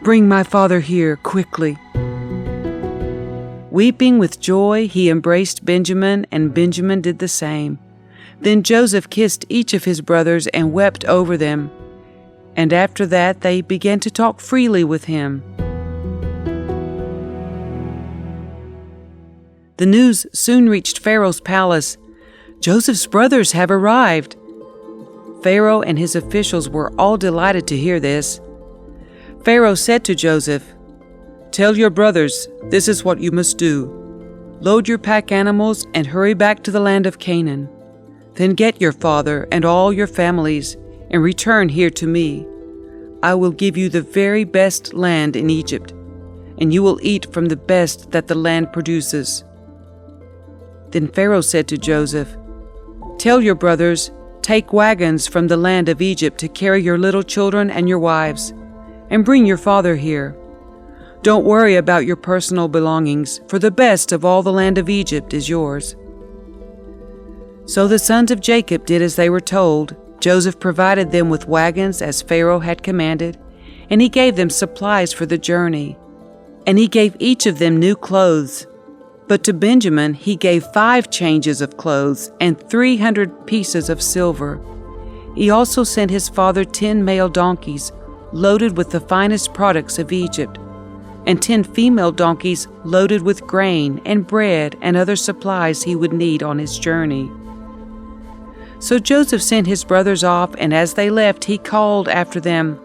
bring my father here quickly.' Weeping with joy, he embraced Benjamin, and Benjamin did the same. Then Joseph kissed each of his brothers and wept over them. And after that they began to talk freely with him. The news soon reached Pharaoh's palace. "Joseph's brothers have arrived." Pharaoh and his officials were all delighted to hear this. Pharaoh said to Joseph, "Tell your brothers, this is what you must do. Load your pack animals and hurry back to the land of Canaan. Then get your father and all your families and return here to me. I will give you the very best land in Egypt, and you will eat from the best that the land produces." Then Pharaoh said to Joseph, "Tell your brothers, take wagons from the land of Egypt to carry your little children and your wives, and bring your father here. Don't worry about your personal belongings, for the best of all the land of Egypt is yours." So the sons of Jacob did as they were told. Joseph provided them with wagons as Pharaoh had commanded, and he gave them supplies for the journey. And he gave each of them new clothes. But to Benjamin he gave 5 changes of clothes and 300 pieces of silver. He also sent his father 10 male donkeys loaded with the finest products of Egypt, and 10 female donkeys loaded with grain and bread and other supplies he would need on his journey. So Joseph sent his brothers off, and as they left, he called after them,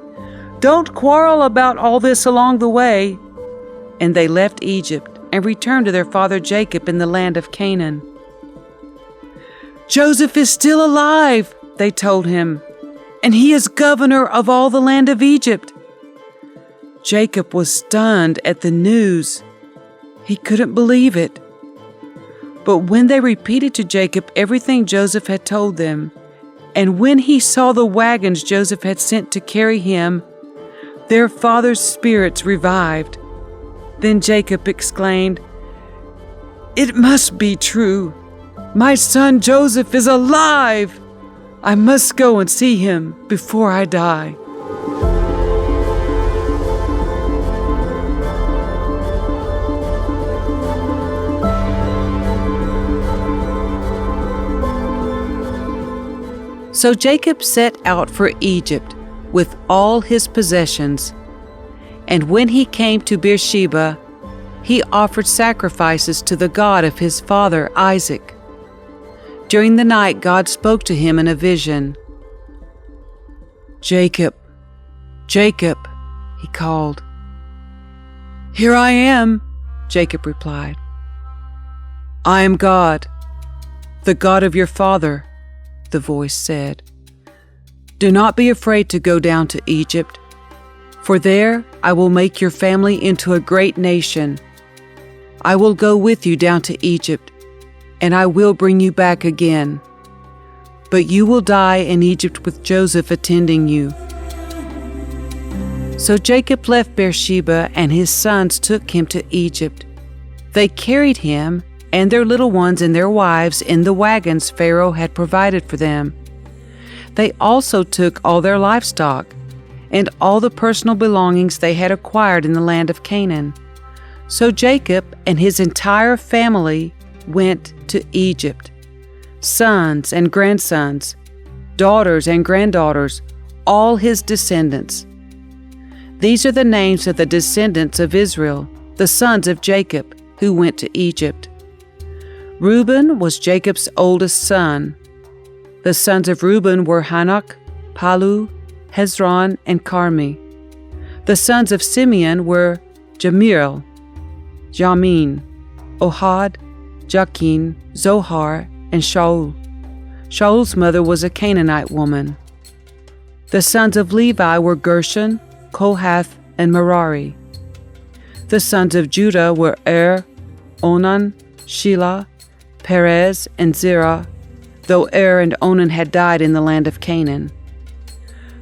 "Don't quarrel about all this along the way." And they left Egypt and returned to their father Jacob in the land of Canaan. "Joseph is still alive," they told him, "and he is governor of all the land of Egypt." Jacob was stunned at the news. He couldn't believe it. But when they repeated to Jacob everything Joseph had told them, and when he saw the wagons Joseph had sent to carry him, their father's spirits revived. Then Jacob exclaimed, "It must be true. My son Joseph is alive. I must go and see him before I die." So Jacob set out for Egypt with all his possessions. And when he came to Beersheba, he offered sacrifices to the God of his father Isaac. During the night, God spoke to him in a vision. "Jacob, Jacob," he called. "Here I am," Jacob replied. "I am God, the God of your father," the voice said. "Do not be afraid to go down to Egypt, for there I will make your family into a great nation. I will go with you down to Egypt, and I will bring you back again. But you will die in Egypt with Joseph attending you." So Jacob left Beersheba, and his sons took him to Egypt. They carried him and their little ones and their wives in the wagons Pharaoh had provided for them. They also took all their livestock and all the personal belongings they had acquired in the land of Canaan. So Jacob and his entire family went to Egypt. Sons and grandsons, daughters and granddaughters, all his descendants. These are the names of the descendants of Israel, the sons of Jacob, who went to Egypt. Reuben was Jacob's oldest son. The sons of Reuben were Hanok, Palu, Hezron, and Carmi. The sons of Simeon were Jamin, Ohad, Jachin, Zohar, and Shaul. Shaul's mother was a Canaanite woman. The sons of Levi were Gershon, Kohath, and Merari. The sons of Judah were Onan, Shelah, Perez, and Zerah, though and Onan had died in the land of Canaan.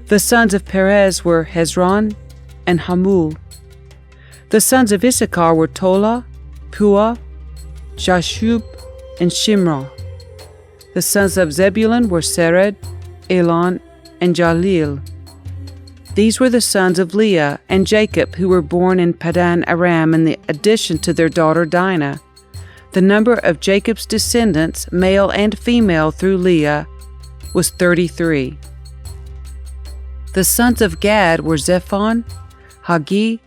The sons of Perez were Hezron and Hamul. The sons of Issachar were Tola, Pua, Jashub, and Shimrah. The sons of Zebulun were Sered, Elon, and Jalil. These were the sons of Leah and Jacob, who were born in Paddan-Aram in addition to their daughter Dinah. The number of Jacob's descendants, male and female through Leah, was 33. The sons of Gad were Zephon, Hagi,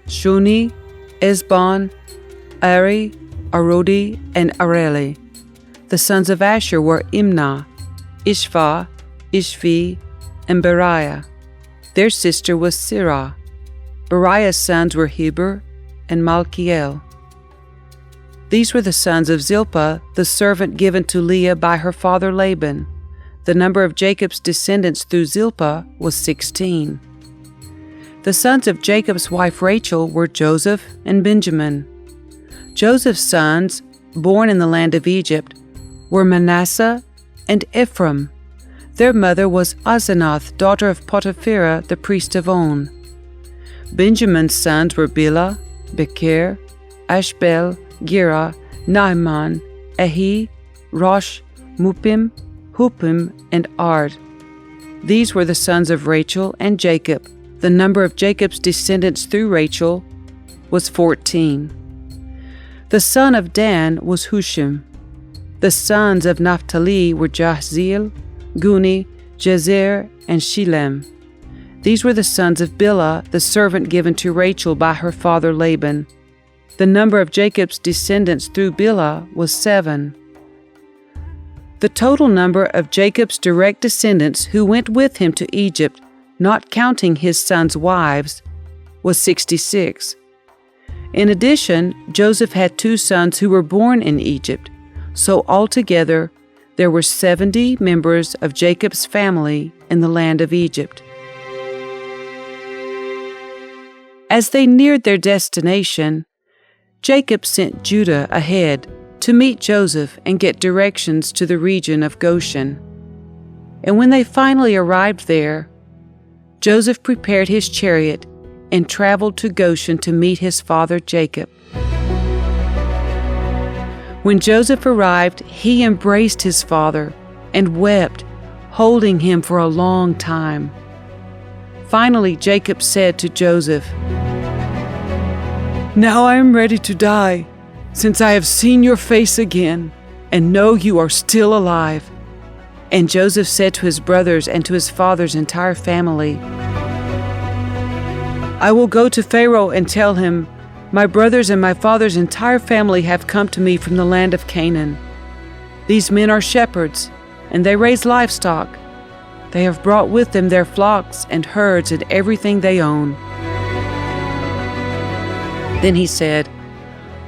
Shuni, Esbon, Ari, Arodi, and Areli. The sons of Asher were Imnah, Ishva, Ishvi, and Beriah. Their sister was Sirah. Beriah's sons were Heber and Malkiel. These were the sons of Zilpah, the servant given to Leah by her father Laban. The number of Jacob's descendants through Zilpah was 16. The sons of Jacob's wife Rachel were Joseph and Benjamin. Joseph's sons, born in the land of Egypt, were Manasseh and Ephraim. Their mother was Asenath, daughter of Potiphar, the priest of On. Benjamin's sons were Bilhah, Becher, Ashbel, Gera, Naaman, Ahi, Rosh, Mupim, Hupim, and Ard. These were the sons of Rachel and Jacob. The number of Jacob's descendants through Rachel was 14. The son of Dan was Hushim. The sons of Naphtali were Jahzeel, Guni, Jezer, and Shilem. These were the sons of Bilhah, the servant given to Rachel by her father Laban. The number of Jacob's descendants through Bilhah was 7. The total number of Jacob's direct descendants who went with him to Egypt, not counting his sons' wives, was 66. In addition, Joseph had 2 sons who were born in Egypt, so altogether there were 70 members of Jacob's family in the land of Egypt. As they neared their destination, Jacob sent Judah ahead to meet Joseph and get directions to the region of Goshen. And when they finally arrived there, Joseph prepared his chariot and traveled to Goshen to meet his father Jacob. When Joseph arrived, he embraced his father and wept, holding him for a long time. Finally, Jacob said to Joseph, "Now I am ready to die, since I have seen your face again and know you are still alive." And Joseph said to his brothers and to his father's entire family, "I will go to Pharaoh and tell him, 'My brothers and my father's entire family have come to me from the land of Canaan. These men are shepherds, and they raise livestock. They have brought with them their flocks and herds and everything they own. Then he said,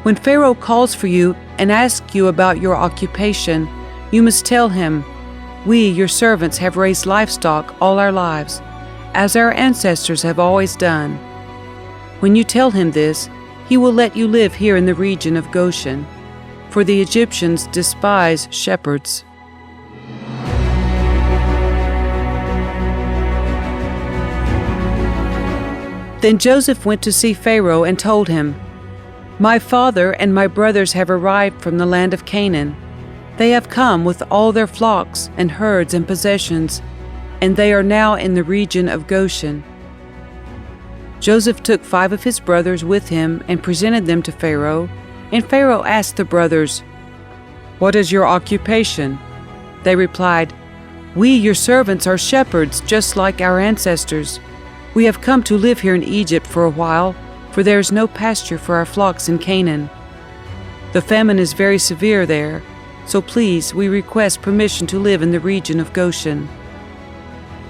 "When Pharaoh calls for you and asks you about your occupation, you must tell him, 'We, your servants, have raised livestock all our lives, as our ancestors have always done.' When you tell him this, he will let you live here in the region of Goshen, for the Egyptians despise shepherds." Then Joseph went to see Pharaoh and told him, "My father and my brothers have arrived from the land of Canaan. They have come with all their flocks and herds and possessions, and they are now in the region of Goshen." Joseph took 5 of his brothers with him and presented them to Pharaoh, and Pharaoh asked the brothers, "What is your occupation?" They replied, "We, your servants, are shepherds, just like our ancestors. We have come to live here in Egypt for a while, for there is no pasture for our flocks in Canaan. The famine is very severe there, so please, we request permission to live in the region of Goshen."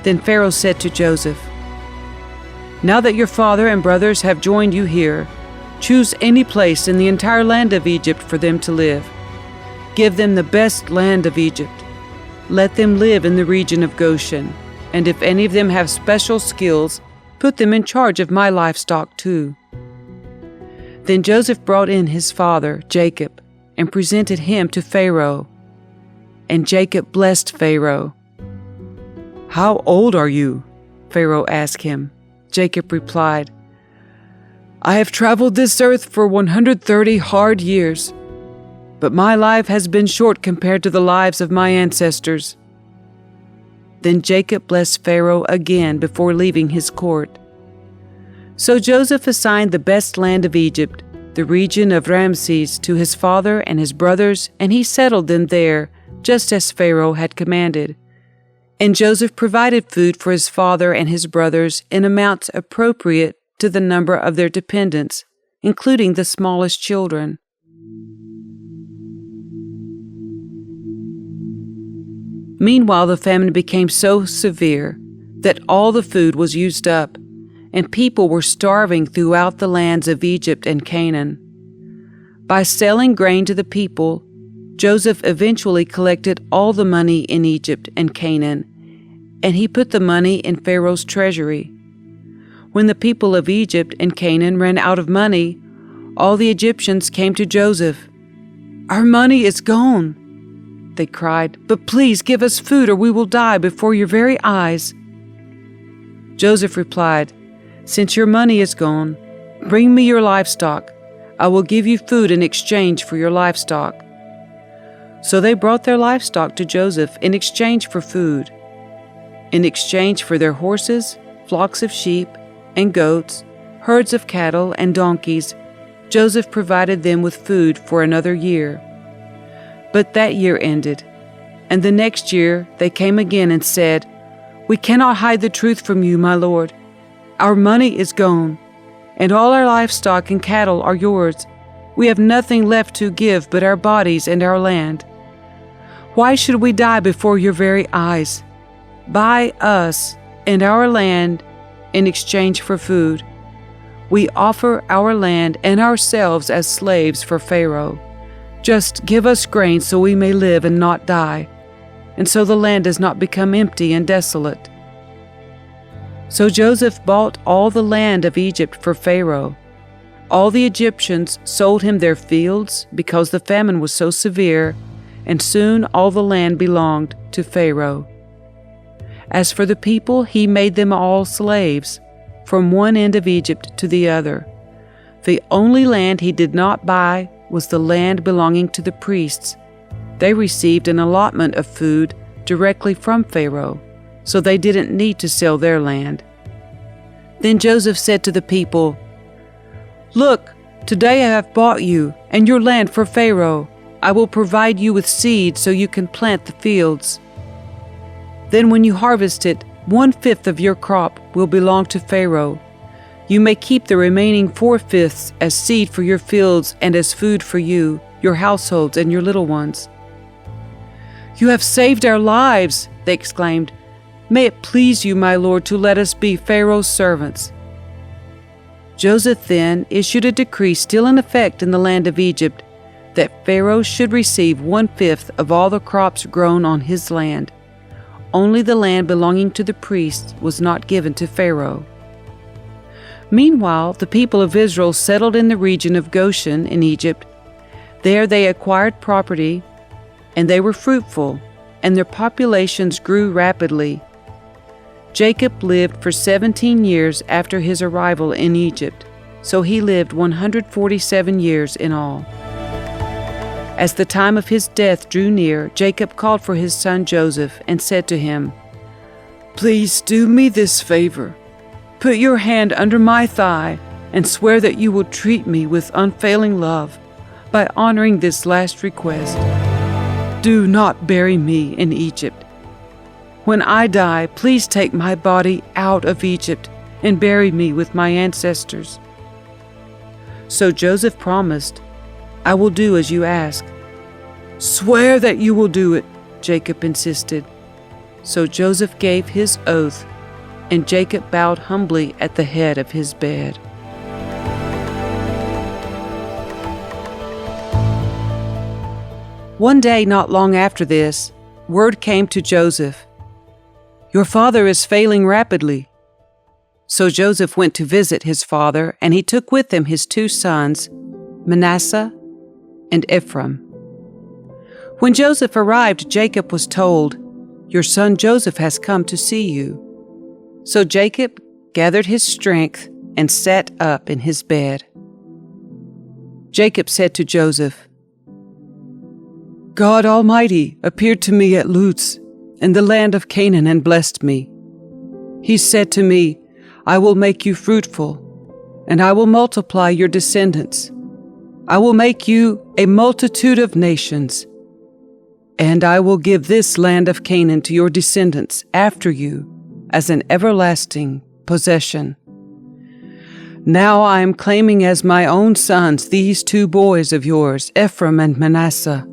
Then Pharaoh said to Joseph, "Now that your father and brothers have joined you here, choose any place in the entire land of Egypt for them to live. Give them the best land of Egypt. Let them live in the region of Goshen, and if any of them have special skills, put them in charge of my livestock too." Then Joseph brought in his father, Jacob, and presented him to Pharaoh. And Jacob blessed Pharaoh. "How old are you?" Pharaoh asked him. Jacob replied, "I have traveled this earth for 130 hard years, but my life has been short compared to the lives of my ancestors." Then Jacob blessed Pharaoh again before leaving his court. So Joseph assigned the best land of Egypt, the region of Ramses, to his father and his brothers, and he settled them there, just as Pharaoh had commanded. And Joseph provided food for his father and his brothers in amounts appropriate to the number of their dependents, including the smallest children. Meanwhile, the famine became so severe that all the food was used up, and people were starving throughout the lands of Egypt and Canaan. By selling grain to the people, Joseph eventually collected all the money in Egypt and Canaan, and he put the money in Pharaoh's treasury. When the people of Egypt and Canaan ran out of money, all the Egyptians came to Joseph. "Our money is gone," they cried, "but please give us food or we will die before your very eyes." Joseph replied, "Since your money is gone, bring me your livestock. I will give you food in exchange for your livestock." So they brought their livestock to Joseph in exchange for food. In exchange for their horses, flocks of sheep and goats, herds of cattle and donkeys, Joseph provided them with food for another year. But that year ended, and the next year they came again and said, "We cannot hide the truth from you, my lord. Our money is gone, and all our livestock and cattle are yours. We have nothing left to give but our bodies and our land. Why should we die before your very eyes? Buy us and our land in exchange for food. We offer our land and ourselves as slaves for Pharaoh. Just give us grain so we may live and not die, and so the land does not become empty and desolate." So Joseph bought all the land of Egypt for Pharaoh. All the Egyptians sold him their fields because the famine was so severe, and soon all the land belonged to Pharaoh. As for the people, he made them all slaves, from one end of Egypt to the other. The only land he did not buy was the land belonging to the priests. They received an allotment of food directly from Pharaoh, so they didn't need to sell their land. Then Joseph said to the people, "Look, today I have bought you and your land for Pharaoh. I will provide you with seed so you can plant the fields. Then when you harvest it, 1/5 of your crop will belong to Pharaoh. You may keep the remaining 4/5 as seed for your fields and as food for you, your households, and your little ones." "You have saved our lives," they exclaimed. "May it please you, my lord, to let us be Pharaoh's servants." Joseph then issued a decree still in effect in the land of Egypt that Pharaoh should receive 1/5 of all the crops grown on his land. Only the land belonging to the priests was not given to Pharaoh. Meanwhile, the people of Israel settled in the region of Goshen in Egypt. There they acquired property, and they were fruitful, and their populations grew rapidly. Jacob lived for 17 years after his arrival in Egypt, so he lived 147 years in all. As the time of his death drew near, Jacob called for his son Joseph and said to him, "Please do me this favor. Put your hand under my thigh and swear that you will treat me with unfailing love by honoring this last request. Do not bury me in Egypt. When I die, please take my body out of Egypt and bury me with my ancestors." So Joseph promised, "I will do as you ask." "Swear that you will do it," Jacob insisted. So Joseph gave his oath, and Jacob bowed humbly at the head of his bed. One day not long after this, word came to Joseph, "Your father is failing rapidly." So Joseph went to visit his father, and he took with him his 2 sons, Manasseh and Ephraim. When Joseph arrived, Jacob was told, "Your son Joseph has come to see you." So Jacob gathered his strength and sat up in his bed. Jacob said to Joseph, "God Almighty appeared to me at Luz in the land of Canaan and blessed me. He said to me, 'I will make you fruitful, and I will multiply your descendants. I will make you a multitude of nations, and I will give this land of Canaan to your descendants after you as an everlasting possession.' Now I am claiming as my own sons these 2 boys of yours, Ephraim and Manasseh,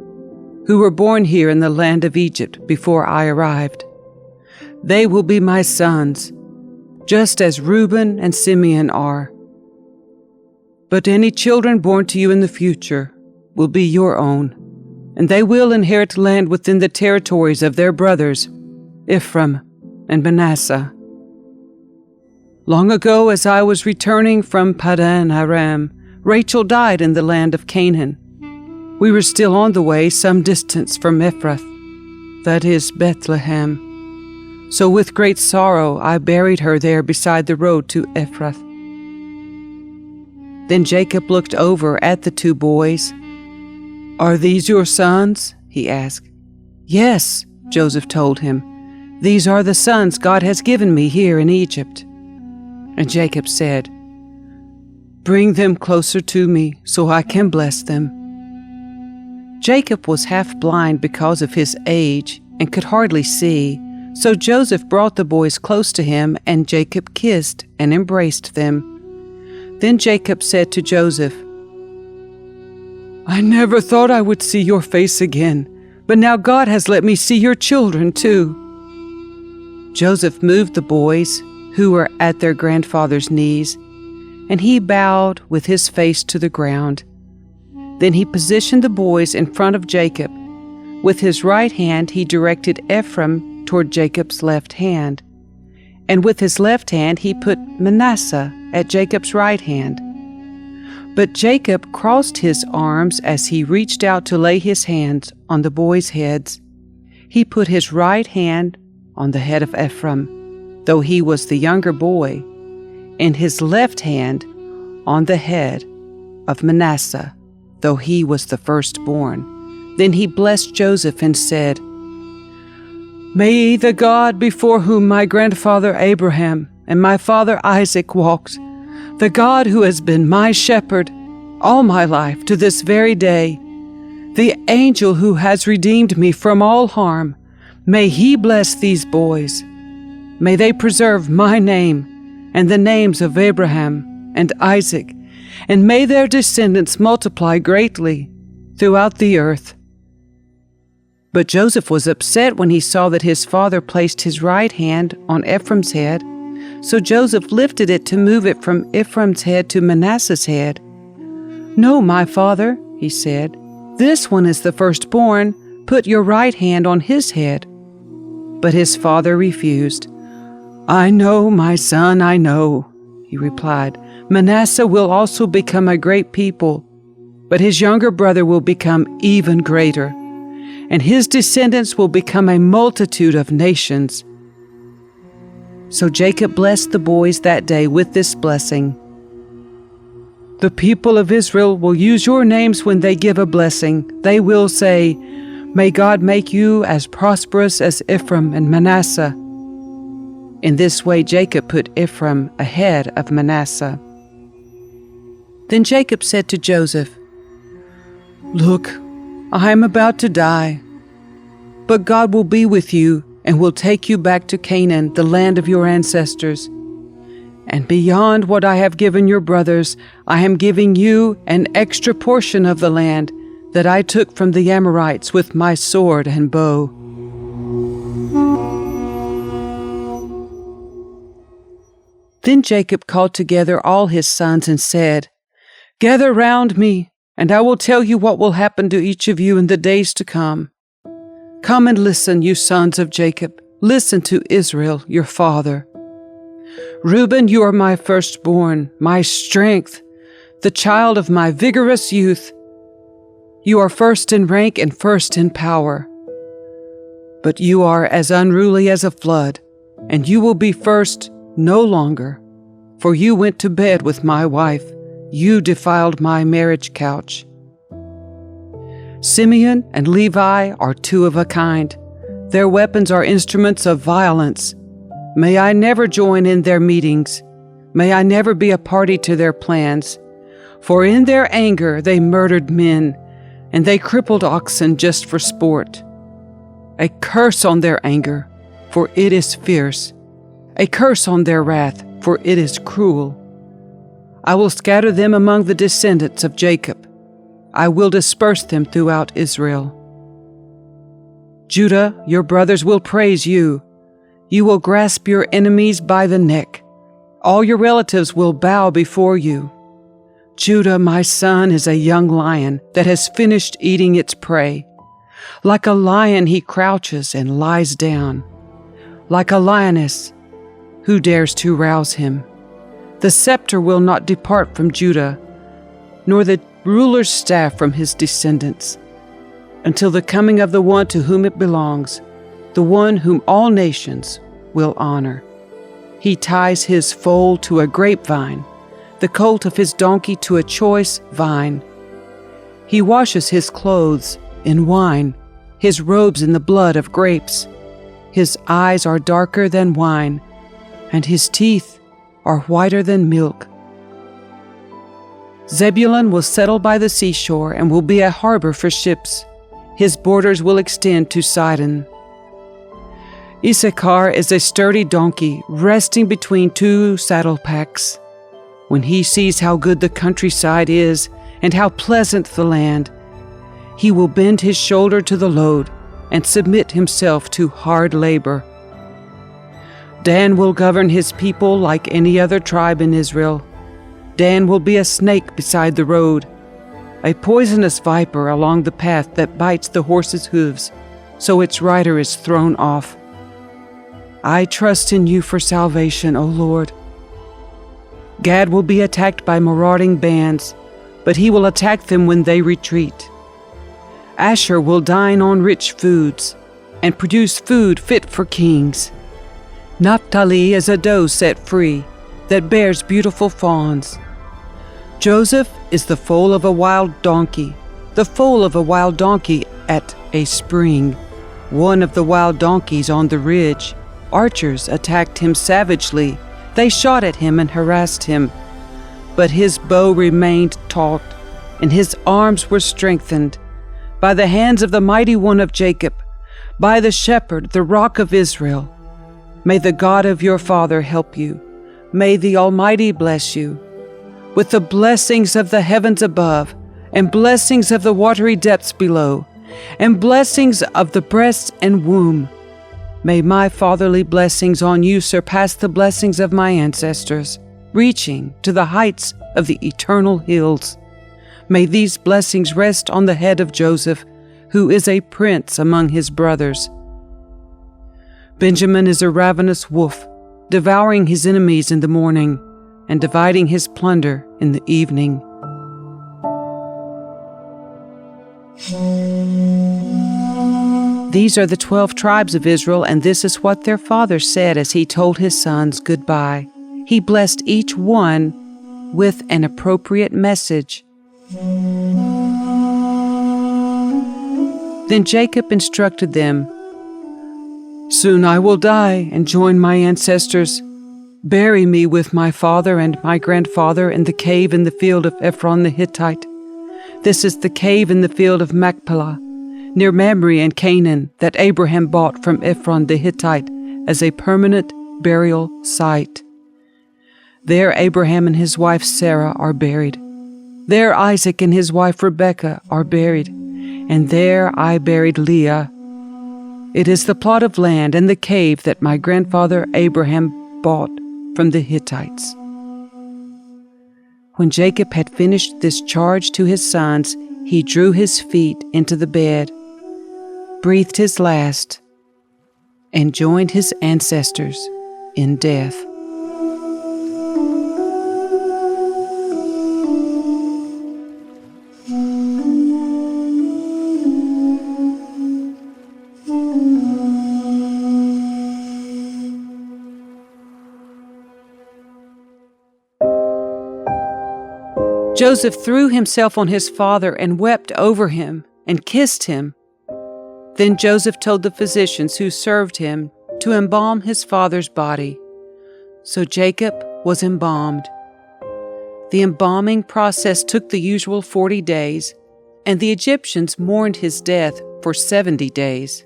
who were born here in the land of Egypt before I arrived. They will be my sons, just as Reuben and Simeon are. But any children born to you in the future will be your own, and they will inherit land within the territories of their brothers, Ephraim and Manasseh. Long ago, as I was returning from Paddan-Aram, Rachel died in the land of Canaan. We were still on the way some distance from Ephrath, that is Bethlehem. So with great sorrow I buried her there beside the road to Ephrath." Then Jacob looked over at the 2 boys. "Are these your sons?" he asked. "Yes," Joseph told him. "These are the sons God has given me here in Egypt." And Jacob said, "Bring them closer to me so I can bless them." Jacob was half blind because of his age and could hardly see, so Joseph brought the boys close to him, and Jacob kissed and embraced them. Then Jacob said to Joseph, "I never thought I would see your face again, but now God has let me see your children too." Joseph moved the boys, who were at their grandfather's knees, and he bowed with his face to the ground. Then he positioned the boys in front of Jacob. With his right hand he directed Ephraim toward Jacob's left hand, and with his left hand he put Manasseh at Jacob's right hand. But Jacob crossed his arms as he reached out to lay his hands on the boys' heads. He put his right hand on the head of Ephraim, though he was the younger boy, and his left hand on the head of Manasseh, though he was the firstborn. Then he blessed Joseph and said, "May the God before whom my grandfather Abraham and my father Isaac walked, the God who has been my shepherd all my life to this very day, the angel who has redeemed me from all harm, may he bless these boys. May they preserve my name and the names of Abraham and Isaac, and may their descendants multiply greatly throughout the earth." But Joseph was upset when he saw that his father placed his right hand on Ephraim's head, So Joseph lifted it to move it from Ephraim's head to Manasseh's head. "No, my father," he said, "this one is the firstborn. Put your right hand on his head." But his father refused. "I know, my son, I know," he replied. "Manasseh will also become a great people, but his younger brother will become even greater, and his descendants will become a multitude of nations." So Jacob blessed the boys that day with this blessing. "The people of Israel will use your names when they give a blessing. They will say, 'May God make you as prosperous as Ephraim and Manasseh.'" In this way Jacob put Ephraim ahead of Manasseh. Then Jacob said to Joseph, "Look, I am about to die, but God will be with you and will take you back to Canaan, the land of your ancestors. And beyond what I have given your brothers, I am giving you an extra portion of the land that I took from the Amorites with my sword and bow." Then Jacob called together all his sons and said, "Gather round me, and I will tell you what will happen to each of you in the days to come. Come and listen, you sons of Jacob. Listen to Israel, your father. Reuben, you are my firstborn, my strength, the child of my vigorous youth. You are first in rank and first in power. But you are as unruly as a flood, and you will be first no longer, for you went to bed with my wife. You defiled my marriage couch. Simeon and Levi are two of a kind. Their weapons are instruments of violence. May I never join in their meetings. May I never be a party to their plans. For in their anger they murdered men, and they crippled oxen just for sport. A curse on their anger, for it is fierce. A curse on their wrath, for it is cruel. I will scatter them among the descendants of Jacob. I will disperse them throughout Israel. Judah, your brothers will praise you. You will grasp your enemies by the neck. All your relatives will bow before you. Judah, my son, is a young lion that has finished eating its prey. Like a lion he crouches and lies down. Like a lioness, who dares to rouse him? The scepter will not depart from Judah, nor the ruler's staff from his descendants, until the coming of the one to whom it belongs, the one whom all nations will honor. He ties his foal to a grapevine, the colt of his donkey to a choice vine. He washes his clothes in wine, his robes in the blood of grapes. His eyes are darker than wine, and his teeth are whiter than milk. Zebulun will settle by the seashore and will be a harbor for ships. His borders will extend to Sidon. Issachar is a sturdy donkey resting between two saddle packs. When he sees how good the countryside is and how pleasant the land, he will bend his shoulder to the load and submit himself to hard labor. Dan will govern his people like any other tribe in Israel. Dan will be a snake beside the road, a poisonous viper along the path that bites the horse's hooves, so its rider is thrown off. I trust in you for salvation, O Lord. Gad will be attacked by marauding bands, but he will attack them when they retreat. Asher will dine on rich foods and produce food fit for kings. Naphtali is a doe set free that bears beautiful fawns. Joseph is the foal of a wild donkey, the foal of a wild donkey at a spring, one of the wild donkeys on the ridge. Archers attacked him savagely. They shot at him and harassed him. But his bow remained taut, and his arms were strengthened by the hands of the mighty one of Jacob, by the shepherd, the rock of Israel. May the God of your father help you. May the Almighty bless you with the blessings of the heavens above, and blessings of the watery depths below, and blessings of the breast and womb. May my fatherly blessings on you surpass the blessings of my ancestors, reaching to the heights of the eternal hills. May these blessings rest on the head of Joseph, who is a prince among his brothers. Benjamin is a ravenous wolf, devouring his enemies in the morning and dividing his plunder in the evening. These are the 12 tribes of Israel, and this is what their father said as he told his sons goodbye. He blessed each one with an appropriate message. Then Jacob instructed them, "Soon I will die and join my ancestors. Bury me with my father and my grandfather in the cave in the field of Ephron the Hittite. This is the cave in the field of Machpelah, near Mamre and Canaan, that Abraham bought from Ephron the Hittite as a permanent burial site. There Abraham and his wife Sarah are buried. There Isaac and his wife Rebekah are buried, and there I buried Leah. It is the plot of land and the cave that my grandfather Abraham bought from the Hittites." When Jacob had finished this charge to his sons, he drew his feet into the bed, breathed his last, and joined his ancestors in death. Joseph threw himself on his father and wept over him and kissed him. Then Joseph told the physicians who served him to embalm his father's body. So Jacob was embalmed. The embalming process took the usual 40 days, and the Egyptians mourned his death for 70 days.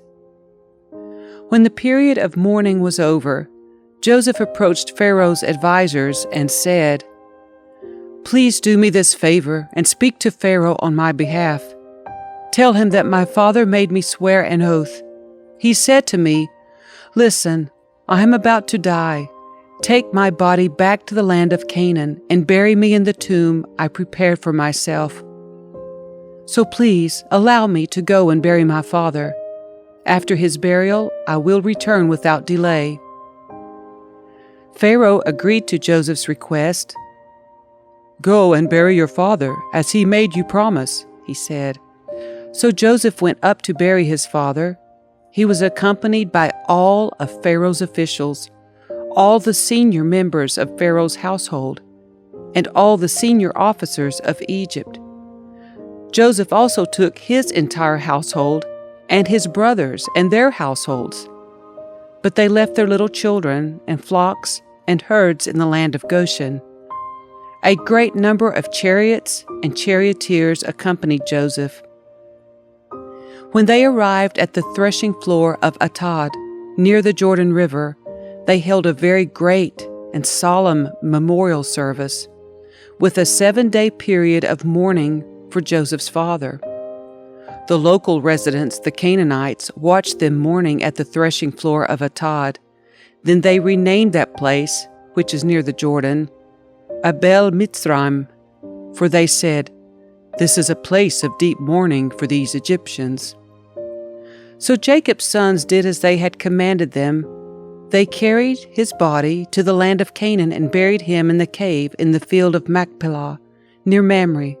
When the period of mourning was over, Joseph approached Pharaoh's advisors and said, "Please do me this favor and speak to Pharaoh on my behalf. Tell him that my father made me swear an oath. He said to me, 'Listen, I am about to die. Take my body back to the land of Canaan and bury me in the tomb I prepared for myself. So please allow me to go and bury my father. After his burial, I will return without delay.'" Pharaoh agreed to Joseph's request. "Go and bury your father, as he made you promise," he said. So Joseph went up to bury his father. He was accompanied by all of Pharaoh's officials, all the senior members of Pharaoh's household, and all the senior officers of Egypt. Joseph also took his entire household and his brothers and their households. But they left their little children and flocks and herds in the land of Goshen. A great number of chariots and charioteers accompanied Joseph. When they arrived at the threshing floor of Atad, near the Jordan River, they held a very great and solemn memorial service, with a 7-day period of mourning for Joseph's father. The local residents, the Canaanites, watched them mourning at the threshing floor of Atad. Then they renamed that place, which is near the Jordan, Abel Mitzrayim, for they said, "This is a place of deep mourning for these Egyptians." So Jacob's sons did as they had commanded them. They carried his body to the land of Canaan and buried him in the cave in the field of Machpelah, near Mamre.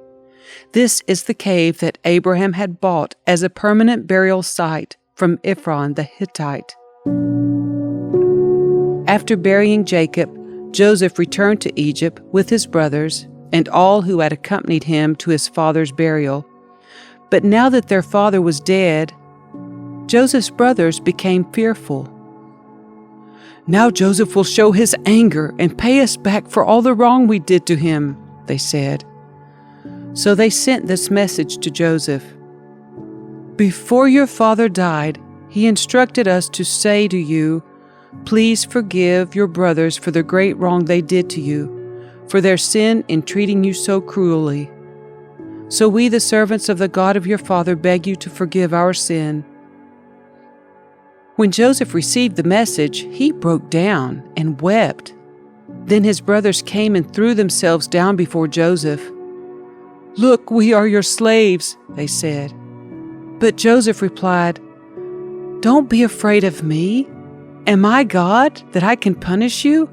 This is the cave that Abraham had bought as a permanent burial site from Ephron the Hittite. After burying Jacob, Joseph returned to Egypt with his brothers and all who had accompanied him to his father's burial. But now that their father was dead, Joseph's brothers became fearful. "Now Joseph will show his anger and pay us back for all the wrong we did to him," they said. So they sent this message to Joseph. "Before your father died, he instructed us to say to you, 'Please forgive your brothers for the great wrong they did to you, for their sin in treating you so cruelly. So we, the servants of the God of your father, beg you to forgive our sin.'" When Joseph received the message, he broke down and wept. Then his brothers came and threw themselves down before Joseph. "Look, we are your slaves," they said. But Joseph replied, "Don't be afraid of me. Am I God that I can punish you?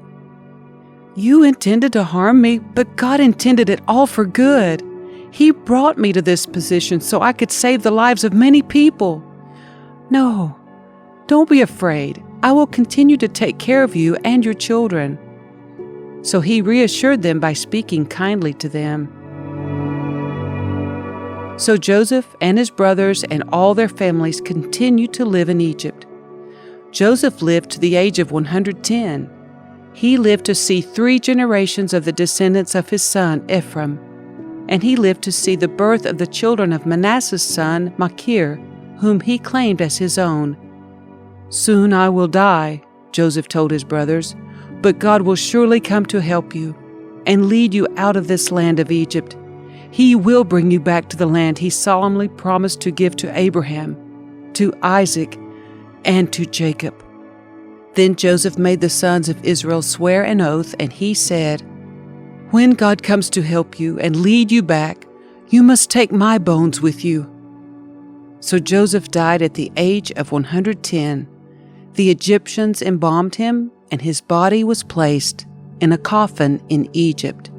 You intended to harm me, but God intended it all for good. He brought me to this position so I could save the lives of many people. No, don't be afraid. I will continue to take care of you and your children." So he reassured them by speaking kindly to them. So Joseph and his brothers and all their families continued to live in Egypt. Joseph lived to the age of 110. He lived to see 3 generations of the descendants of his son Ephraim, and he lived to see the birth of the children of Manasseh's son Machir, whom he claimed as his own. "Soon I will die," Joseph told his brothers, "but God will surely come to help you and lead you out of this land of Egypt. He will bring you back to the land he solemnly promised to give to Abraham, to Isaac, and to Jacob." Then Joseph made the sons of Israel swear an oath, and he said, "When God comes to help you and lead you back, you must take my bones with you." So Joseph died at the age of 110. The Egyptians embalmed him, and his body was placed in a coffin in Egypt.